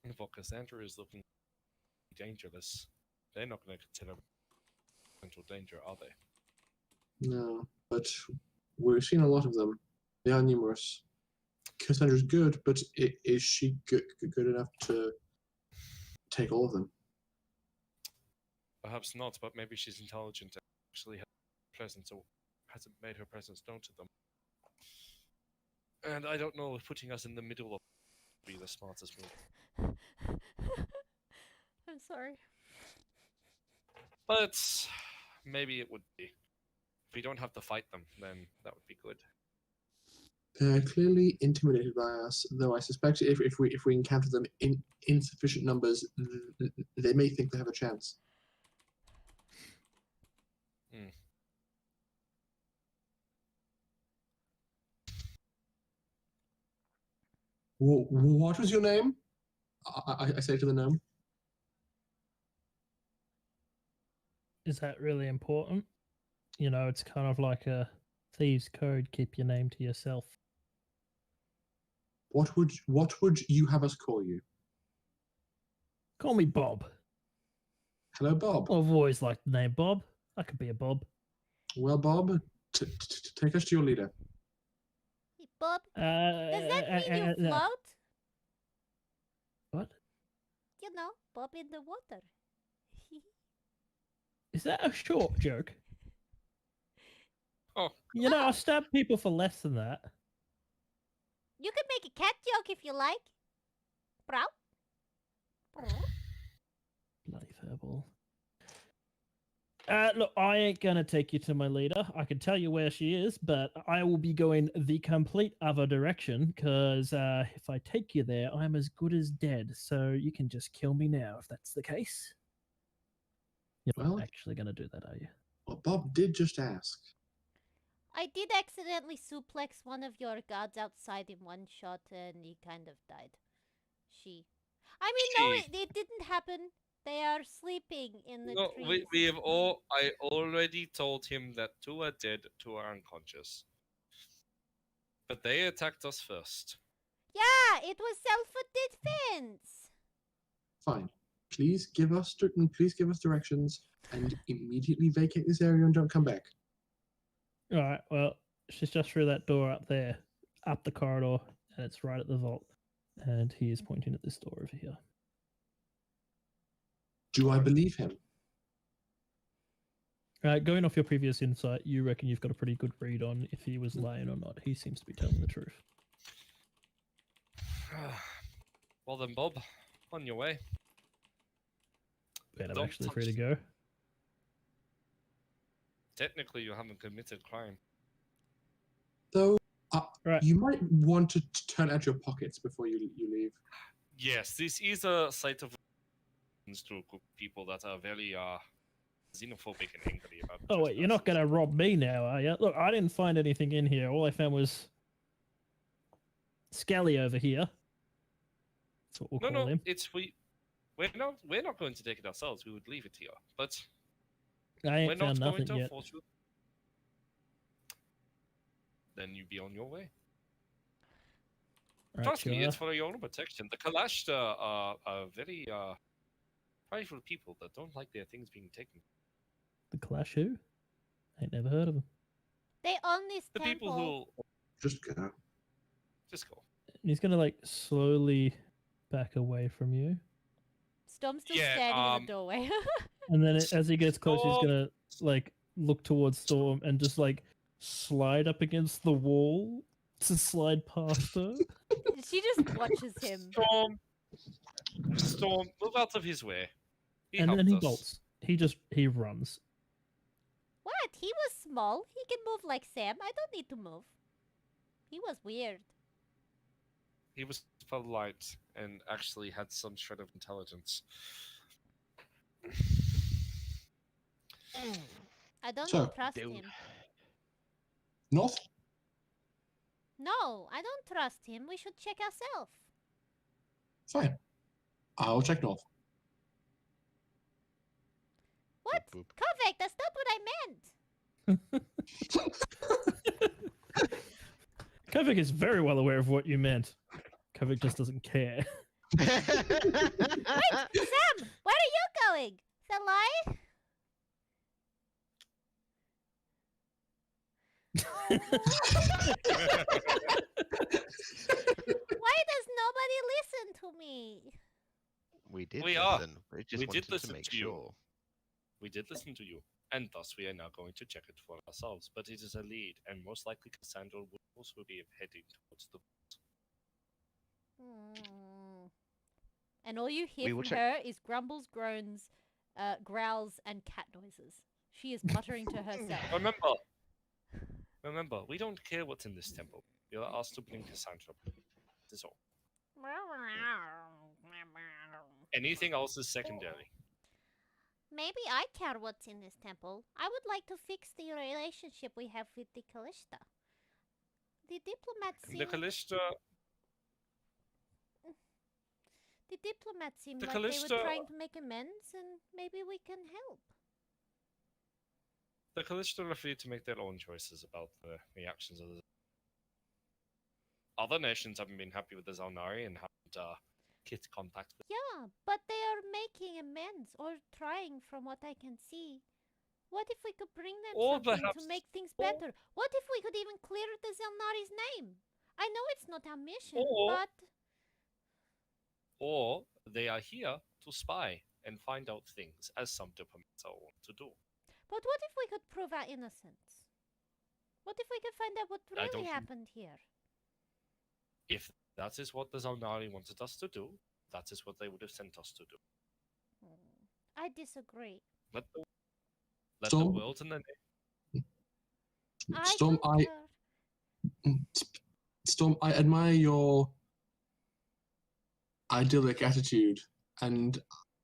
And if Cassandra is looking dangerous, they're not going to consider potential danger, are they? No, but we've seen a lot of them. They are numerous. Cassandra's good, but is she good enough to take all of them? Perhaps not, but maybe she's intelligent and actually has a presence or hasn't made her presence known to them. And I don't know if putting us in the middle of would be the smartest move. I'm sorry. But maybe it would be. If we don't have to fight them, then that would be good. They're clearly intimidated by us, though I suspect if we encounter them in insufficient numbers, they may think they have a chance. What was your name? I say to the gnome. Is that really important? You know, it's kind of like a thieves' code. Keep your name to yourself. What would you have us call you? Call me Bob. Hello, Bob. I've always liked the name Bob. I could be a Bob. Well, Bob, take us to your leader. Hey, Bob, does that mean you float? What? You know, Bob in the water. Is that a short joke? Oh. You know, I stab people for less than that. You can make a cat joke if you like. Proud? Bloody furball. Look, I ain't gonna take you to my leader. I can tell you where she is, but I will be going the complete other direction, because if I take you there, I'm as good as dead, so you can just kill me now if that's the case. You're not actually gonna do that, are you? Well, Bob did just ask. I did accidentally suplex one of your guards outside in one shot, and he kind of died. No, it didn't happen. They are sleeping in the trees. I already told him that 2 are dead, 2 are unconscious. But they attacked us first. Yeah, it was self-defense. Fine. Please give us directions and immediately vacate this area and don't come back. All right. Well, she's just through that door up there, up the corridor, and it's right at the vault. And he is pointing at this door over here. Do I believe him? Going off your previous insight, you reckon you've got a pretty good read on if he was lying or not. He seems to be telling the truth. Well then, Bob, on your way. Wait, I'm Don't actually touch free to go. Technically, you haven't committed crime. Though, Right. you might want to turn out your pockets before you leave. Yes, this is a site of to a group of people that are very xenophobic and angry about. Oh wait, you're not going to rob me now, are you? Look, I didn't find anything in here. All I found was Scally over here. That's what we'll call him. We're not going to take it ourselves. We would leave it here, but I ain't we're found not going nothing to yet. force you. Then you be on your way. Right, Trust me, sure. it's for your own protection. The Kalashta are very prideful people that don't like their things being taken. The Clash who? Ain't never heard of them. They own this The temple. people who Just go. just go. And he's going to like slowly back away from you. Storm's still Yeah, standing in the doorway. And then as he gets close, he's Storm- gonna like look towards Storm and just like slide up against the wall to slide past her. She just watches him. Storm, move out of his way. He And then helped he us. bolts. He runs. What? He was small. He can move like Sam. I don't need to move. He was weird. He was polite and actually had some shred of intelligence. I don't So, trust dude. him. North? No, I don't trust him. We should check ourselves. Fine. I'll check north. What? Boop, boop. Kovac, that's not what I meant. Kovac is very well aware of what you meant. Kovac just doesn't care. Wait, Sam, where are you going? Shall I? Why does nobody listen to me? We did We are. listen. We just We did wanted listen to make to you. sure. We did listen to you, and thus we are now going to check it for ourselves. But it is a lead, and most likely Cassandra will also be heading towards the. Hmm. And all you We hear will from check- her is grumbles, groans, growls, and cat noises. She is muttering to herself. Remember, we don't care what's in this temple. We are asked to bring Cassandra. That is all. Anything else is secondary. Maybe I care what's in this temple. I would like to fix the relationship we have with the Callista. The diplomats And seem, the Callista, the diplomats seem the like they Callista- were trying to make amends, and maybe we can help. the Callista are free to make their own choices about the reactions of the. Other nations haven't been happy with the Xel'nari and haven't kept contact with. Yeah, but they are making amends, or trying from what I can see. What if we could bring them Or something to perhaps- make things or- better? What if we could even clear the Xel'nari's name? I know it's not our mission, Or- but... Or they are here to spy and find out things, as some diplomats are wont to do. But what if we could prove our innocence? What if we could find out what I really don't think- happened here? If that is what the Xel'nari wanted us to do, that is what they would have sent us to do. I disagree. Let the, let the Storm? world and the I Storm, don't I care. Storm, I admire your idyllic attitude, and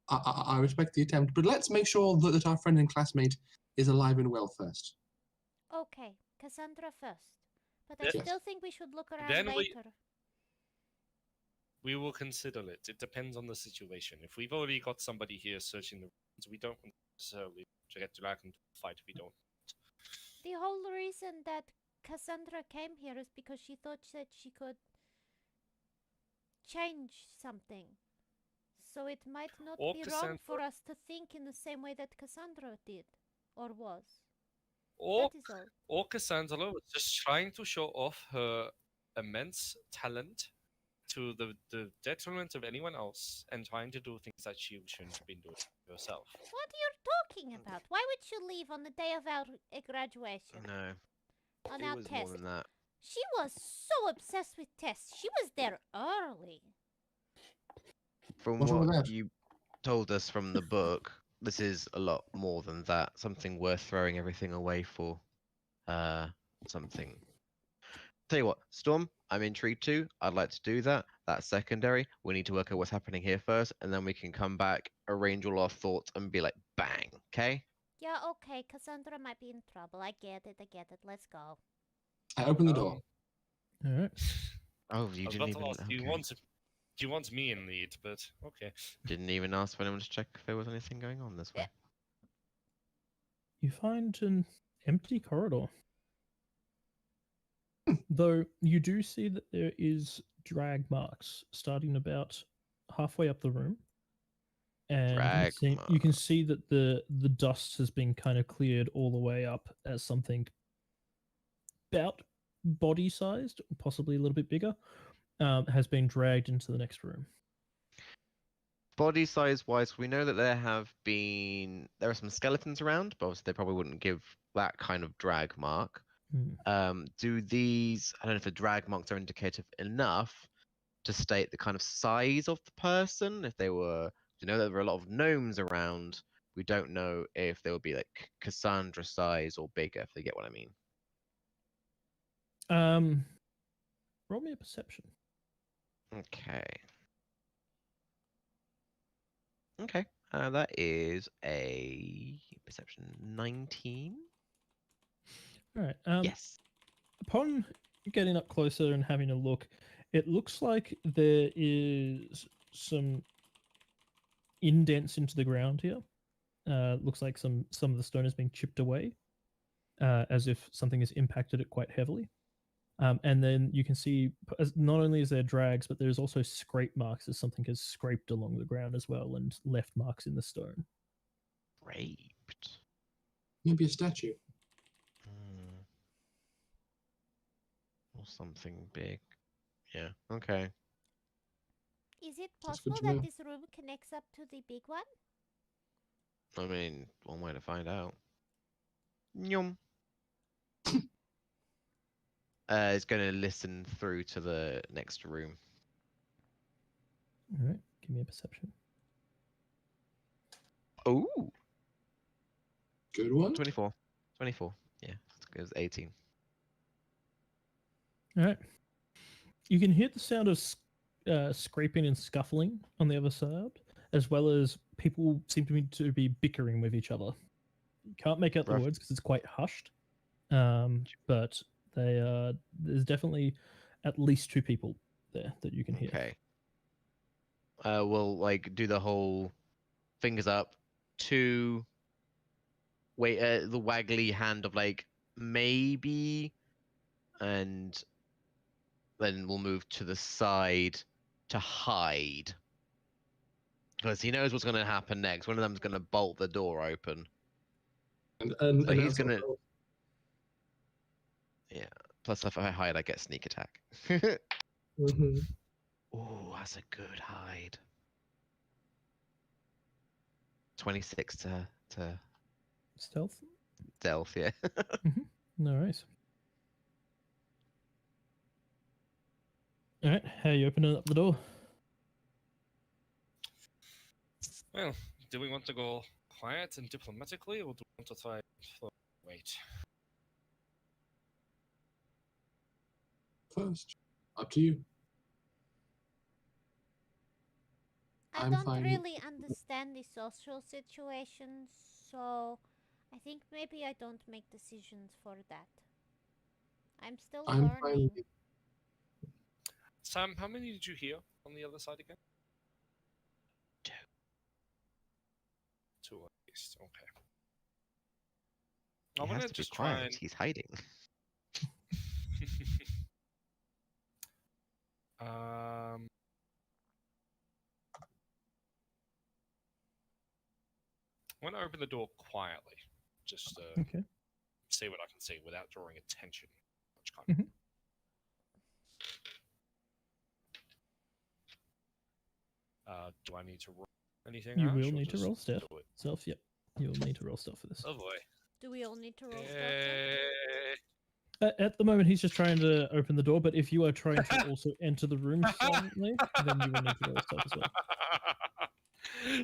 I respect the attempt. But let's make sure that our friend and classmate is alive and well first. Okay, Cassandra first. But I Then- still think we should look around then we- later. We will consider it. It depends on the situation. If we've already got somebody here searching the rooms, we don't necessarily get dragged into a fight if we don't. The whole reason that Cassandra came here is because she thought that she could change something. So it might not Or be wrong Cassandra- for us to think in the same way that Cassandra did. Or was. Or, That is all. or Cassandra was just trying to show off her immense talent to the detriment of anyone else and trying to do things that she shouldn't have been doing herself. What are you talking about? Why would she leave on the day of our graduation? No, On it our was test? more than that. She was so obsessed with tests. She was there early. From What's wrong with what that? you told us from the book, this is a lot more than that. Something worth throwing everything away for. Something. Tell you what, Storm, I'm intrigued too. I'd like to do that. That's secondary. We need to work out what's happening here first, and then we can come back, arrange all our thoughts, and be like, bang, okay? Yeah, okay. Cassandra might be in trouble. I get it. Let's go. I open the door. All right. Oh, you I was didn't about to even. ask, do you want me in lead? But okay. Didn't even ask for anyone to check if there was anything going on this way. You find an empty corridor. Though you do see that there is drag marks starting about halfway up the room. And Drag you can see that the dust has been kind of cleared all the way up as something about body sized, possibly a little bit bigger, has been dragged into the next room. body size wise, we know that there are some skeletons around, but obviously they probably wouldn't give that kind of drag mark. Do these? I don't know if the drag marks are indicative enough to state the kind of size of the person. If they were, you know, there were a lot of gnomes around. We don't know if they would be like Cassandra size or bigger. If they get what I mean. Roll me a perception. Okay. Okay. That is a perception 19. All right. Yes. Upon getting up closer and having a look, it looks like there is some indents into the ground here. Looks like some of the stone is being chipped away, as if something has impacted it quite heavily. And then you can see not only is there drags, but there's also scrape marks as something has scraped along the ground as well and left marks in the stone. Raped. Maybe a statue. Or something big. Yeah. Okay. Is it That's good possible to that know. this room connects up to the big one? I mean, one way to find out. Yum. It's going to listen through to the next room. All right. Give me a perception. Oh, Good one. 24. 24. Yeah, it was 18. All right. You can hear the sound of scraping and scuffling on the other side, as well as people seem to be bickering with each other. You can't make out the Rough. words because it's quite hushed, but there's definitely at least two people there that you can hear. Okay. We'll like do the whole fingers up to the waggly hand of like maybe, and then we'll move to the side to hide. Because he knows what's going to happen next. One of them's going to bolt the door open. And So he's that's gonna. all. Yeah. Plus, if I hide, I get sneak attack. Mhm. Oh, that's a good hide. 26 to Stealth? stealth, yeah. No worries. All right. How are you opening up the door? Well, do we want to go quiet and diplomatically, or do we want to try wait? First, up to you. I I'm don't fine. really understand the social situation, so I think maybe I don't make decisions for that. I'm still I'm learning. fine. with- Sam, how many did you hear on the other side again? Two. Two at least. Okay. He I'm has gonna to be just try quiet. and. He's hiding. um. I'm gonna open the door quietly, just to Okay. see what I can see without drawing attention. Which kind of- Mhm. Do I need to roll anything? You Ash, will or need to just roll stealth. do it? Stealth, yep. You'll need to roll stealth for this. Oh boy. Do we all need to roll stealth? At the moment, he's just trying to open the door, but if you are trying to also enter the room silently, then you will need to roll stealth as well.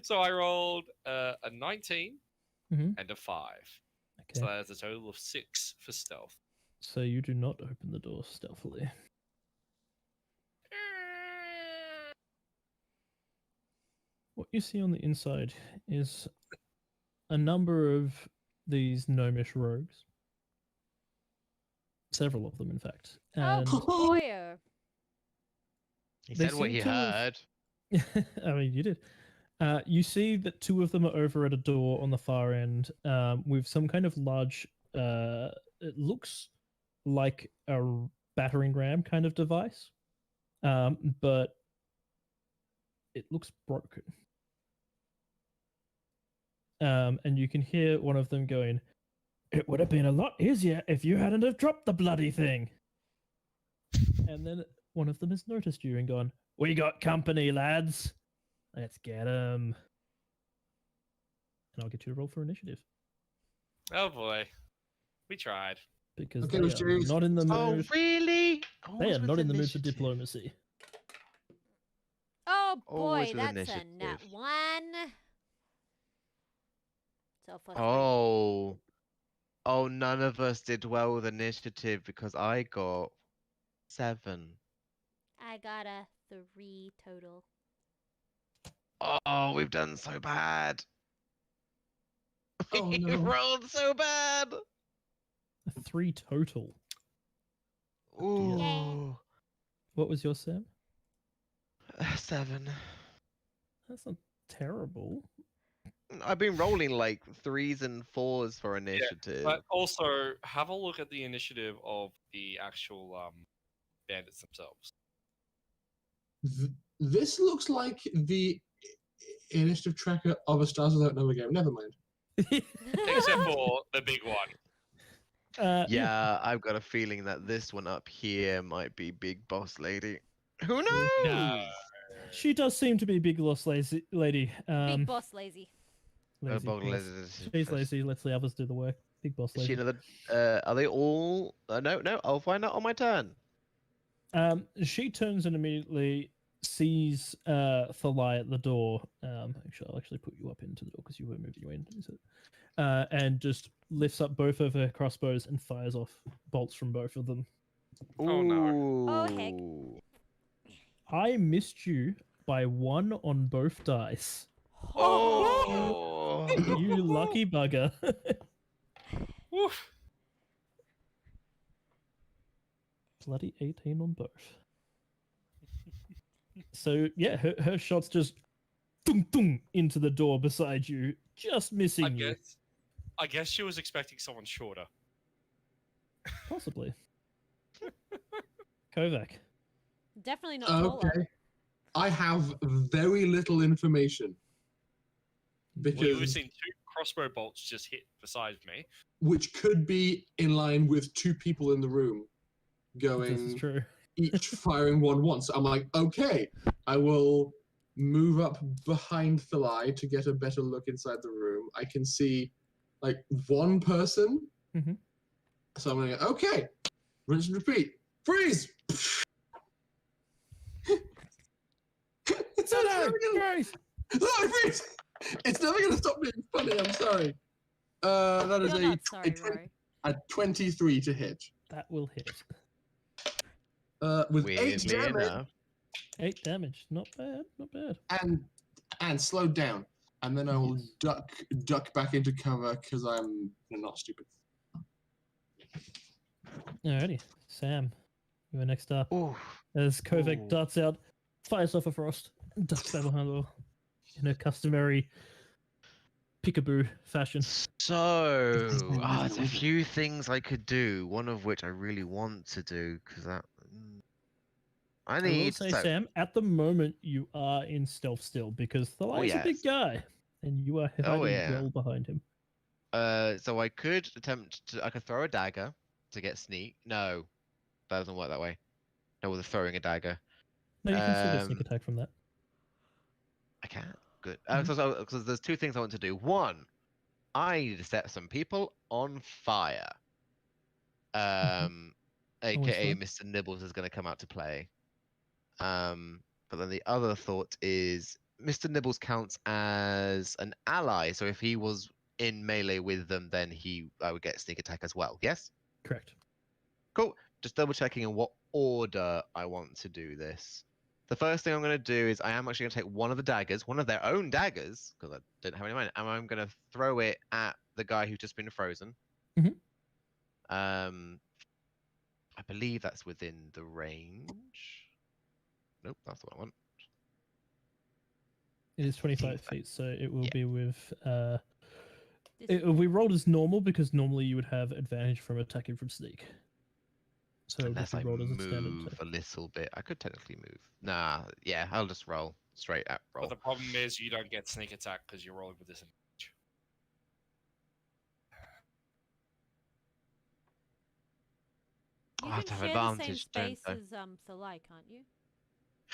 So I rolled a 19 Mhm. and a 5. Okay. So that's a total of 6 for stealth. So you do not open the door stealthily. What you see on the inside is a number of these gnomish rogues. Several of them, in fact. And Oh, boy. He They said what seem he to have- heard. I mean, you did. You see that two of them are over at a door on the far end with some kind of large, it looks like a battering ram kind of device, but it looks broken. And you can hear one of them going, "It would have been a lot easier if you hadn't have dropped the bloody thing." And then one of them has noticed you and gone, "We got company, lads." Let's get him. And I'll get you to roll for initiative Oh boy, we tried. because Okay, they Mr. are Hughes. not in the Oh, mood. really? They are Always with not in the mood for initiative. diplomacy. Oh Always boy, with that's a nat initiative. 1. So for 3. Oh. Oh, none of us did well with initiative because I got 7. I got a 3 total. Oh, we've done so bad. Oh, We no. rolled so bad. A 3 total. Ooh. What was your Sam? 7. That's not terrible. I've been rolling like 3s and 4s for initiative. But also, have a look at the initiative of the actual bandits themselves. This looks like the initiative tracker of a Stars Without Number game. Never mind. Except for the big one. Yeah, I've got a feeling that this one up here might be Big Boss Lady. Who knows? No. She does seem to be big lost lady. Big boss lazy. Lazy. Bog Yes. Lady. She's lazy. Let's the others do the work. Big boss Is she lady. another? Are they all? No. I'll find out on my turn. She turns and immediately sees Thalai at the door. Actually, I'll actually put you up into the door because you were moving in. Is it? And just lifts up both of her crossbows and fires off bolts from both of them. Oh, no. Oh, heck. Ooh. I missed you by 1 on both dice. Oh. You lucky bugger. Woof. Bloody 18 on both. So yeah, her shots just thunk, thunk, into the door beside you, just missing you. I guess she was expecting someone shorter. Possibly. Kovac. Definitely not taller. Okay. I have very little information. Well, you were Because seeing 2 crossbow bolts just hit beside me. which could be in line with 2 people in the room This is going true. each firing one once. I'm like, okay, I will move up behind Thalai to get a better look inside the room. I can see like one person. Mhm. So I'm gonna go, okay, rinse and repeat. Freeze! It's No, never gonna, Grace! no, freeze! It's never gonna stop being funny, I'm sorry. That is You're a, not sorry, Rory. a 23 to hit. That will hit. With 8 Weirdly damage enough. 8 damage. Not bad. Not bad. and slowed down. And then I will Yes. duck back into cover because I'm not stupid. Alrighty. Sam, you are next up. Ooh. As Kovac Ooh. darts out, fires off a frost, and ducks back behind the door in her customary peekaboo fashion. So, there's a few things I could do. One of which I really want to do because that. I I will need. say, So, Sam, at the moment you are in stealth still because Thalai's a big yes. guy, and you are hiding yeah. well behind him. So I could attempt to. I could throw a dagger to get sneak. No, that doesn't work that way. No, with throwing a dagger. No, you can still get sneak attack from that. I can't. Good. Mhm. Because there's 2 things I want to do. One, I need to set some people on fire. AKA fun. Mr. Nibbles is going to come out to play. But then the other thought is Mr. Nibbles counts as an ally, so if he was in melee with them, then I would get sneak attack as well. Yes. Correct. Cool. Just double checking in what order I want to do this. The first thing I'm going to do is I am actually going to take one of the daggers, one of their own daggers, because I don't have any of mine, and I'm going to throw it at the guy who's just been frozen. Mhm. I believe that's within the range. Nope, that's what I want. It is 25 feet, so it will Yeah. be with. This- We rolled as normal because normally you would have advantage from attacking from sneak. So it'll Unless just I be rolled as a standard move attack. a little bit. I could technically move. Nah, yeah, I'll just roll. Straight up roll. But the problem is you don't get sneak attack because you're rolling with disadvantage. You I have can to have share the same advantage, don't space I? as Thalai, can't you?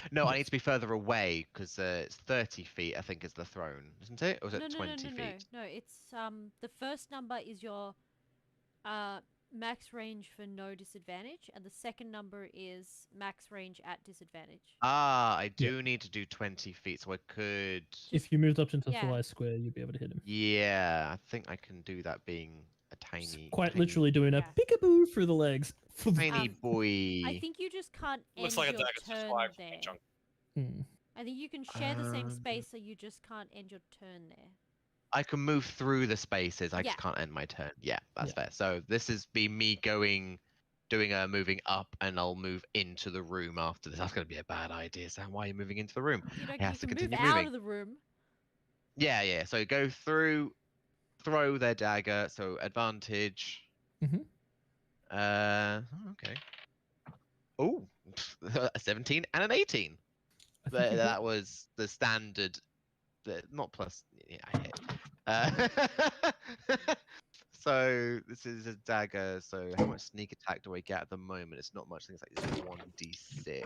No, I Yes. need to be further away because it's 30 feet. I think is the throne, isn't it? Or is it No, no, 20 no, no, feet? no. It's the first number is your max range for no disadvantage, and the second number is max range at disadvantage. Ah, I Yeah. do need to do 20 feet, so I could. If you moved up into yeah. fly square, you'd be able to hit him. Yeah, I think I can do that. Being a It's tiny, quite tiny, literally doing a Yeah. peekaboo through the legs. tiny boy. I think you just can't Looks end like a your dagger just turn flying from there. a chunk. Hmm. I think you can share the same Um, space, so you just can't end your turn there. I can move through the spaces. I Yeah. just can't end my turn. Yeah, that's Yeah. fair. So this is be me doing a moving up, and I'll move into the room after this. That's gonna be a bad idea, Sam. Why are you moving into the room? You know, I have you to can move continue out moving. of the room. Yeah, yeah. So go through, throw their dagger. So advantage. Mhm. Okay. Oh, a 17 and an 18. I think you hit. That was the standard. Not plus. Yeah, I hit. So this is a dagger. So how much sneak attack do I get at the moment? It's not much. I think it's like 1d6.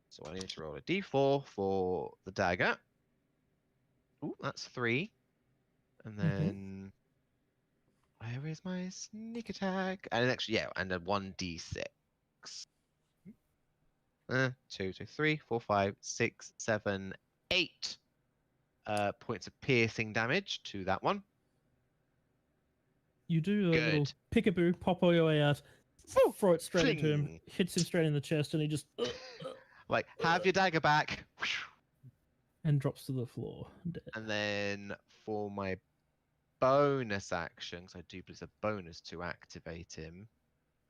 So I need to roll a d4 for the dagger. Ooh, that's 3. And then where is my sneak attack? And an extra, yeah, and a 1d6. 2, 2, 3, 4, 5, 6, 7, 8 points of piercing damage to that one. You do a little Good. peekaboo, pop all your way out, throw it straight into him, Fling. hits him straight in the chest, and he just Like, have your dagger back. and drops to the floor dead. And then for my bonus action, because I do believe it's a bonus to activate him,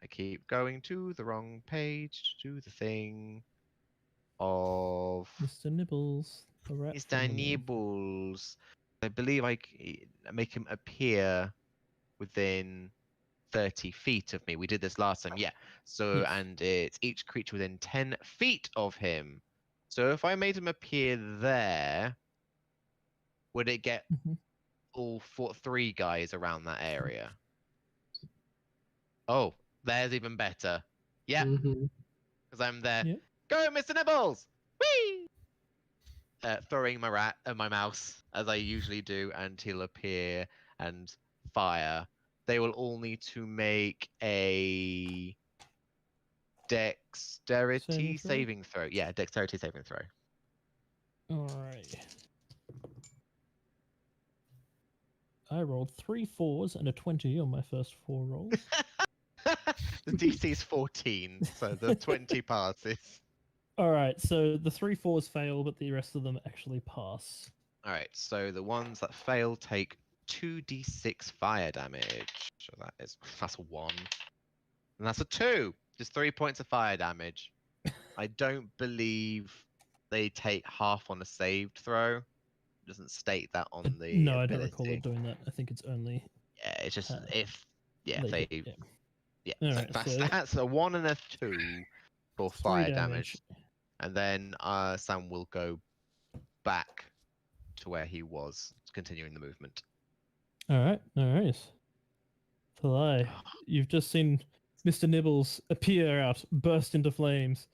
I keep going to the wrong page to do the thing of Mr. Nibbles, the rat. Mr. from the moon. Nibbles. I believe I make him appear within 30 feet of me. We did this last time, yeah. So, Yes. and it's each creature within 10 feet of him. So if I made him appear there, would it get Mhm. all 3 guys around that area? Oh, there's even better. Yeah, Mhm. because I'm there. Yeah. Go, Mr. Nibbles! Whee! Throwing my mouse as I usually do, and he'll appear and fire. They will all need to make a dexterity saving throw. Yeah, dexterity saving throw. All right. I rolled 3 4s and a 20 on my first 4 rolls. The DC's 14, so the 20 passes. All right, so the 3 4s fail, but the rest of them actually pass. All right, so the ones that fail take 2d6 fire damage. So that's a 1, and that's a 2. Just 3 points of fire damage. I don't believe they take half on a saved throw. It doesn't state that on the No, I ability. don't recall it doing that. I think it's only Yeah, it's just Uh, if they they hit, yeah. yeah. All So right, that's so that's a 1 and a 2 for 3 fire damage. damage. And then Sam will go back to where he was, continuing the movement. All right. Talai, you've just seen Mr. Nibbles appear out, burst into flames,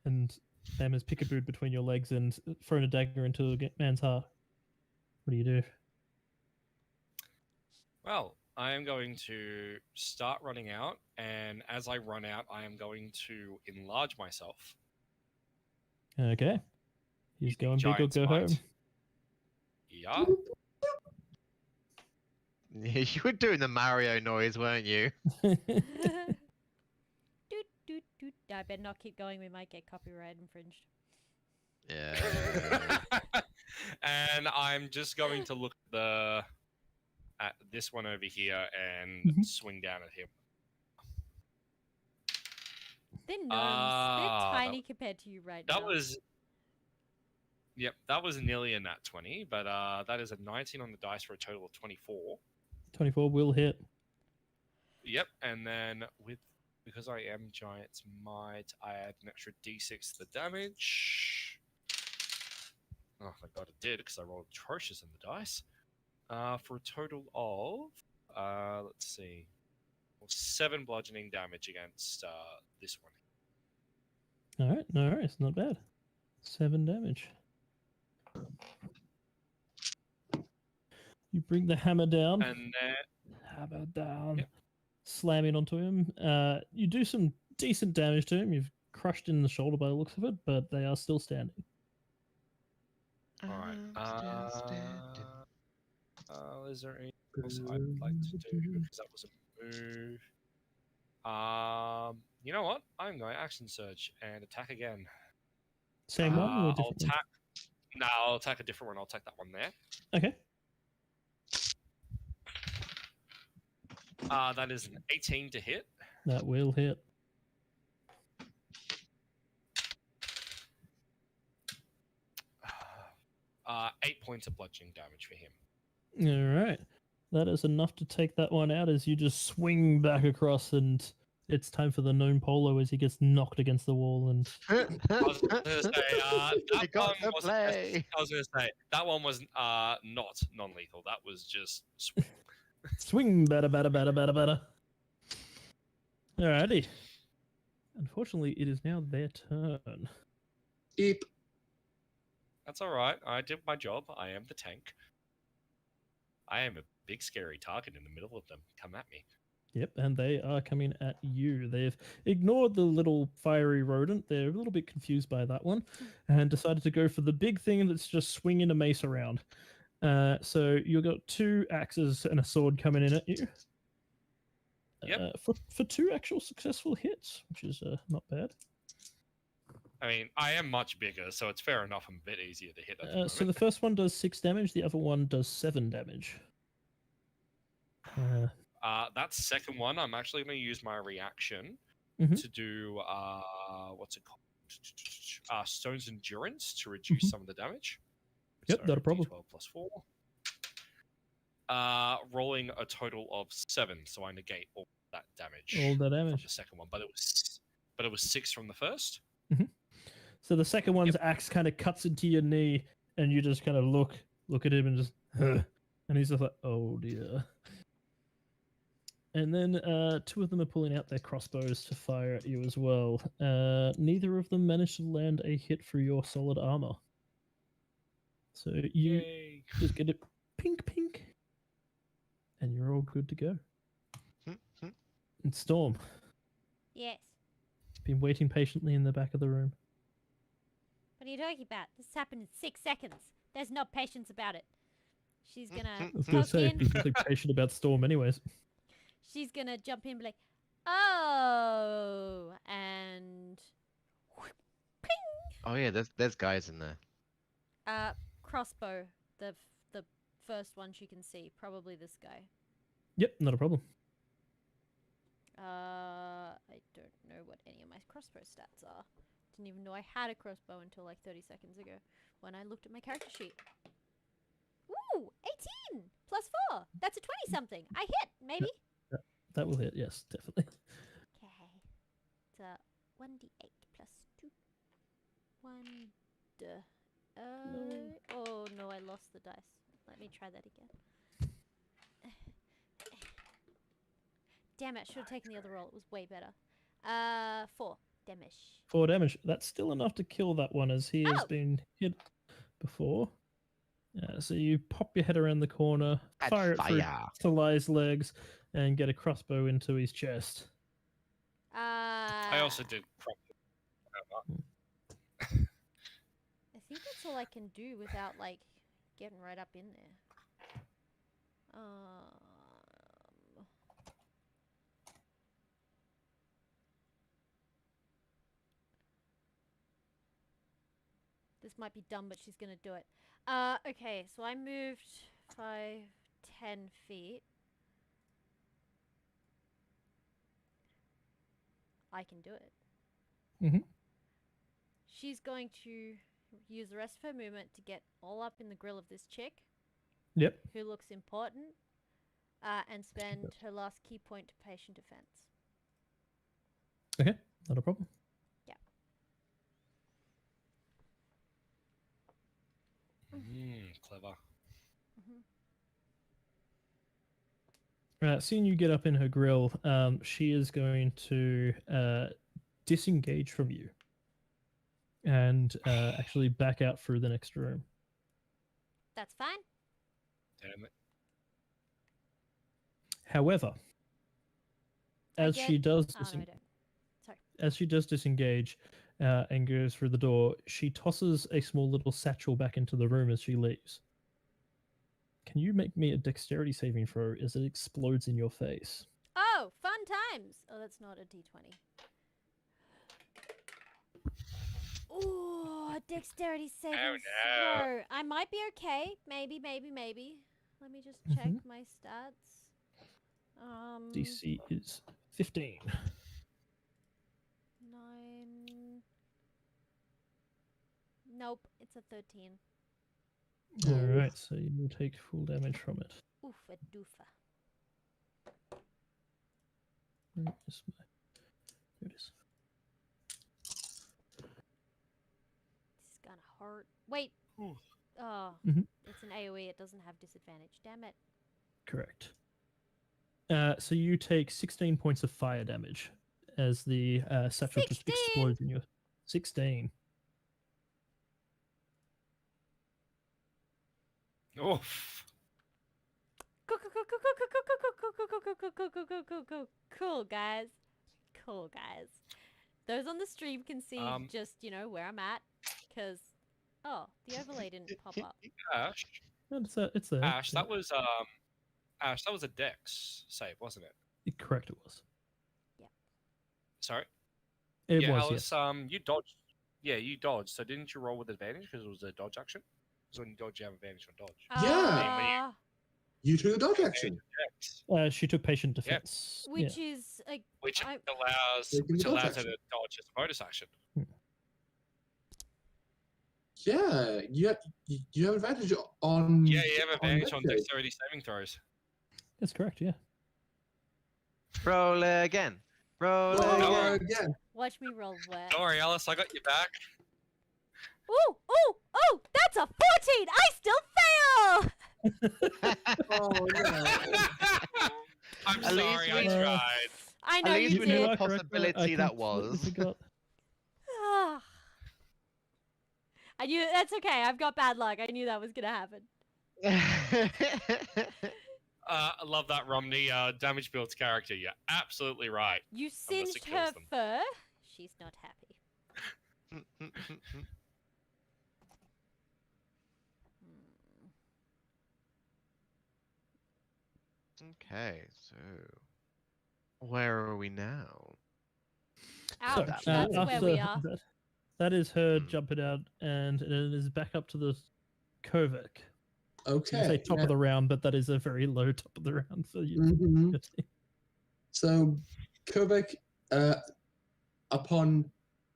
and Sam has peekabooed between your legs and thrown a dagger into a man's heart. What do you do? Well, I am going to start running out, and as I run out, I am going to enlarge myself. Okay. He's Using going big or giant go smite. home. Yeah. You were doing the Mario noise, weren't you? Doot, doot, doot. I better not keep going. We might get copyright infringed. Yeah. And I'm just going to look at this one over here and Mhm. swing down at him. They're gnomes. Ah, They're that- tiny compared to you right That now. was. Yep, that was nearly a nat 20, but that is a 19 on the dice for a total of 24. 24 will hit. Yep, and then because I am Giant's Might, I add an extra d6 to the damage. Oh my god, it did, because I rolled atrocious in the dice. For a total of, let's see, 7 bludgeoning damage against this one. All right, no worries, not bad. 7 damage. You bring the hammer down. And then Hammer down. Yep. Slamming onto him. You do some decent damage to him. You've crushed in the shoulder by the looks of it, but they are still standing. all right. I'm still standing. Is there anything else I'd like to do? Because that was a move. You know what? I'm going to action surge and attack again. Same one or a I'll different one? attack. No, I'll attack a different one. I'll take that one there. Okay. That is an 18 to hit. That will hit. Uh, 8 points of bludgeoning damage for him. All right. That is enough to take that one out as you just swing back across, and it's time for the gnome polo as he gets knocked against the wall. And I was going to say, You got to play. I was going to say that one was not non-lethal. That was just swing, better. Alrighty. Unfortunately, it is now their turn. Eep. That's all right. I did my job. I am the tank. I am a big scary target in the middle of them. Come at me. Yep, and they are coming at you. They've ignored the little fiery rodent. They're a little bit confused by that one and decided to go for the big thing that's just swinging a mace around. So you've got 2 axes and a sword coming in at you. Yep. For 2 actual successful hits, which is not bad. I mean, I am much bigger, so it's fair enough. I'm a bit easier to hit. At the So the moment. first one does 6 damage, the other one does 7 damage. That second one, I'm actually going to use my reaction Mhm. to do what's it called? Stone's Endurance to reduce Mhm. some of the damage. Yep, not a problem. D12 plus 4. Rolling a total of 7, so I negate all that damage. All the from damage. the second one, but it was 6 from the first. So the second one's axe kind of cuts into your knee, and you just kind of look at him and just, huh. And he's just like, oh dear. And then 2 of them are pulling out their crossbows to fire at you as well. Neither of them managed to land a hit through your solid armor. So you Yay. just get it pink, and you're all good to go. And Storm, Yes. been waiting patiently in the back of the room. What are you talking about? This happened in 6 seconds. There's no patience about it. She's gonna I was going to poke say, in. be really patient about Storm anyways. She's gonna jump in and be like, oh, and Oh yeah, there's guys in there. crossbow, the first one she can see, probably this guy. Yep, not a problem. I don't know what any of my crossbow stats are. Didn't even know I had a crossbow until like 30 seconds ago when I looked at my character sheet. Ooh, 18 plus 4. That's a 20-something. I hit, maybe. That will hit, yes, definitely. Okay. It's a 1d8 plus 2. 1 duh. Oh no, I lost the dice. Let me try that again. Damn it, I should have taken the other roll. It was way better. 4 damage. 4 damage. That's still enough to kill that one as he has Oh. been hit before. So you pop your head around the corner, Add fire it through fire. Talai's legs, and get a crossbow into his chest. I also did. I think that's all I can do without like getting right up in there. This might be dumb, but she's gonna do it. Okay, so I moved 5, 10 feet. I can do it. Mhm. She's going to use the rest of her movement to get all up in the grill of this chick, Yep. who looks important, and spend her last key point to patient defense. Okay, not a problem. Clever. Seeing you get up in her grill, she is going to disengage from you. and actually back out through the next room. That's fine. Damn it. However, as she does Oh, no, I don't. Sorry. as she does disengage and goes through the door, she tosses a small little satchel back into the room as she leaves. Can you make me a dexterity saving throw as it explodes in your face? Oh, fun times. Oh, that's not a d20. Ooh, a dexterity saving no. throw. I might be okay. Maybe. Let me just check my stats. DC is 15. 9. Nope, it's a 13. All right, so you will take full damage from it. Oof, a doofa. Where is my... There it is. This is gonna hurt. Wait. Ooh. Oh, Mhm. it's an AoE. It doesn't have disadvantage. Damn it. Correct. So you take 16 points of fire damage as the satchel just 16? explodes in your... 16. Oof. Cool, guys. Cool, guys. Those on the stream can see just, where I'm at. Because, the overlay didn't pop up. Ash. It's there. Ash, yeah. that was a dex save, wasn't it? Correct, it was. Sorry? It yeah, was, Alice, yes. you dodged. Yeah, you dodged. So didn't you roll with advantage because it was a dodge action? Because when you dodge, you have advantage on dodge. Yeah. You took a dodge action. Dex, She took patient defense. Which is, like... which I- allows her to dodge as a bonus action. Yeah, you have advantage on. Yeah, you have advantage on dex dexterity saving throws. That's correct, yeah. Roll again. Roll Roll again. again. Watch me roll wet. Don't worry, Alice, I got your back. Ooh, that's a 14! I still fail! Oh no. I'm At least sorry, I we- tried. I know At least you we did. knew are what correct, possibility I that completely was. forgot. I knew that's okay. I've got bad luck. I knew that was gonna happen. I love that Romney damage build character. You're absolutely right. You Unless it singed kills her them. fur. She's not happy. Okay, so where are we now? Ouch, So, that's where we after are. that is her Hmm. jumping out, and it is back up to the Kovac. I was gonna Okay. say top of the round, but that is a very low top of the round for you. Mhm. So, Kovac, upon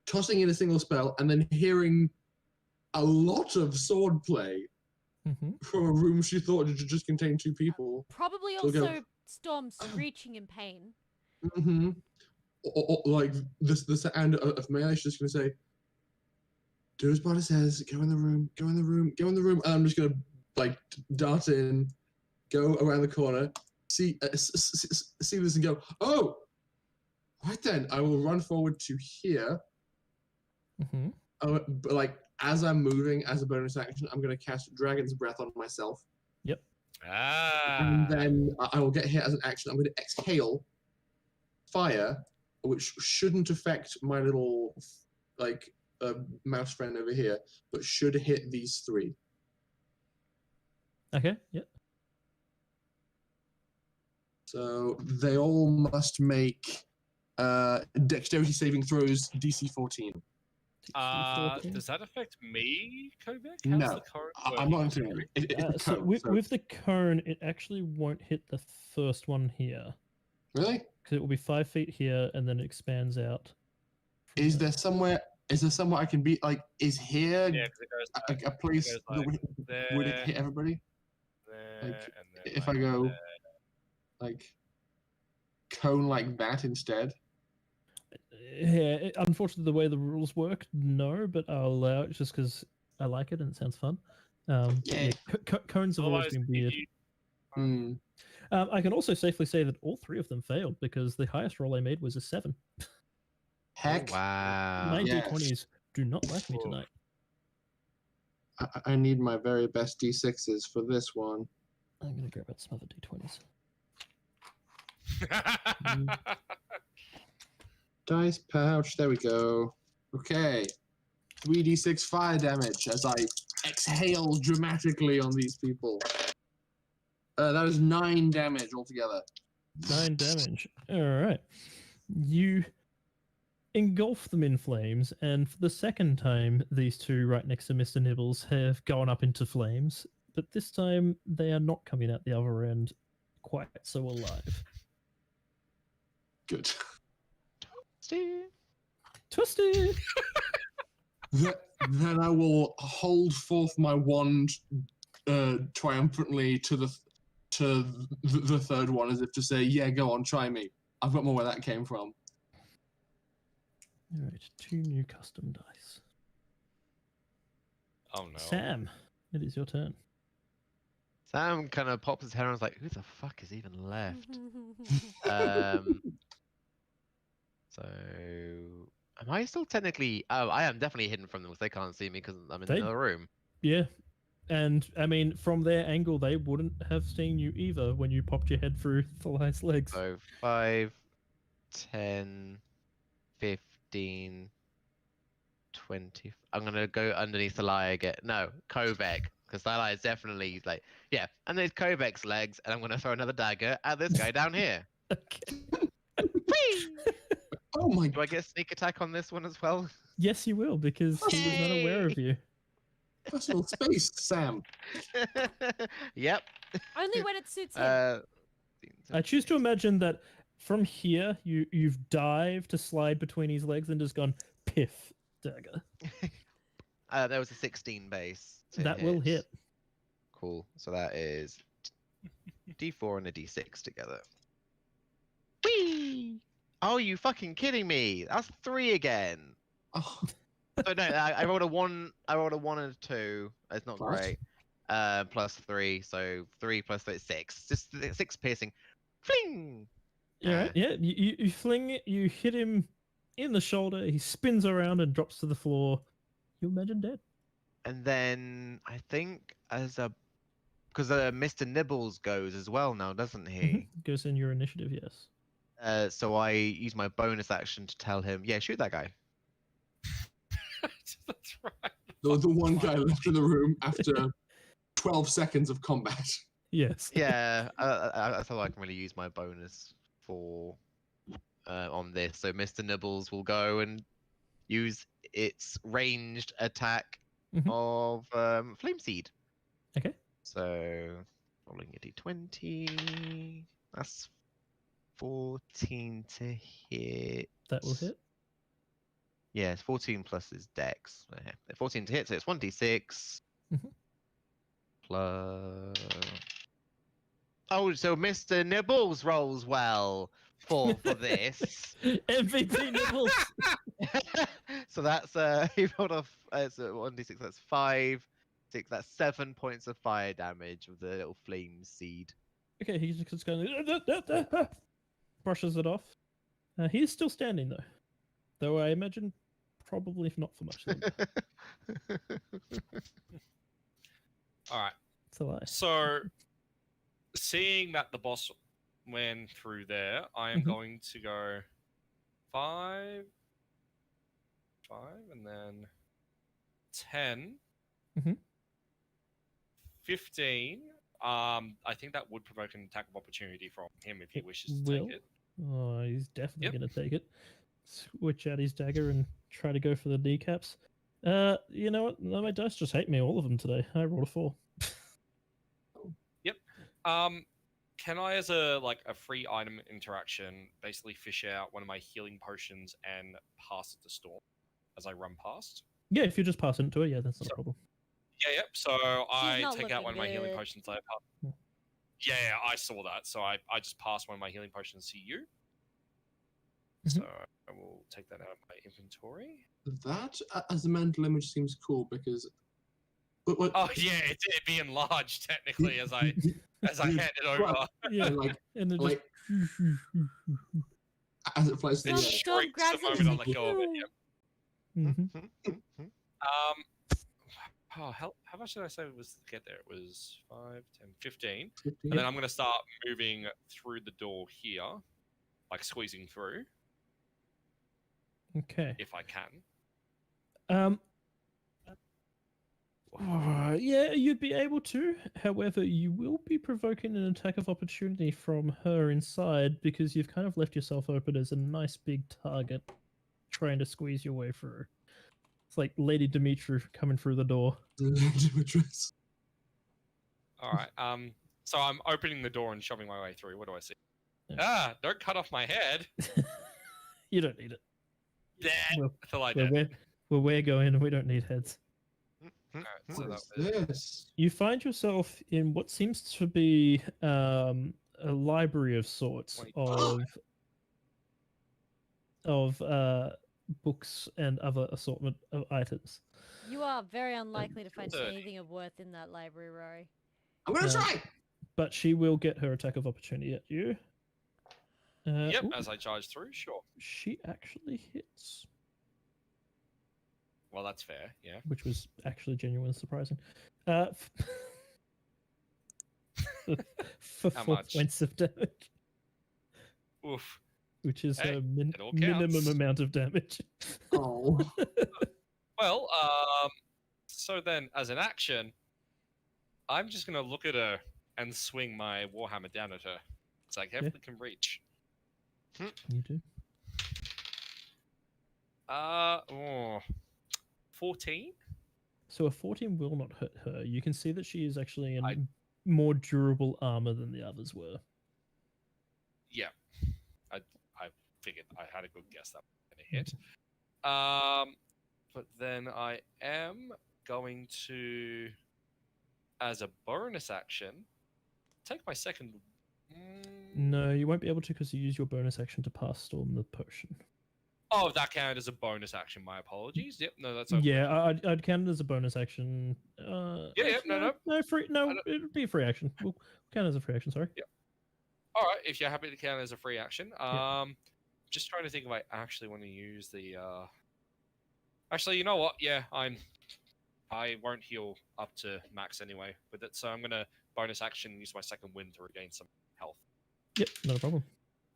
tossing in a single spell and then hearing a lot of swordplay Mm-hmm. from a room she thought just contained two people. Probably She'll go, also Storm screeching in pain. Mm-hmm. Or like the sound of melee, she's just gonna say, "Do as Barda says. Go in the room. Go in the room. Go in the room." And I'm just gonna like dart in, go around the corner, see this, and go. Oh, right then. I will run forward to here. Mm-hmm. But like as I'm moving, as a bonus action, I'm gonna cast Dragon's Breath on myself, and then I will get hit as an action. I'm gonna exhale fire, which shouldn't affect my little like mouse friend over here, but should hit these three. Okay. Yep. So they all must make dexterity saving throws DC 14. Does that affect me, Kovac? No, the current I'm not working? including it. It's So code, with the cone, it actually won't hit the first one here really? because it will be 5 feet here, and then it expands out. from Is there somewhere I can be like? Is here Yeah, 'cause it goes a place goes that like would it hit everybody? there, Like, and then if like I go there. like cone like that instead. Yeah, unfortunately, the way the rules work, no, but I'll allow it just because I like it and it sounds fun. Yeah. Cones have always Otherwise, been weird. Hmm. I can also safely say that all 3 of them failed because the highest roll I made was a 7. Heck, Wow. 9 yes. d20s do not like me Whoa. tonight. I need my very best D6s for this one. I'm gonna grab out some other d20s. Dice pouch. There we go. Okay. 3d6 fire damage as I exhale dramatically on these people. That is 9 damage altogether. 9 damage. All right. You engulf them in flames, and for the second time, these two right next to Mr. Nibbles have gone up into flames, but this time they are not coming out the other end quite so alive. Good. Twisty! Then I will hold forth my wand triumphantly to the third one, as if to say, "Yeah, go on, try me. I've got more where that came from." All right, 2 new custom dice. Oh no. Sam, it is your turn. Sam kind of pops his head and was like, "Who the fuck is even left?" So, am I still technically? Oh, I am definitely hidden from them because they can't see me because I'm in They- another room. Yeah. And, I mean, from their angle, they wouldn't have seen you either when you popped your head through Thalai's legs. So 5, 10, 15, 20. I'm gonna go underneath the lie again. No, Kovek, because that lie is definitely like, yeah. And there's Kovek's legs, and I'm gonna throw another dagger at this guy down here. Okay. Oh my Do I get a sneak attack on this one as well? Yes, you will, because he was not aware of you. personal space, Sam. Yep. Only when it suits him. I choose to imagine that from here, you've dived to slide between his legs and just gone piff dagger. There was a 16 base. That will hit. Cool. So that is D4 and a D6 together. Whee! Oh, you fucking kidding me? That's 3 again. Oh, So no, I rolled a 1. I rolled a 1 and a 2. It's not What? great. Plus 3, so 3 plus 3 is 6. Just 6 piercing. Fling! Yeah, right? Yeah. You fling it. You hit him in the shoulder. He spins around and drops to the floor. You imagine dead. And then I think because Mr. Nibbles goes as well now, doesn't he? Mhm. Goes in your initiative. Yes. So I use my bonus action to tell him, yeah, shoot that guy. That's right. the one guy left in the room after 12 seconds of combat. Yes. Yeah, I thought I can really use my bonus for on this. So Mr. Nibbles will go and use its ranged attack Mhm. of Flame Seed. Okay. So rolling a d20. That's 14 to hit. That will hit. Yes, 14 plus is Dex. 14 to hit, so it's 1d6 Mhm. plus. Oh, so Mr. Nibbles rolls well for this. MVP Nibbles. So that's he rolled off. It's 1d6. That's 5, 6. That's 7 points of fire damage with the little flame seed. Okay, he's just going brushes it off. He's still standing though. Though I imagine probably not for much longer. All right. It's a lie. So, seeing that the boss went through there, I am Mhm. going to go 5, and then 10, Mhm. 15. I think that would provoke an attack of opportunity from him if he It wishes to will. take it. Oh, he's definitely Yep. going to take it. Switch out his dagger and try to go for the kneecaps. You know what? No, my dice just hate me, all of them today. I rolled a 4. Can I, as a free item interaction, basically fish out one of my healing potions and pass it to Storm as I run past? Yeah, if you just pass it to her, yeah, that's not So- a problem. Yeah, yep. So I not take out looking one of my healing good. potions. I Hmm. yeah, I saw that. So I just passed one of my healing potions to you. Mhm. So I will take that out of my inventory. That, as a mental image, seems cool because. What, Oh yeah, it'd be enlarged technically as I hand it over. Right. Yeah, like, and then like as it flies through It the air. Storm shrieks grabs the it moment I and let go of it. pew! Yep. Hmm. Oh, how much did I say it was to get there? It was 5, 10, 15. 50. And then I'm going to start moving through the door here, like squeezing through, Okay. if I can. Yeah, you'd be able to. However, you will be provoking an attack of opportunity from her inside because you've kind of left yourself open as a nice big target trying to squeeze your way through. It's like Lady Dimitri coming through the door. Demetrius. All right. So I'm opening the door and shoving my way through. What do I see? Yeah. Ah, don't cut off my head. You don't need it. Yeah. Well, I feel like where we're going, we don't need heads. Alright, so What that is was this? You find yourself in what seems to be a library of sorts 20. of books and other assortment of items. You are very unlikely to find 30. anything of worth in that library, Rory. I'm gonna Uh, try. But she will get her attack of opportunity at you. Yep, Ooh, as I charge through, sure. she actually hits, Well, that's fair, yeah. which was actually genuinely surprising. Uh, for How 4 much? points of damage, Oof. which is Hey, her it all minimum counts. amount of damage. Oh. Well, so then, as an action, I'm just going to look at her and swing my Warhammer down at her. It's like, hopefully can reach. You do. 14? So a 14 will not hit her. You can see that she is actually in I- more durable armor than the others were. Yeah. I figured I had a good guess that was going to hit. But then I am going to, as a bonus action, take my second. No, you won't be able to because you use your bonus action to pass Storm the potion. Oh, that counted as a bonus action. My apologies. Yep, no, that's okay. Yeah, I'd count it as a bonus action. Yeah, actually, no, free. No, it'd be a free action. We'll count it as a free action. Sorry. Yep. All right, if you're happy to count it as a free action. Yeah. Just trying to think if I actually want to use the. Actually, you know what? Yeah, I won't heal up to max anyway with it, so I'm gonna bonus action use my second wind to regain some health. Yep, not a problem.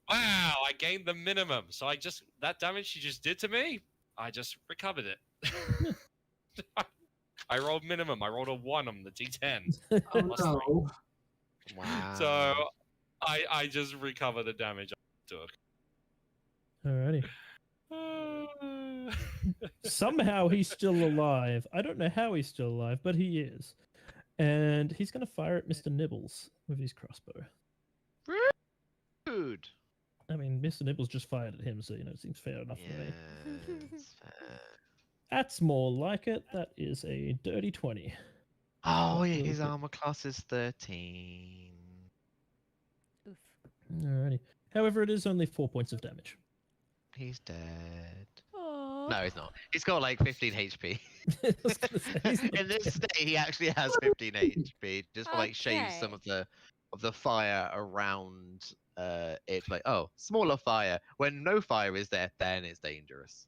Wow, I gained the minimum. So that damage she just did to me, I just recovered it. I rolled minimum. I rolled a 1 on the D10. Oh Plus no. Wow. So I just recover the damage I took. Alrighty. Somehow he's still alive. I don't know how he's still alive, but he is. And he's going to fire at Mr. Nibbles with his crossbow. Rude. I mean, Mr. Nibbles just fired at him, so, it seems fair enough for me. Yes, fair. That's more like it. That is a dirty 20. Oh, What yeah, will his hit? armor class is 13. Oof. Alrighty. However, it is only 4 points of damage. He's dead. Aw. No, he's not. He's got like 15 HP. I was gonna say, he's not In this dead. state, he actually has 15 HP. Just for like shaves some Okay. of the fire around it. Like, oh, smaller fire. When no fire is there, then it's dangerous.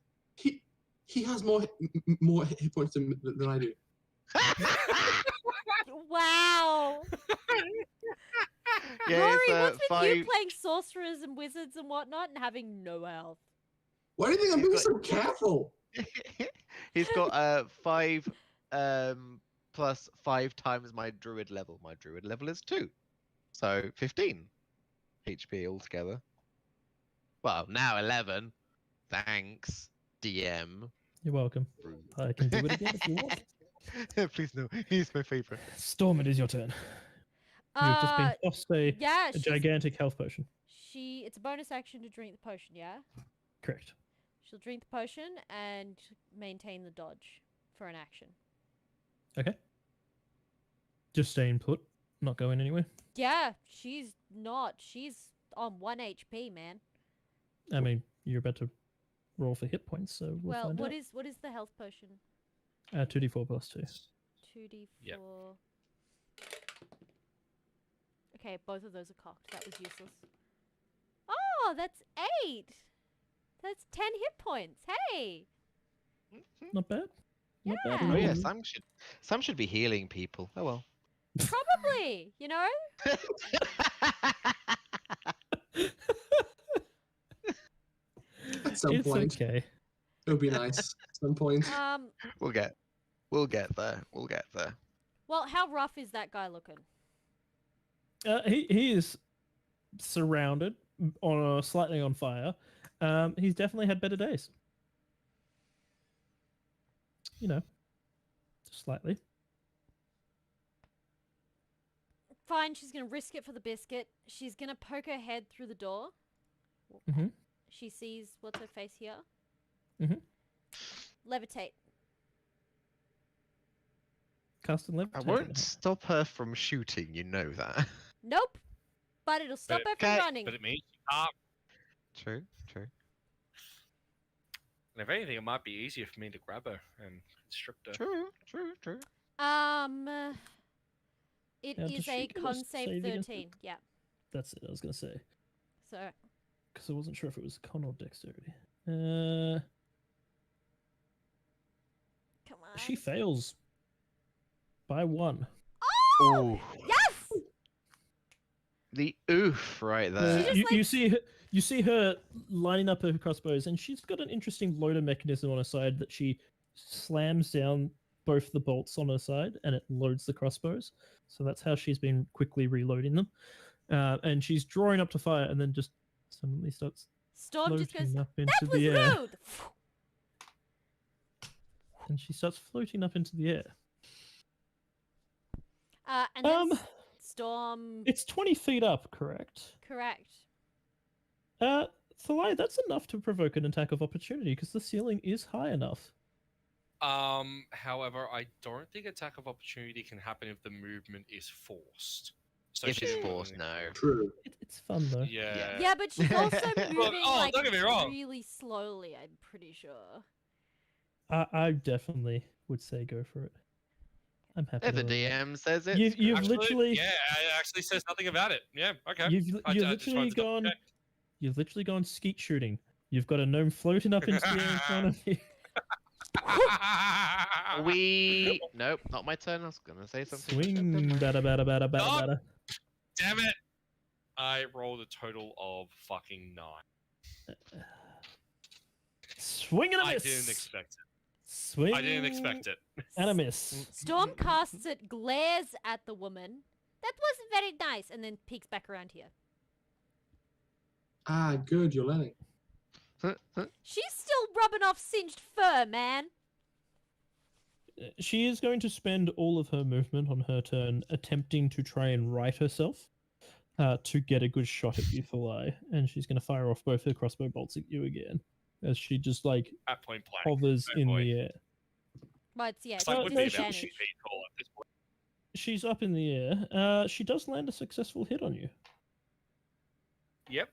He has more hit points than I do. Wow. Yeah, Rory, it's, what's with you 5. playing sorcerers and wizards and whatnot and having no health? Why do you think I'm He's being got- so careful? He's got 5 plus 5 times my druid level. My druid level is 2, so 15 HP altogether. Well, now 11. Thanks, DM. You're welcome. Rude. I can do it again if you want. Please no, he's my favorite. Storm, it is your turn. You've just been tossed Yeah, a gigantic health potion. it's a bonus action to drink the potion, yeah? Correct. She'll drink the potion and maintain the dodge for an action. Okay. Just staying put, not going anywhere. Yeah, she's not. She's on 1 HP, man. I mean, you're about to roll for hit points, so we'll Well, find what out. is the health potion? 2d4 plus 2. 2d4. Yep. Okay, both of those are cocked. That was useless. Oh, that's 8. That's 10 hit points. Hey. Not bad. Not bad. Yeah. at Oh yeah, all. Sam should be healing people. Oh well. Probably, you know? At some It's point, okay. it would be nice. At some point. We'll get there. We'll get there. Well, how rough is that guy looking? He is surrounded on slightly on fire. He's definitely had better days. You know, slightly. Fine, she's gonna risk it for the biscuit. She's gonna poke her head through the door. Mhm. She sees what's her face here. Mhm. Levitate. Cast and I levitate. won't stop her from shooting. You know that. Nope. But it'll stop her from Okay, running. But it means you can't. True. And if anything, it might be easier for me to grab her and constrict her. True. It Now, does is she a get a con save save against 13. Yeah. That's it. I was gonna say So because I wasn't sure if it was con or dexterity. Uh, come on. she fails by 1. Oh, Yes. the oof right there. just, You see her lining up her crossbows, and she's got an interesting loader mechanism on her side that she slams down both the bolts on her side, and it loads the crossbows. So that's how she's been quickly reloading them. And she's drawing up to fire, and then just suddenly starts Storm just goes. floating up into That was the air. rude. And she starts floating up into the air. And then Storm. It's 20 feet up, correct? Correct. Thalai, that's enough to provoke an attack of opportunity because the ceiling is high enough. However, I don't think attack of opportunity can happen if the movement is forced. So If she's it's forced, moving- no. True. It's fun though. Yeah. Yeah, but she's also moving like don't get me wrong. really slowly. I'm pretty sure. I definitely would say go for it. I'm happy. If the to- DM says it, You've Actually, literally, Yeah, it actually says nothing about it. Yeah, okay. you've I just literally wanted to double gone, check. you've literally gone skeet shooting. You've got a gnome floating up into the air in front of you. Nope, not my turn. I was gonna say something. Swing, bada bada bada bada No. bada. Damn it! I rolled a total of fucking 9. Swing and a I miss. didn't expect it. Swing. I didn't expect it. And a miss. Storm casts it, glares at the woman. That wasn't very nice, and then peeks back around here. Ah, good. You're learning. She's still rubbing off singed fur, man. She is going to spend all of her movement on her turn attempting to try and right herself to get a good shot at you, Thalai. And she's going to fire off both her crossbow bolts at you again as she just like At point blank. hovers no in point. the air. But yeah, So I No, would no, be she- about 2 she- feet tall at this point. She's up in the air. She does land a successful hit on you. Yep.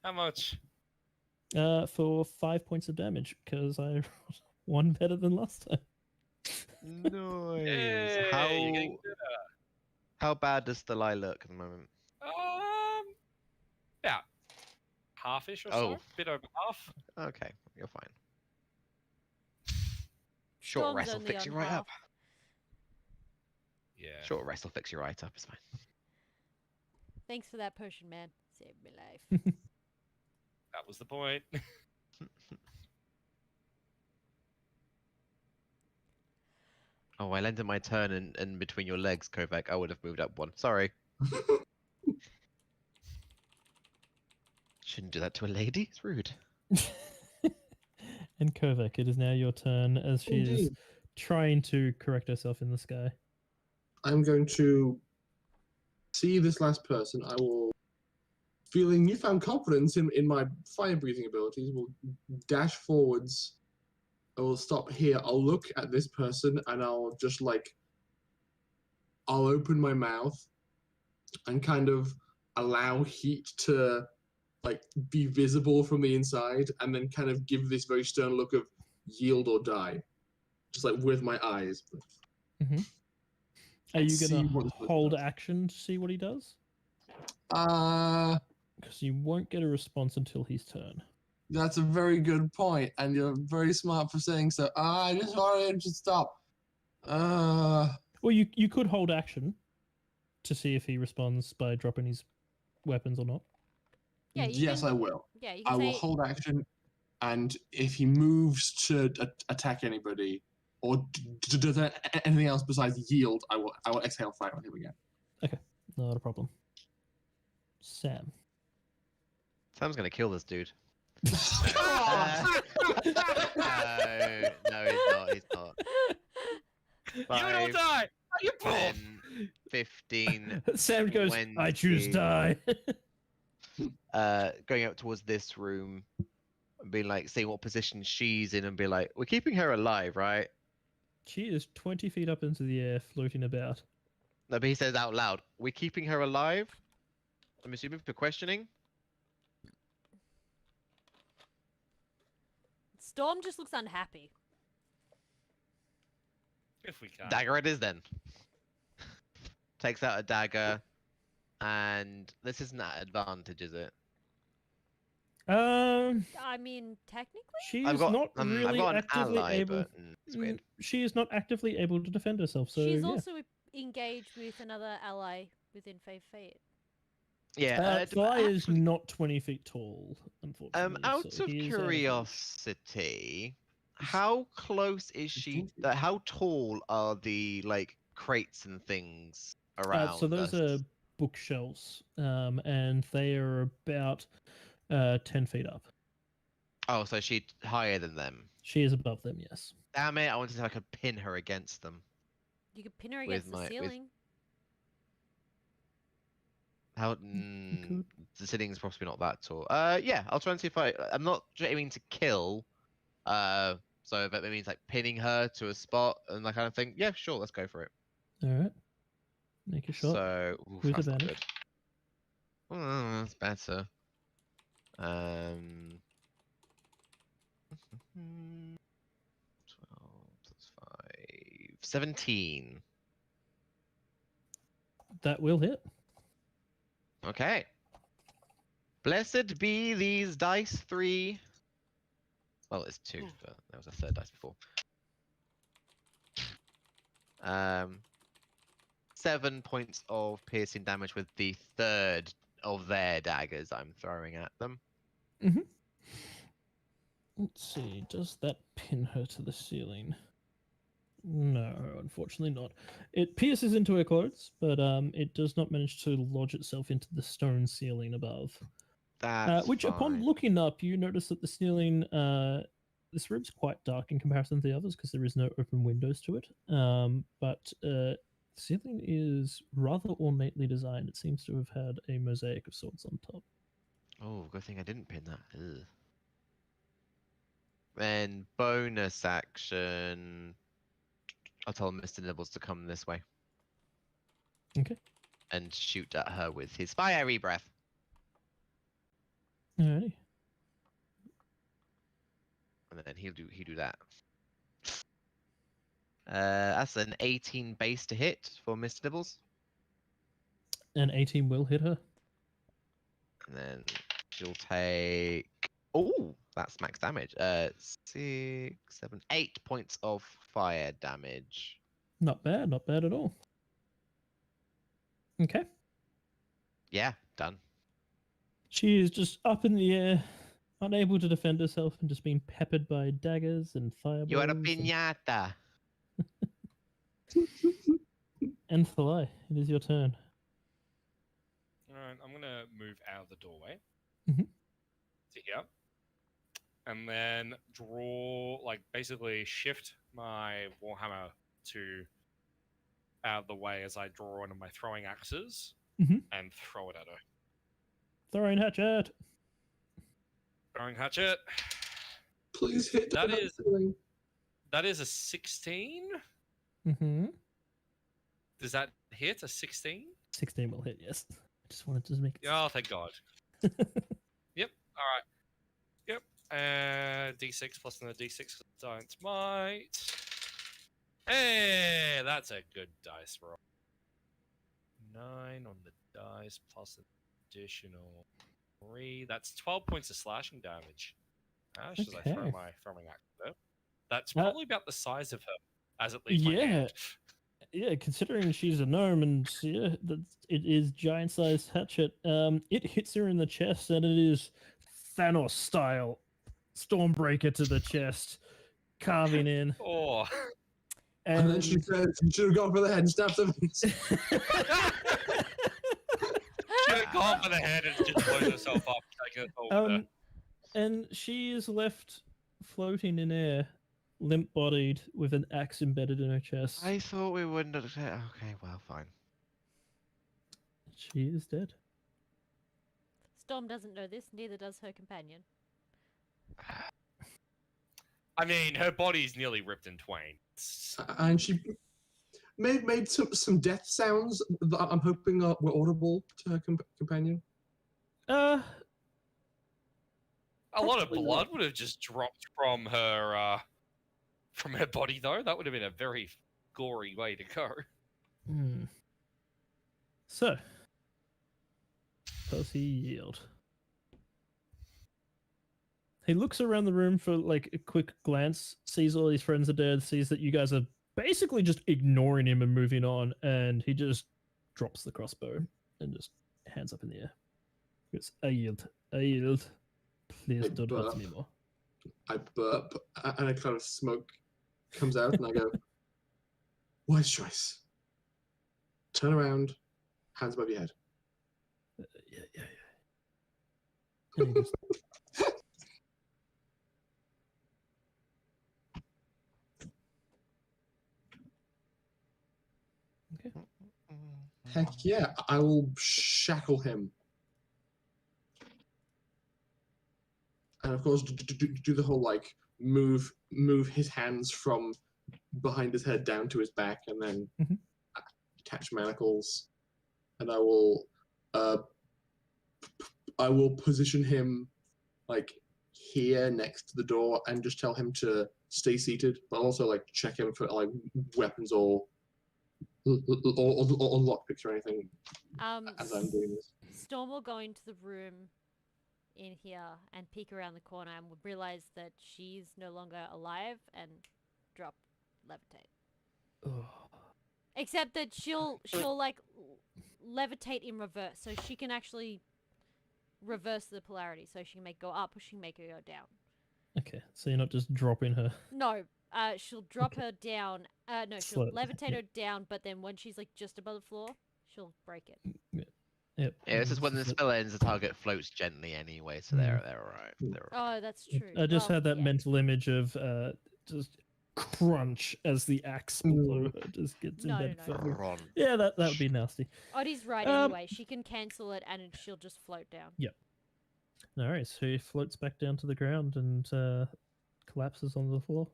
How much? For 5 points of damage because I rolled one better than last time. Nice. Hey, you're getting good. How bad does the lie look at the moment? About half-ish or Oh. so. Bit over half. Okay, you're fine. Short Storm's rest will only fix you on right half. up. Yeah. Short rest will fix you right up. It's fine. Thanks for that potion, man. Saved my life. That was the point. Oh, I landed my turn in between your legs, Kovac. I would have moved up 1. Sorry. Shouldn't do that to a lady. It's rude. And Kovac, it is now your turn as she is Indeed. trying to correct herself in the sky. I'm going to see this last person. I will, feeling newfound confidence in my fire breathing abilities, will dash forwards. I will stop here. I'll look at this person and I'll just I'll open my mouth and kind of allow heat to be visible from the inside, and then kind of give this very stern look of yield or die, just with my eyes. Are you See going what to this person hold does. action to see what he does? Uh, Because you won't get a response until his turn. That's a very good point, and you're very smart for saying so. I just wanted him to stop. Well, you could hold action to see if he responds by dropping his weapons or not. Yeah, you Yes, can, I will. Yeah, you can I will say hold action, and if he moves to attack anybody or does anything else besides yield, I will exhale fire on him again. Not a problem. Sam. Sam's gonna kill this dude. Ah! No, he's not. He's not. You don't 5, die! You 10, 15, Sam goes, I choose 20. die. Going out towards this room and being like, seeing what position she's in and be like, we're keeping her alive, right? She is 20 feet up into the air, floating about. No, but he says out loud, we're keeping her alive? I'm assuming for questioning? Storm just looks unhappy. If we can. Dagger it is then. Takes out a dagger, and this isn't at advantage, is it? I mean, technically? She I've is got, not I've really got an actively ally, able. but it's weird. She is not actively able to defend herself. So She's yeah. also engaged with another ally within 5 feet. Yeah, Fly is actually, not 20 feet tall, unfortunately. out so of he is out of reach. curiosity, how close is she? How tall are the like crates and things around? So those us? are bookshelves, and they are about 10 feet up. Oh, so she's higher than them. She is above them, yes. Damn it! I wanted to I could pin her against them. You could pin her With against the my- with- ceiling. How? could. The ceiling's possibly not that tall. Yeah, I'll try and see if I'm not aiming to kill. So if that means like pinning her to a spot and that kind of thing. Yeah, sure, let's go for it. All right. Make a shot. So with that's not advantage. good. Oh, that's better. 12 plus 5, 17. That will hit. Okay. Blessed be these dice 3. Well, it's 2, but there was a third dice before. 7 points of piercing damage with the third of their daggers I'm throwing at them. Let's see. Does that pin her to the ceiling? No, unfortunately not. It pierces into her clothes, but it does not manage to lodge itself into the stone ceiling above. That's Which, upon fine. looking up, you notice that the ceiling, this room's quite dark in comparison to the others because there is no open windows to it. But the ceiling is rather ornately designed. It seems to have had a mosaic of sorts on top. Oh, good thing I didn't pin that. Ugh. Then bonus action. I'll tell Mr. Nibbles to come this way. Okay. And shoot at her with his fiery breath. Alrighty. And then he'll do that. That's an 18 base to hit for Mr. Nibbles. An 18 will hit her. And then she'll take. Oh, that's max damage. 6, 7, 8 points of fire damage. Not bad at all. Okay. Yeah, done. She is just up in the air, unable to defend herself, and just being peppered by daggers and fireballs. You are a piñata. And Thalai, it is your turn. Alright, I'm gonna move out of the doorway. Mhm. To here. And then draw, like, basically shift my Warhammer to out of the way as I draw one of my throwing axes Mhm. and throw it at her. Throwing hatchet. Throwing hatchet. Please hit That that is- ceiling. That is a 16. Mm-hmm. Does that hit a 16? 16 will hit, yes. I just wanted to make it. Oh, thank God. Yep. All right. Yep. D6 plus another D6 science might. Hey, that's a good dice roll. 9 on the dice plus an additional 3. That's 12 points of slashing damage. Should I throw Okay. my throwing axe at her? That's Uh, probably about the size of her as it leaves my Yeah, hand. yeah. Considering she's a gnome and yeah, it is giant-sized hatchet. It hits her in the chest, and it is Thanos style, Stormbreaker to the chest, carving in. Oh. And then she says, "You should have gone for the head and stabbed the face." She had gone for the head and just blows herself up. Taking it over there. And she is left floating in air, limp-bodied, with an axe embedded in her chest. I thought we wouldn't have. Okay, well, fine. She is dead. Storm doesn't know this, neither does her companion. I mean, her body's nearly ripped in twain. And she made some death sounds that I'm hoping were audible to her companion. Uh, A lot of Probably blood would have just dropped from her body, though. That would have been a very gory way to go. So, does he yield? He looks around the room for like a quick glance, sees all his friends are dead, sees that you guys are basically just ignoring him and moving on, and he just drops the crossbow and just hands up in the air. He goes, I yield. Please I don't hurt burp. me more. I burp, and a cloud of smoke comes out, and I go, "Wise choice. Turn around, hands above your head." Yeah. And he just- Okay. Heck yeah, I will shackle him. And of course, do the whole like move his hands from behind his head down to his back, and then Mhm. attach manacles. And I will position him like here next to the door, and just tell him to stay seated, but also like check him for like weapons or lockpicks or anything as I'm doing this. Storm will go into the room in here and peek around the corner and would realize that she's no longer alive and drop levitate. Oh. Except that she'll like levitate in reverse, so she can actually reverse the polarity. So she can make go up, or she can make her go down. Okay, so you're not just dropping her. No, she'll drop Okay. her down. No, she'll Slowly, levitate yeah. her down, but then when she's like just above the floor, she'll break it. Yep. Yeah, this is when the it. spell ends, the target floats gently anyway, so they're alright. They're all right. Oh, that's true. I just Well, had that yeah. mental image of just crunch as the axe below her just gets No, embedded no, no. further. Ron. Yeah, that would be nasty. Oddie's right Um, anyway. She can cancel it and she'll just float down. All right, so he floats back down to the ground and collapses on the floor.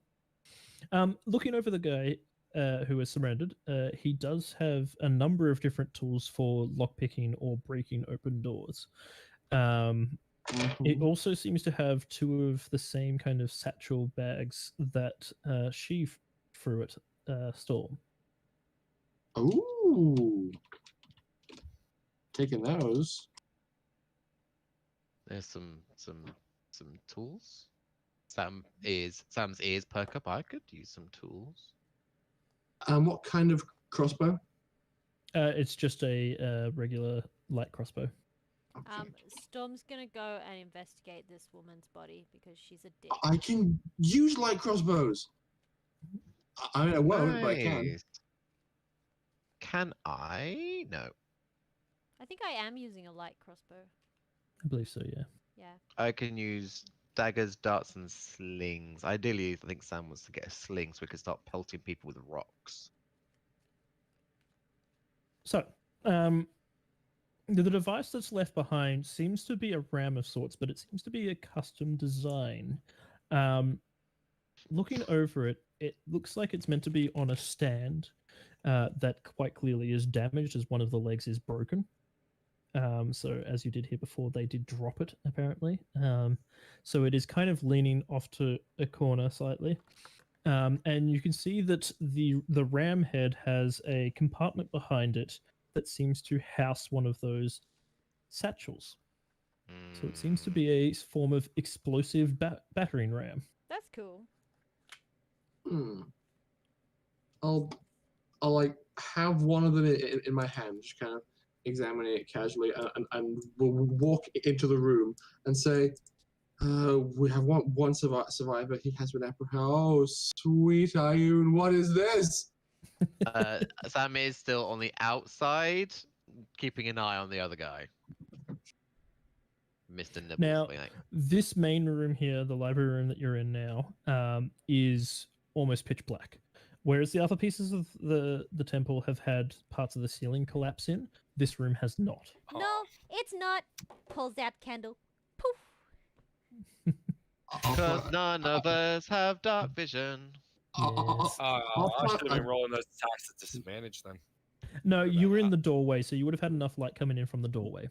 Looking over the guy who is surrounded, he does have a number of different tools for lockpicking or breaking open doors. It also seems to have two of the same kind of satchel bags that she threw at Storm. Ooh, taking those. There's some tools. Sam's ears perk up. I could use some tools. What kind of crossbow? It's just a regular light crossbow. Storm's gonna go and investigate this woman's body because she's a dick. I can use light crossbows. I mean, I won't, but I can. Nice. Can I? No. I think I am using a light crossbow. I believe so, yeah. Yeah. I can use daggers, darts, and slings. Ideally, I think Sam wants to get a sling so we can start pelting people with rocks. So, the device that's left behind seems to be a ram of sorts, but it seems to be a custom design. Looking over it, it looks like it's meant to be on a stand that quite clearly is damaged as one of the legs is broken. So as you did here before, they did drop it, apparently. So it is kind of leaning off to a corner slightly. And you can see that the ram head has a compartment behind it that seems to house one of those satchels. So it seems to Mm, be a form of explosive battering ram. That's cool. Hmm. I'll like have one of them in my hand, just kind of examining it casually, and we'll walk into the room and say, we have one survivor. He has been apprehended. Oh, sweet Ayun, what is this? Sam is still on the outside, keeping an eye on the other guy. Mr. Nibbles. Now, like, this main room here, the library room that you're in now, is almost pitch black. Whereas the other pieces of the temple have had parts of the ceiling collapse in, this room has not. No, it's not. Pulls out candle. Poof. because none of us have dark vision. Yes. I I'll should have put been rolling those attacks at disadvantage then. No, What you about were in that? the doorway, so you would have had enough light coming in from the doorway.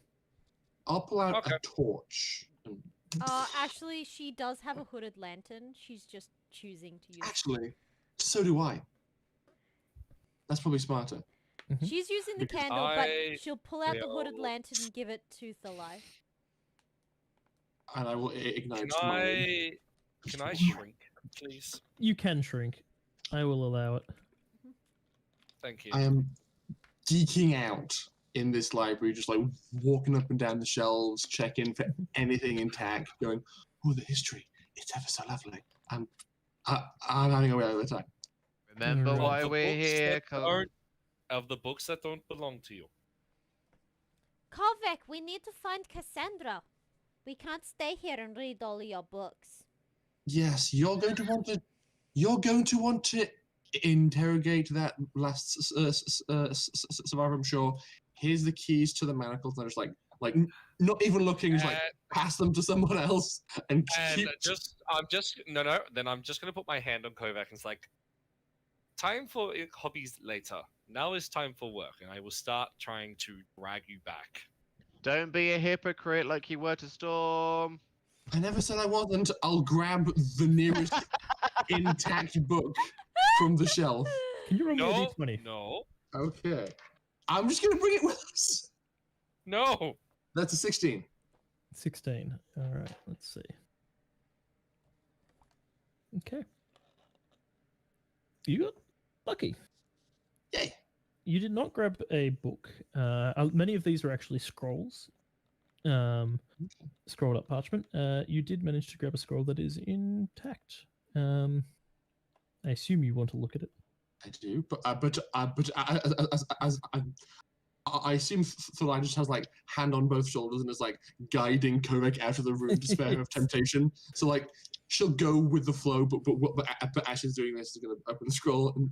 I'll pull out Okay. a torch. Actually, she does have a hooded lantern. She's just choosing to use. Actually, so do I. That's probably smarter. She's using the Because candle, I but she'll pull out the hooded feel- lantern and give it to Thalai. And I will ignite Can mine. can I shrink, please? You can shrink. I will allow it. Thank you. I am geeking out in this library, just like walking up and down the shelves, checking for anything intact, going, oh, the history, it's ever so lovely. I'm having a whale of a time. Remember Right. why The we're books here? that aren't- Of the books that don't belong to you. Kovek, we need to find Cassandra. We can't stay here and read all your books. Yes, you're going to want to interrogate that last survivor, I'm sure. Here's the keys to the manacles. And they're just like not even looking, just like pass them to someone else and keep. Then I'm just gonna put my hand on Kovac and it's like, time for hobbies later. Now is time for work, and I will start trying to drag you back. Don't be a hypocrite like you were to Storm. I never said I wasn't. I'll grab the nearest intact book from the shelf. Can you roll me a No, d20? no, Okay. I'm just gonna bring it with us. no. That's a 16. 16. All right, let's see. Okay. You got lucky. Yay. You did not grab a book. Many of these are actually scrolls, scrolled up parchment. You did manage to grab a scroll that is intact. I assume you want to look at it. I do, but as I assume Thalai just has like hand on both shoulders and is like guiding Kovac out of the room to spare him of temptation. So like she'll go with the flow, but as she's doing this, she's gonna open the scroll and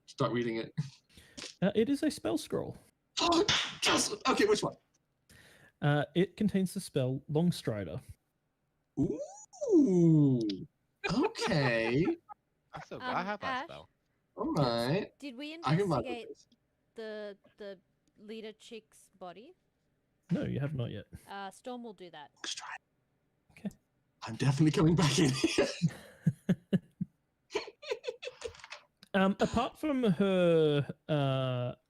start reading it. It is a spell scroll. Just okay. Which one? It contains the spell Longstrider. Ooh. Okay. I have that Ash? spell. All right. Did we I can vibe with investigate this. the leader chick's body? No, you have not yet. Storm will do that. Let's try it. Okay. I'm definitely coming back in. Apart from her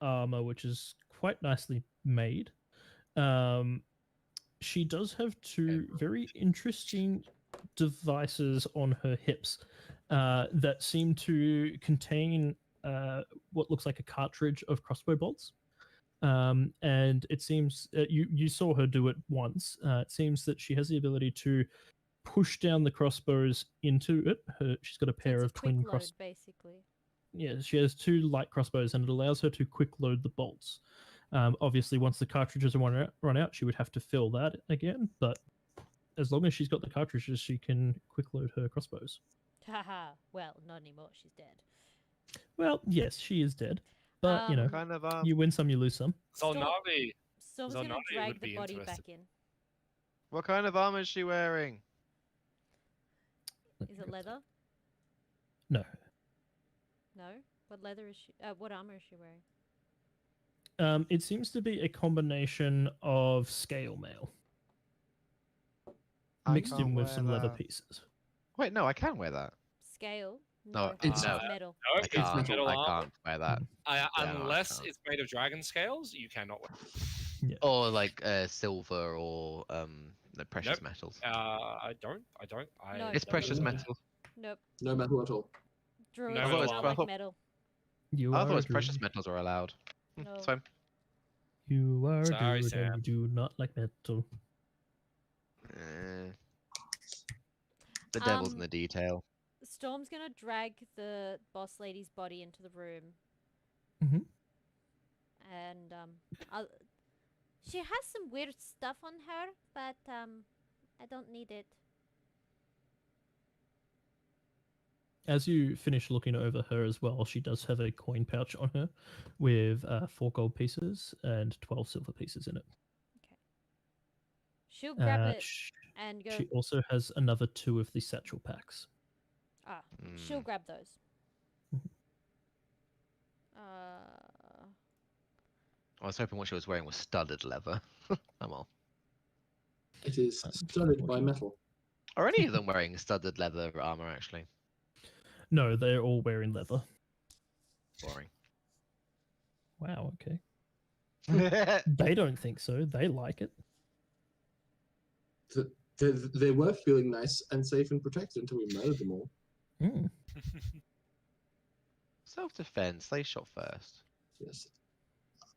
armor, which is quite nicely made, she does have two very interesting devices on her hips that seem to contain what looks like a cartridge of crossbow bolts. And it seems you saw her do it once. It seems that she has the ability to push down the crossbows into it. She's got a pair It's a of twin quick cross. load, basically. Yeah, she has two light crossbows, and it allows her to quick load the bolts. Obviously, once the cartridges are run out, she would have to fill that again. But as long as she's got the cartridges, she can quick load her crossbows. Haha. Well, not anymore. She's dead. Well, yes, she is dead, but you know, Kind of you win some, you lose some. Xel'nari. Storm's gonna Xel'nari drag would the be body back interested. in. What kind of armor is she wearing? Let me Is it grab leather? that. No. No. What leather is she? What armor is she wearing? It seems to be a combination of scale mail I mixed in can't with wear some leather that. pieces. Wait, no, I can wear that. Scale. No, it's- it's metal. No, I it's can't. metal I armor. can't wear that. Yeah, no, I Unless can't. it's made of dragon scales, you cannot wear. Or like silver or the precious Nope. metals. I don't. No. It's precious don't. metals. Nope. No metal at all. Druids No do metal not armor. like metal. You I are thought it was a precious druid. metals are allowed. No. It's fine. You are a Sorry, druid Sam. and you do not like metal. Eh, the devil's in the detail. Storm's gonna drag the boss lady's body into the room. Mhm. And she has some weird stuff on her, but I don't need it. As you finish looking over her as well, she does have a coin pouch on her with 4 gold pieces and 12 silver pieces in it. She'll grab it Sh- and go. She also has another 2 of the satchel packs. She'll Mm. grab those. Mhm. I was hoping what she was wearing was studded leather. I'm all. It is studded by metal. Are any of them wearing studded leather armor? Actually, No, they're all wearing leather. boring. Wow, okay. They don't think so. They like it. They were feeling nice and safe and protected until we murdered them all. Mm. Self-defense. They shot first. Yes.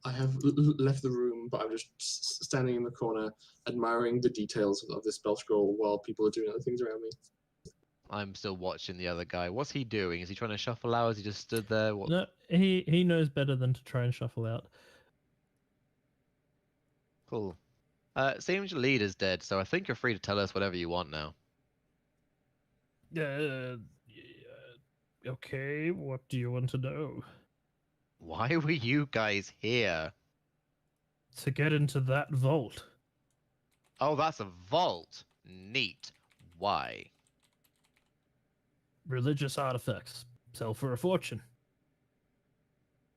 I have left the room, but I'm just standing in the corner, admiring the details of this spell scroll while people are doing other things around me. I'm still watching the other guy. What's he doing? Is he trying to shuffle out? Has he just stood there? What? No, he knows better than to try and shuffle out. Cool. Seems your leader's dead, so I think you're free to tell us whatever you want now. Okay, what do you want to know? Why were you guys here? To get into that vault. Oh, that's a vault. Neat. Why? Religious artifacts. Sell for a fortune.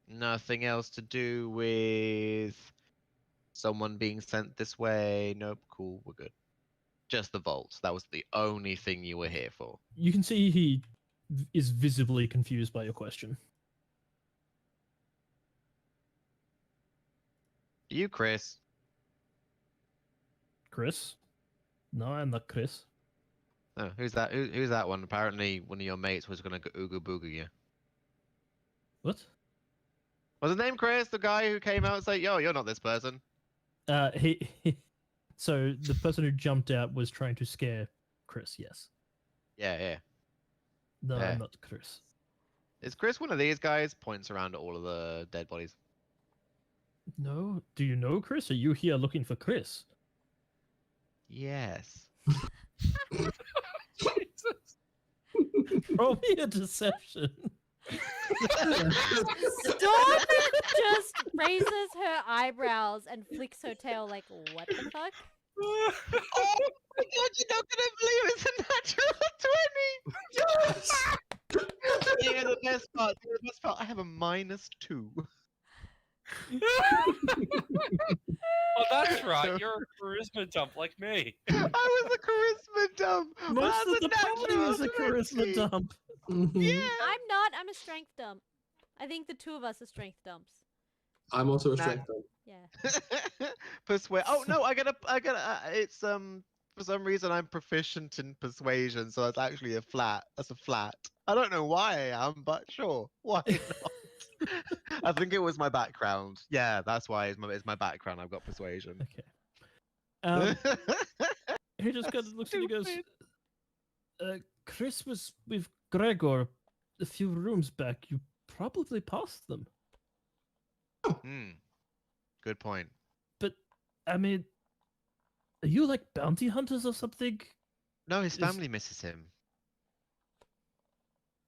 Nothing else to do with someone being sent this way? Nope, cool, we're good. Just the vault. That was the only thing you were here for. You can see he is visibly confused by your question. You, Chris. Chris? No, I'm not Chris. Oh, who's that? Who's that one? Apparently, one of your mates was gonna go ooga booga you. What? Was his name Chris? The guy who came out and said, "Yo, you're not this person." So the person who jumped out was trying to scare Chris, yes. Yeah. No, Yeah. I'm not Chris. Is Chris one of these guys? Points around at all of the dead bodies. No? Do you know Chris? Are you here looking for Chris? Yes. Roll me a deception. Storm just raises her eyebrows and flicks her tail like, what the fuck? Oh my god, you're not gonna believe it's a natural 20! Yes! Here's the best part. I have a -2. Oh, that's right. You're a charisma dump like me. I was a charisma dump! Most That's of the party natural is a charisma 20. dump. Yeah! I'm not. I'm a strength dump. I think the two of us are strength dumps. I'm also a Nah. strength dump. Yeah. Persuade. Oh no, I gotta. It's For some reason, I'm proficient in persuasion, so that's actually a flat. That's a flat. I don't know why I am, but sure, why not? I think it was my background. Yeah, that's why it's my background. I've got persuasion. Okay. He just kind of looks and he goes, Stupid. Chris was with Gregor a few rooms back. You probably passed them. Hmm. Good point. But, I mean, are you like bounty hunters or something? No, his Is- family misses him.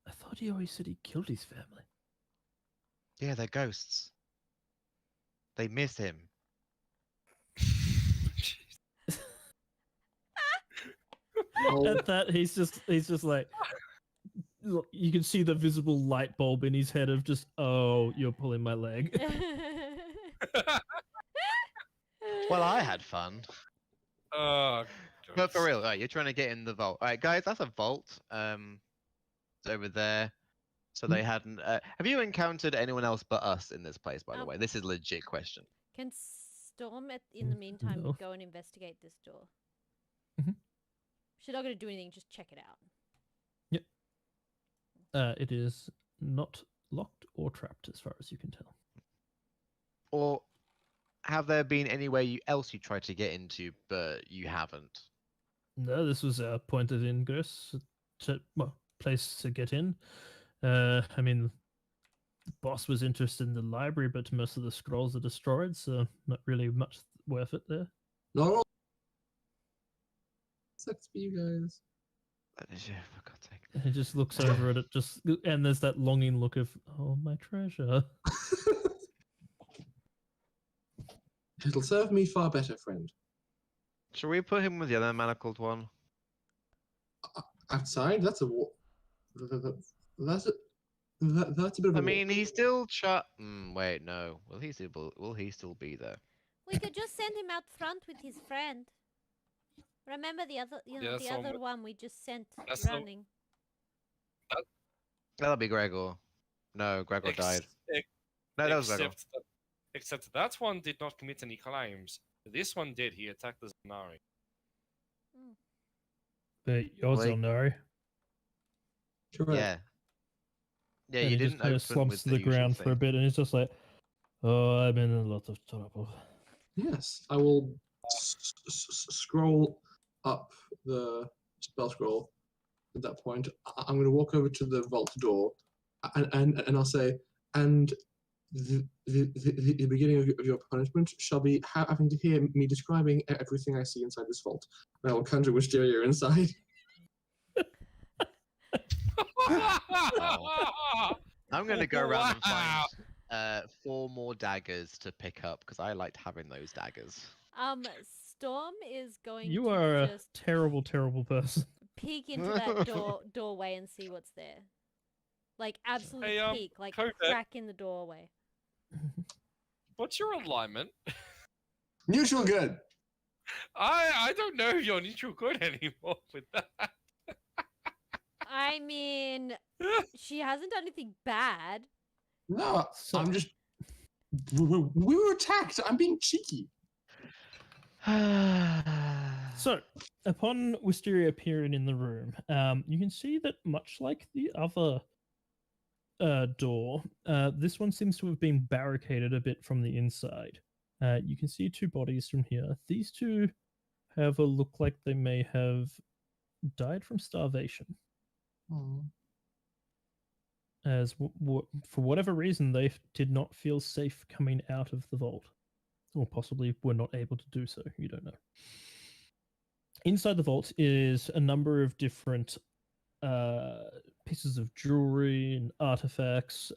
I thought he always said he killed his family. Yeah, they're ghosts. They miss him. Oh, At that, he's just like, look, you can see the visible light bulb in his head of just, oh, you're pulling my leg. Well, I had fun. Oh, But for real, right, you're trying to get in the vault. All right, guys, that's a vault. over there. So Hmm. they hadn't. Have you encountered anyone else but us in this place? By the Um, way, this is a legit question. Can Storm, in the meantime, No. go and investigate this door? Mhm. She's not going to do anything, just check it out. It is not locked or trapped, as far as you can tell. Or have there been anywhere else you tried to get into but you haven't? No, this was a point of ingress, place to get in. I mean, the boss was interested in the library, but most of the scrolls are destroyed, so not really much worth it there. Not all. Sucks for you guys. For God's sake. And he just looks over at it, and there's that longing look of, oh, my treasure. It'll serve me far better, friend. Shall we put him with the other manacled one? Outside? That's a war. That's a bit of a I war. mean, he's still wait, no. Will he still be there? We could just send him out front with his friend. Remember the other, Yeah, the so other one we just sent that's the- running. That'll be Gregor. No, Gregor died. ex- No, that was Gregor. Except that one did not commit any crimes. This one did. He attacked the Xel'nari. But you're Like- Xel'nari. Correct. Yeah. Yeah, And you he didn't just kind open of slumps with to the usual ground for a thing. bit, and he's just like, oh, I'm in a lot of trouble. Yes, I will scroll up the spell scroll. At that point, I'm going to walk over to the vault door, and I'll say, and the beginning of your punishment shall be having to hear me describing everything I see inside this vault. And I will conjure Wisteria inside. I'm going to go around and find 4 more daggers to pick up because I liked having those daggers. Storm is going You to are a just terrible, terrible person. peek into that doorway and see what's there. Like absolute Hey, peek, like Kodak. crack in the doorway. What's your alignment? Neutral good. I don't know if you're neutral good anymore with that. I mean, she hasn't done anything bad. No, So- I'm just. We were attacked. I'm being cheeky. So, upon Wisteria appearing in the room, you can see that much like the other door, this one seems to have been barricaded a bit from the inside. You can see 2 bodies from here. These 2 have a look like they may have died from starvation. As for whatever reason, they did not feel safe coming out of the vault, or possibly were not able to do so. You don't know. Inside the vault is a number of different pieces of jewelry and artifacts,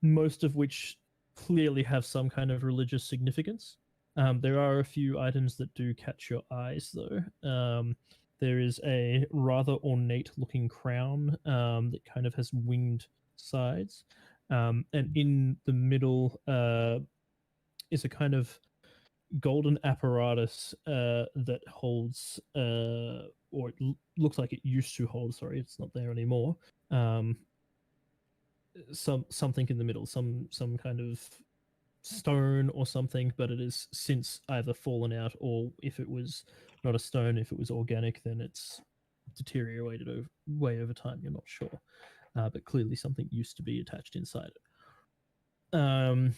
most of which clearly have some kind of religious significance. There are a few items that do catch your eyes, though. There is a rather ornate-looking crown that kind of has winged sides, and in the middle is a kind of golden apparatus that holds, or it looks like it used to hold. Sorry, it's not there anymore. Something in the middle, some kind of stone or something, but it is since either fallen out, or if it was not a stone, if it was organic, then it's deteriorated way over time. You're not sure, but clearly something used to be attached inside it.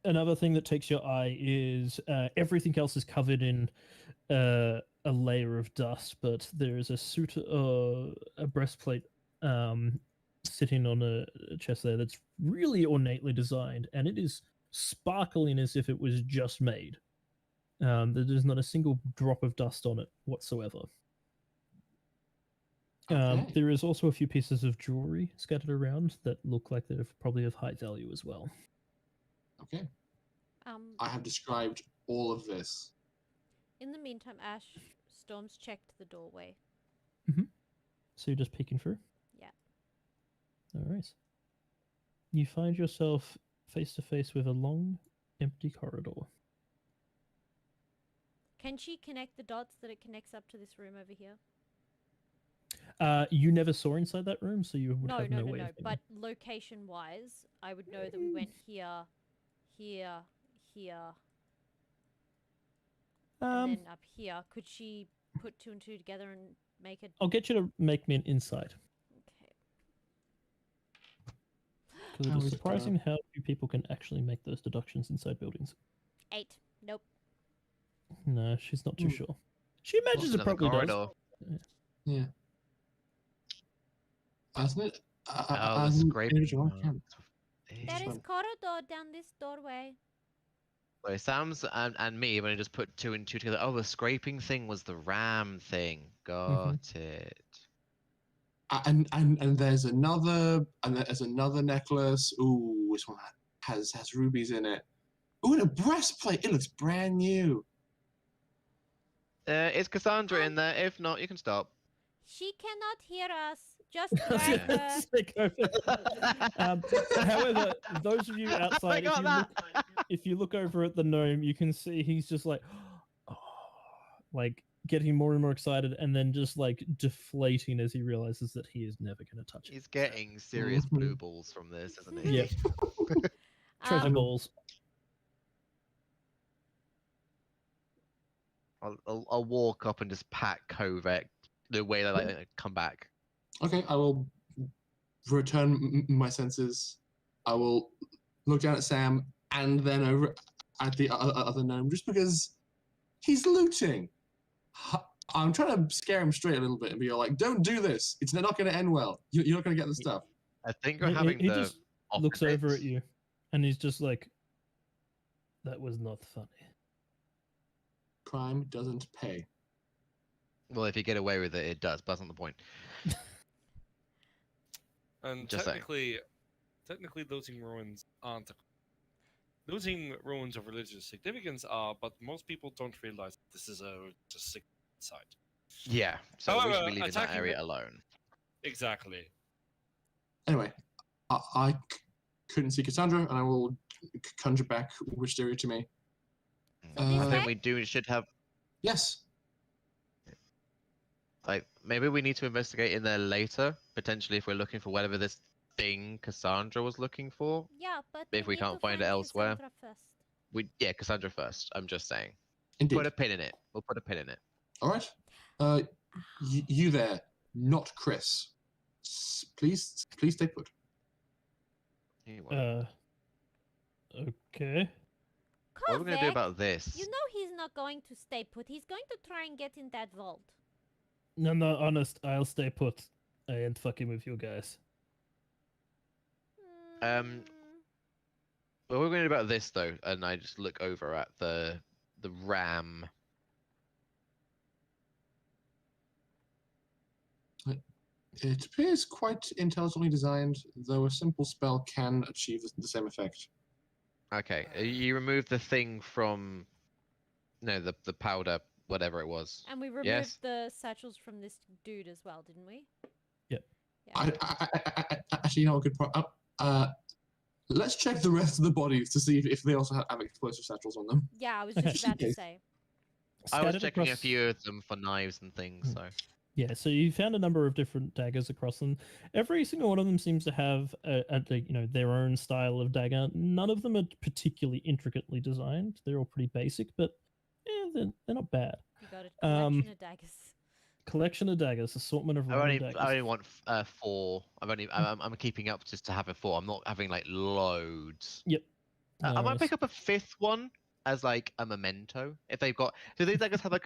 Another thing that takes your eye is everything else is covered in a layer of dust, but there is a suit, a breastplate sitting on a chest there that's really ornately designed, and it is sparkling as if it was just made. There's not a single drop of dust on it whatsoever. Okay. There is also a few pieces of jewelry scattered around that look like they're probably of high value as well. Okay. I have described all of this. In the meantime, Ash, Storm's checked the doorway. So you're just peeking through? Yeah. All right. You find yourself face to face with a long, empty corridor. Can she connect the dots that it connects up to this room over here? You never saw inside that room, so you would No, have no, no no, way no. of knowing. But location-wise, I would know that we went here, here, here, and then up here. Could she put 2 and 2 together and make it? I'll get you to make me an insight, Okay. because it How is is surprising how few people can actually make those deductions inside buildings. 8. Nope. No, she's not too sure. She imagines it Another probably does. corridor. Yeah. Hasn't it? Oh, the scraping. There is one. corridor down this doorway. Wait, Sam's and me when I just put 2 and 2 together. Oh, the scraping thing was the ram thing. Got it. And there's another necklace. Ooh, this one has rubies in it. Ooh, and a breastplate. It looks brand new. Is Cassandra in there? If not, you can stop. She cannot hear us. Just I was drag gonna her. say, go for it. However, those of you outside, if you look over at the gnome, you can see he's just like, like getting more and more excited, and then just like deflating as he realizes that he is never going to touch it. He's getting serious blue balls from this, isn't he? Yeah. Treasure Um, balls. I'll walk up and just pat Kovac the way they like come back. Okay, I will return my senses. I will look down at Sam and then over at the other gnome, just because he's looting. I'm trying to scare him straight a little bit and be like, "Don't do this. It's not going to end well. You're not going to get the stuff." I think we're having He the just looks over opposites. at you, and he's just like, "That was not funny." Crime doesn't pay. Well, if you get away with it, it does. But that's not the point. And Just saying. technically, looting ruins aren't. Looting ruins of religious significance are, but most people don't realize this is a sick site. Yeah. So we should However, be leaving that attacking area the- alone. Exactly. Anyway, I couldn't see Cassandra, and I will conjure back Wisteria to me. I Uh, think we should have Yes. like maybe we need to investigate in there later, potentially if we're looking for whatever this thing Cassandra was looking for. Yeah, but If we need can't to find it elsewhere. Cassandra first. Cassandra first. I'm just saying. Indeed. Put a pin in it. We'll put a pin in it. All right. You there, not Chris. Please stay put. You won't. Okay. What are we gonna do Kovac, about this? You know he's not going to stay put. He's going to try and get in that vault. No, honest, I'll stay put. I ain't fucking with you guys. Hmm. What we're going to do about this though, and I just look over at the ram. It appears quite intelligently designed, though a simple spell can achieve the same effect. Okay, you remove the thing from, no, the powder, whatever it was. And we removed Yes. the satchels from this dude as well, didn't we? Yep. Yeah. I actually, you know, a good point. Let's check the rest of the bodies to see if they also have explosive satchels on them. Yeah, I was Okay. just about to Yes. say. I was Scattered checking a across- few of them for knives and things, so. Yeah, so you found a number of different daggers across them. Every single one of them seems to have their own style of dagger. None of them are particularly intricately designed. They're all pretty basic, but they're not bad. You got a collection of daggers. Collection of daggers, assortment of I random daggers. only want 4. I'm keeping up just to have a 4. I'm not having like loads. Yep. I No might pick worries. up a 5th one as like a memento. If they've got, do these daggers have like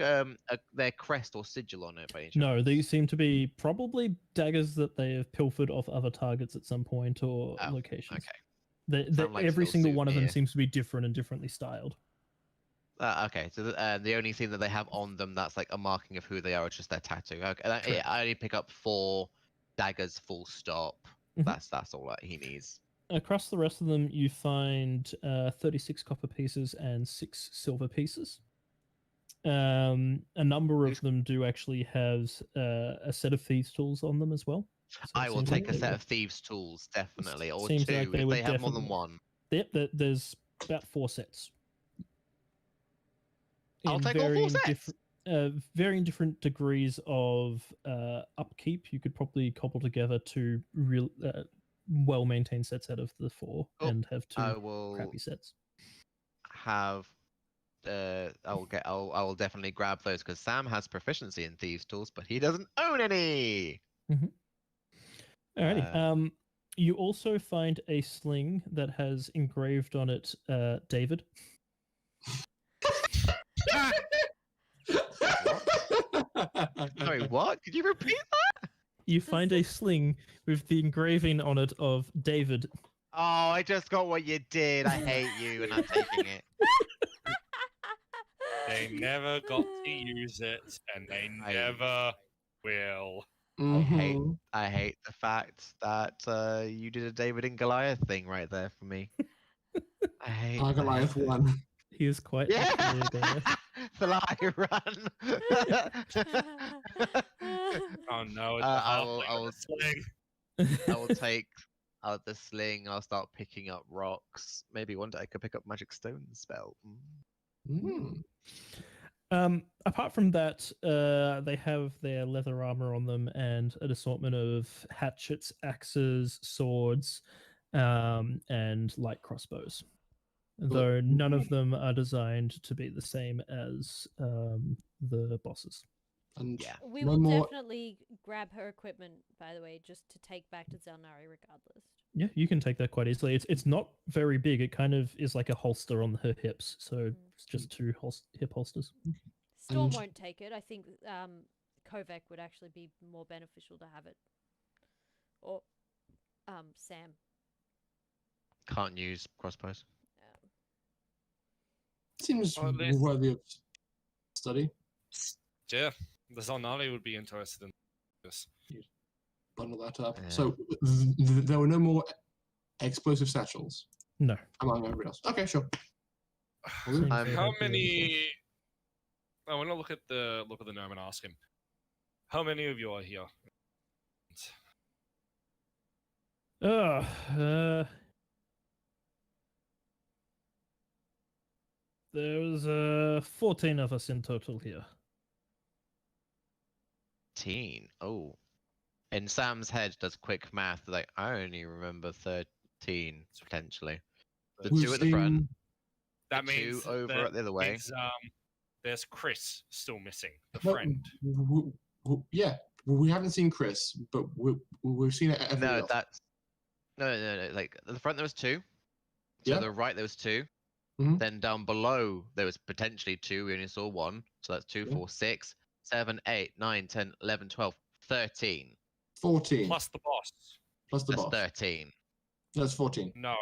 their crest or sigil on it by any chance? No, these seem to be probably daggers that they have pilfered off other targets at some point or Oh, locations. Okay. Sound like Every still single one of them souvenir. seems to be different and differently styled. Okay, so the only thing that they have on them that's like a marking of who they are is just their tattoo. Okay, I only pick up 4 daggers, full stop. Mhm. That's all that he needs. Across the rest of them, you find 36 copper pieces and 6 silver pieces. A number of them do actually have a set of thieves' tools on them as well. So it I will seems take like a set of thieves' tools, definitely, or seems 2 like they if would they have more than definitely- 1. Yep, there's about 4 sets. I'll In take all 4 varying sets. varying different degrees of upkeep. You could probably cobble together two real well-maintained sets out of the four Oh, and have two I will crappy sets. have. I will definitely grab those because Sam has proficiency in thieves' tools, but he doesn't own any. Alrighty. You also find a sling that has engraved on it David. Sorry, what? Could you repeat that? You find a sling with the engraving on it of David. Oh, I just got what you did. I hate you, and I'm taking it. They never got to use it, and they never will. Mhm. I hate the fact that you did a David and Goliath thing right there for me. I hate Goliath that. won. He is quite Yeah, literally a Goliath. fly run. Oh no! It's a I halfling will with a sling. I will take out the sling. I'll start picking up rocks. Maybe one day I could pick up magic stone spell. Apart from that, they have their leather armor on them and an assortment of hatchets, axes, swords, and light crossbows. Though none of them are designed to be the same as the bosses. And Yeah. We no will more. definitely grab her equipment, by the way, just to take back to Xel'nari regardless. Yeah, you can take that quite easily. It's not very big. It kind of is like a holster on her hips, so it's just two hip holsters. Storm And- won't take it. I think Kovac would actually be more beneficial to have it. Or Sam. Can't use crossbows. Seems Or at least- worthy of study. Yeah, the Xel'nari would be interested in this. Bundle that up. Yeah. So there were no more explosive satchels No. among everybody else. Okay, sure. Seems I'm- they How have the many? I want to look at the gnome and ask him. How many of you are here? There's 14 of us in total here. 13. Oh. In Sam's head, does quick math. Like, I only remember 13, potentially. The We've two at the front, seen- That the two means over that the other way. means, there's Chris still missing, the No, friend. yeah, we haven't seen Chris, but we've seen everybody No, else. that's. No. Like, at the front, there was two. To Yeah. the right, there was two. Mhm. Then down below, there was potentially two. We only saw one. So that's 2, Yeah. 4, 6, 7, 8, 9, 10, 11, 12, 13. 14 Plus the boss. plus the That's boss. 13. That's 14. No,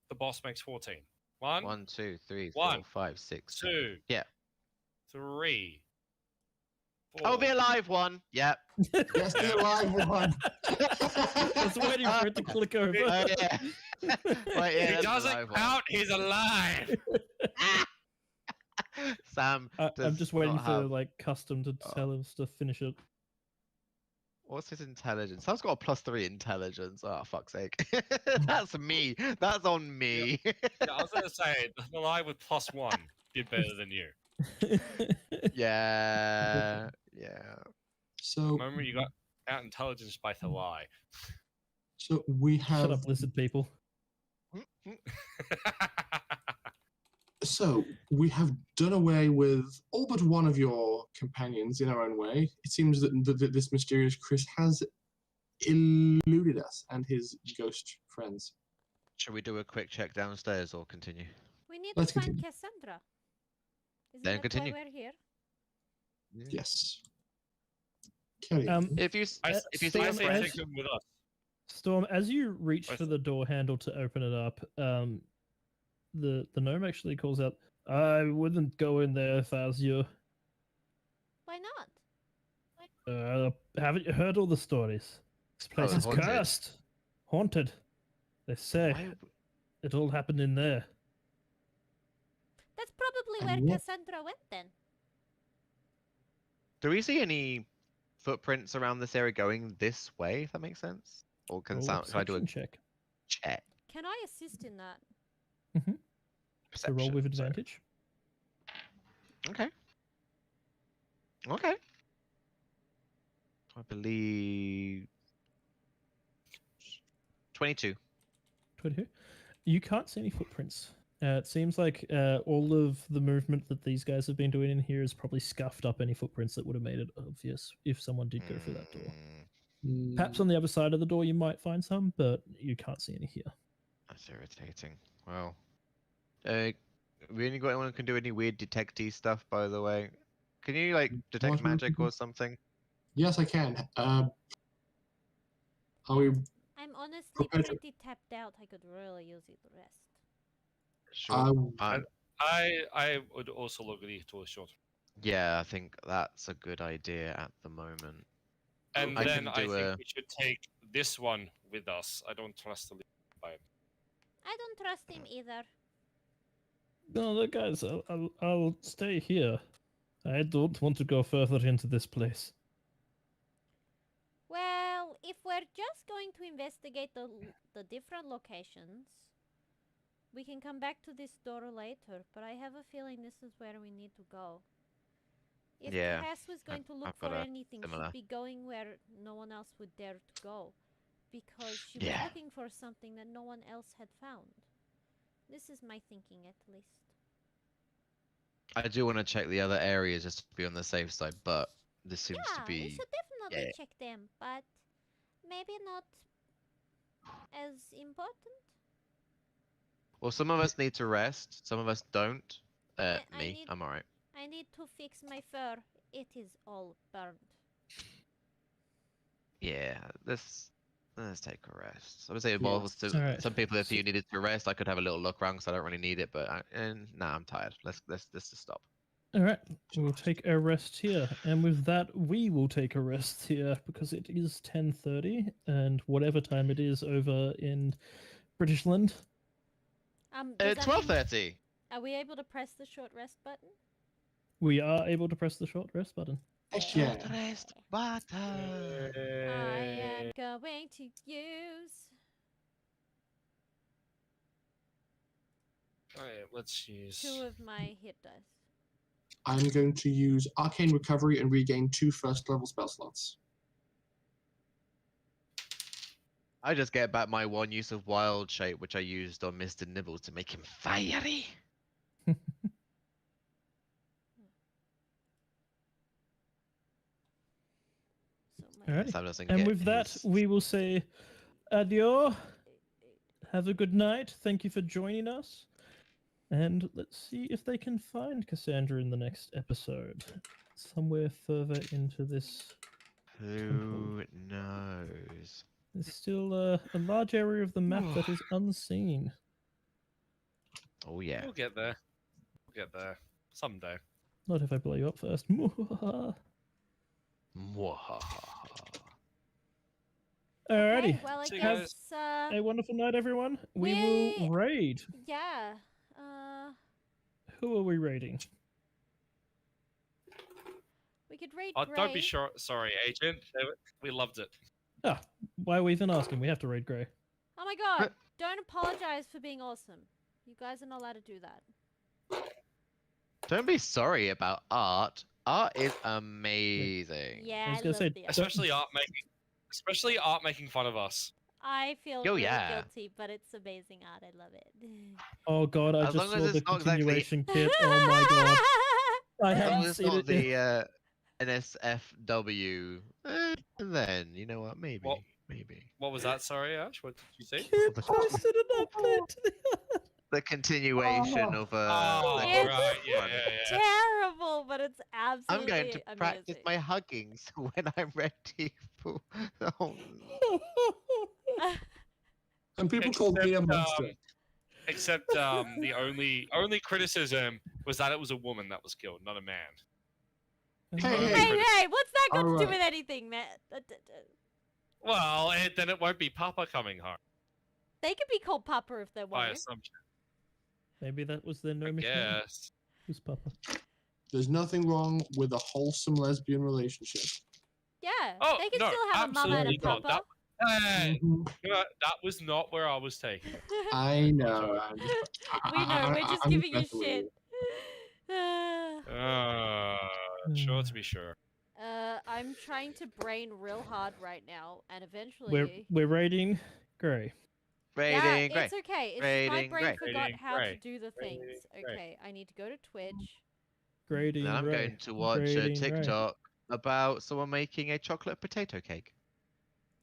the boss makes 14. 1, 1, 2, 3, 1, 4, 5, 6, 2, Yeah. 3, 4. Oh, be alive one. Yep. Yes, the alive one. I was waiting for it to click over. Oh, yeah. Wait, yeah, He that's the doesn't live one. count. He's alive. Sam, I'm does just waiting not for have- like custom to tell us to finish it. What's his intelligence? Sam's got a +3 intelligence. Oh, fuck's sake. That's me. That's on me. Yeah, I was gonna say the alive with +1 did better than you. Yeah. So, Remember, you got out intelligence by the lie. so we have. Shut up, lizard people. So we have done away with all but one of your companions in our own way. It seems that this mysterious Chris has eluded us and his ghost friends. Should we do a quick check downstairs or continue? We need Let's to find continue. Cassandra. Isn't Then that continue. why we're here? Yes. Carry on. If you I if you Storm, see a I say friend, take them with us. Storm, as you reach I for the door handle to open it up, the gnome actually calls out, "I wouldn't go in there if I was you. Why not? Haven't you heard all the stories? This place it's is haunted. cursed, haunted. They say why- it all happened in there." That's probably And where yet- Cassandra went then. do we see any footprints around this area going this way? If that makes sense, or can Roll a can I do a perception check? check? Can I assist in that? So roll with Perception, so- advantage. Okay. Okay. I believe 22. 22. You can't see any footprints. It seems like all of the movement that these guys have been doing in here has probably scuffed up any footprints that would have made it obvious if someone did go through that door. Perhaps on the other side of the door you might find some, but you can't see any here. That's irritating. Well, we only got anyone who can do any weird detecty stuff, by the way. Can you like detect What magic would- or something? Yes, I can. Are we? I'm honestly Prepared to- pretty tapped out. I could really use it rest. Sure. I would also agree to a short. Yeah, I think that's a good idea at the moment. And I then can I do think a- we should take this one with us. I don't trust the vibe. I don't trust him either. No, look, guys, I'll stay here. I don't want to go further into this place. Well, if we're just going to investigate the different locations, we can come back to this door later, but I have a feeling this is where we need to go. If Yeah, Cass was going to look I've got for a anything, similar. she'd be going where no one else would dare to go. Because she was Yeah. looking for something that no one else had found. This is my thinking, at least. I do want to check the other areas just to be on the safe side, but this seems Yeah, to we be. should definitely yeah. check them, but maybe not as important. Well, some of us need to rest, some of us don't. I Me, need- I'm alright. I need to fix my fur. It is all burned. Yeah, let's take a rest. I would say, Yeah. well, to Alright. some people, if you needed to rest, I could have a little look around because I don't really need it. But nah, I'm tired. Let's just stop. All right, we'll take a rest here, and with that, we will take a rest here because it is 10:30, and whatever time it is over in Britishland. Does that mean- 12:30. Are we able to press the short rest button? We are able to press the short rest button. Heck yeah. Rest button. I am going to use. Alright, let's use. 2 of my hit dice. I'm going to use Arcane Recovery and regain 2 first-level spell slots. I just get back my one use of wild shape, which I used on Mr. Nibbles to make him fiery. So my Alrighty. Sam doesn't And get with that, his- we will say adieu. Have a good night. Thank you for joining us. And let's see if they can find Cassandra in the next episode. Somewhere further into this. Who knows? There's still a large area of the map that is unseen. Oh yeah. We'll get there. We'll get there someday. Not if I blow you up first. Mwahaha. Alrighty. Okay, well, I See you guess. A wonderful night, everyone. We will raid. Yeah. Who are we raiding? We could raid Oh, don't be Grey. sure. Sorry, Agent. We loved it. Ah, why are we even asking? We have to raid Grey. Oh my god! Don't apologize for being awesome. You guys are not allowed to do that. Don't be sorry about art. Art is amazing. Yeah, I was I gonna love say, the art. Especially art making fun of us. I feel Oh, really yeah. guilty, but it's amazing art. I love it. Oh god, I As just long as saw the it's not exactly- continuation kit. Oh my god. I As long haven't as it's seen not it yet. the NSFW, then you know what? Maybe, Well- maybe What was that? Sorry, Ash. What did you say? Kid posted an update to the the continuation of Oh, the- It's right. Yeah. Terrible, but it's absolutely I'm going to amazing. practice my huggings when I'm ready for. Oh, And people called me a Except, monster. Except the only criticism was that it was a woman that was killed, not a man. Hey, Hey, hey. hey, what's that got to do Alright. with anything, man? Well, then it won't be Papa coming home They could be called Papa if they by want. assumption. Maybe that was their I no mission. guess. Who's Papa? There's nothing wrong with a wholesome lesbian relationship. Yeah, Oh, they can no, still have a mama and a absolutely not. papa. Hey, Mhm. you know, that was not where I was taking it. I know. We know, we're just I'm giving you messing with shit. Uh, Sure to be sure. I'm trying to brain real hard right now, and We're eventually. we're rating Gray. Rating Yeah, great. it's okay. It's just my Rating brain great. forgot Rating how to great. do the Rating things. great. Okay, I need to go to Twitch. Grading And I'm Ray. going to watch a Grading Ray. TikTok about someone making a chocolate potato cake.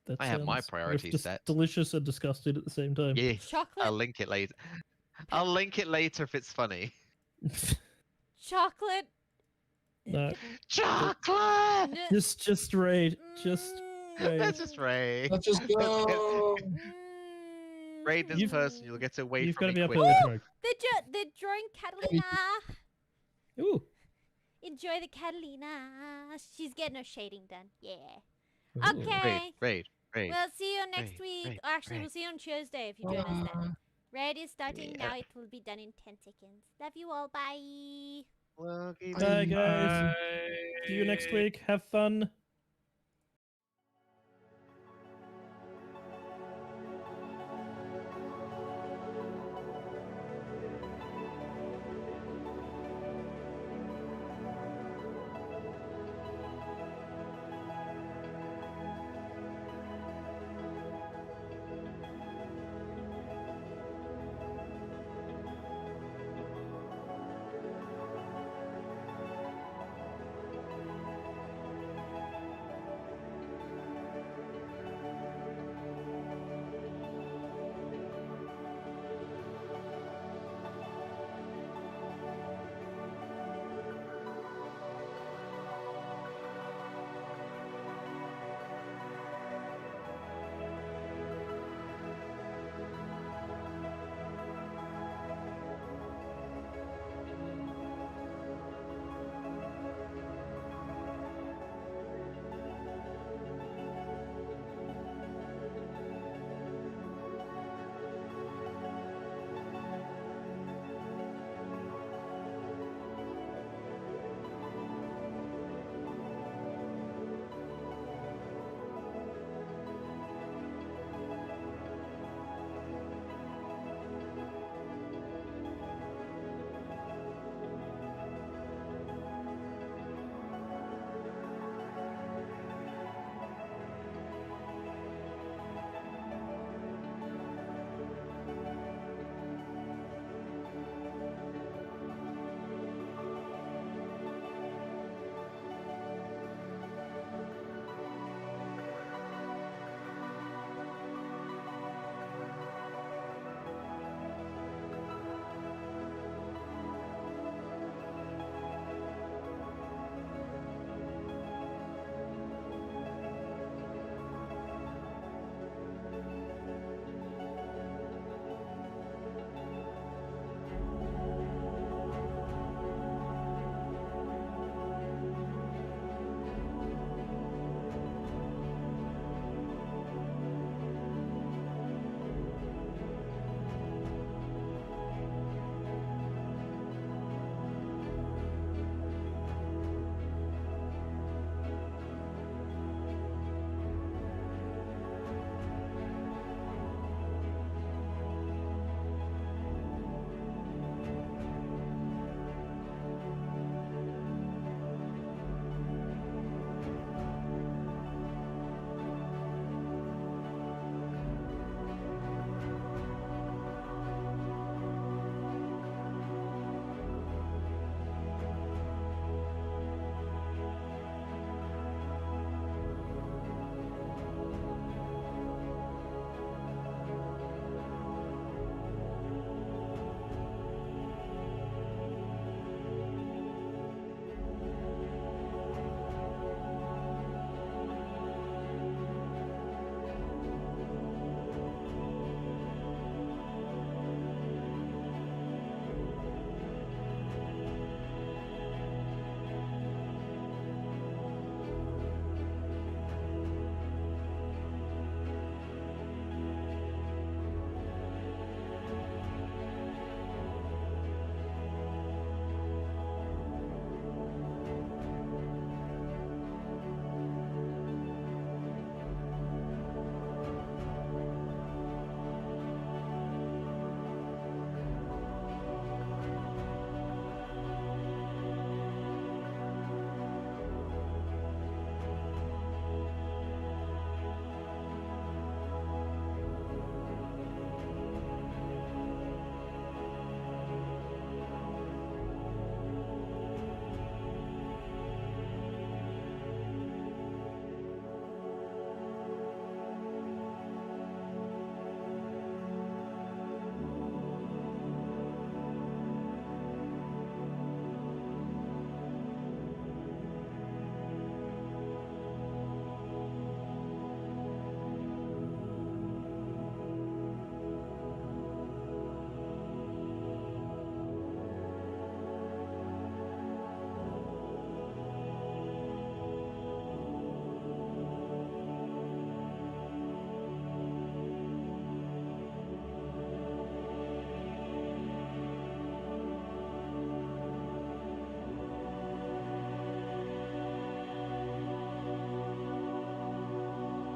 That I have my sounds both priorities set. delicious and disgusted at the same time. Yeah, Chocolate. I'll link it later. I'll link it later if it's funny. Chocolate. No, Chocolate! N- just Ray. Just Ray. That's just Ray. Let's just go. Raid this You've- person, you'll get away You've from got to me be up quicker. early tomorrow. They're drawing Catalina. Ooh. Enjoy the Catalina. She's getting her shading done. Yeah. Ooh. Okay. Raid. We'll see you next Raid, week. raid, Or actually, raid. we'll see you on Tuesday if you join us then. Raid is starting Yeah. now. It will be done in 10 seconds. Love you all. Bye. Well, Bye, guys. Bye. See you next week. Have fun.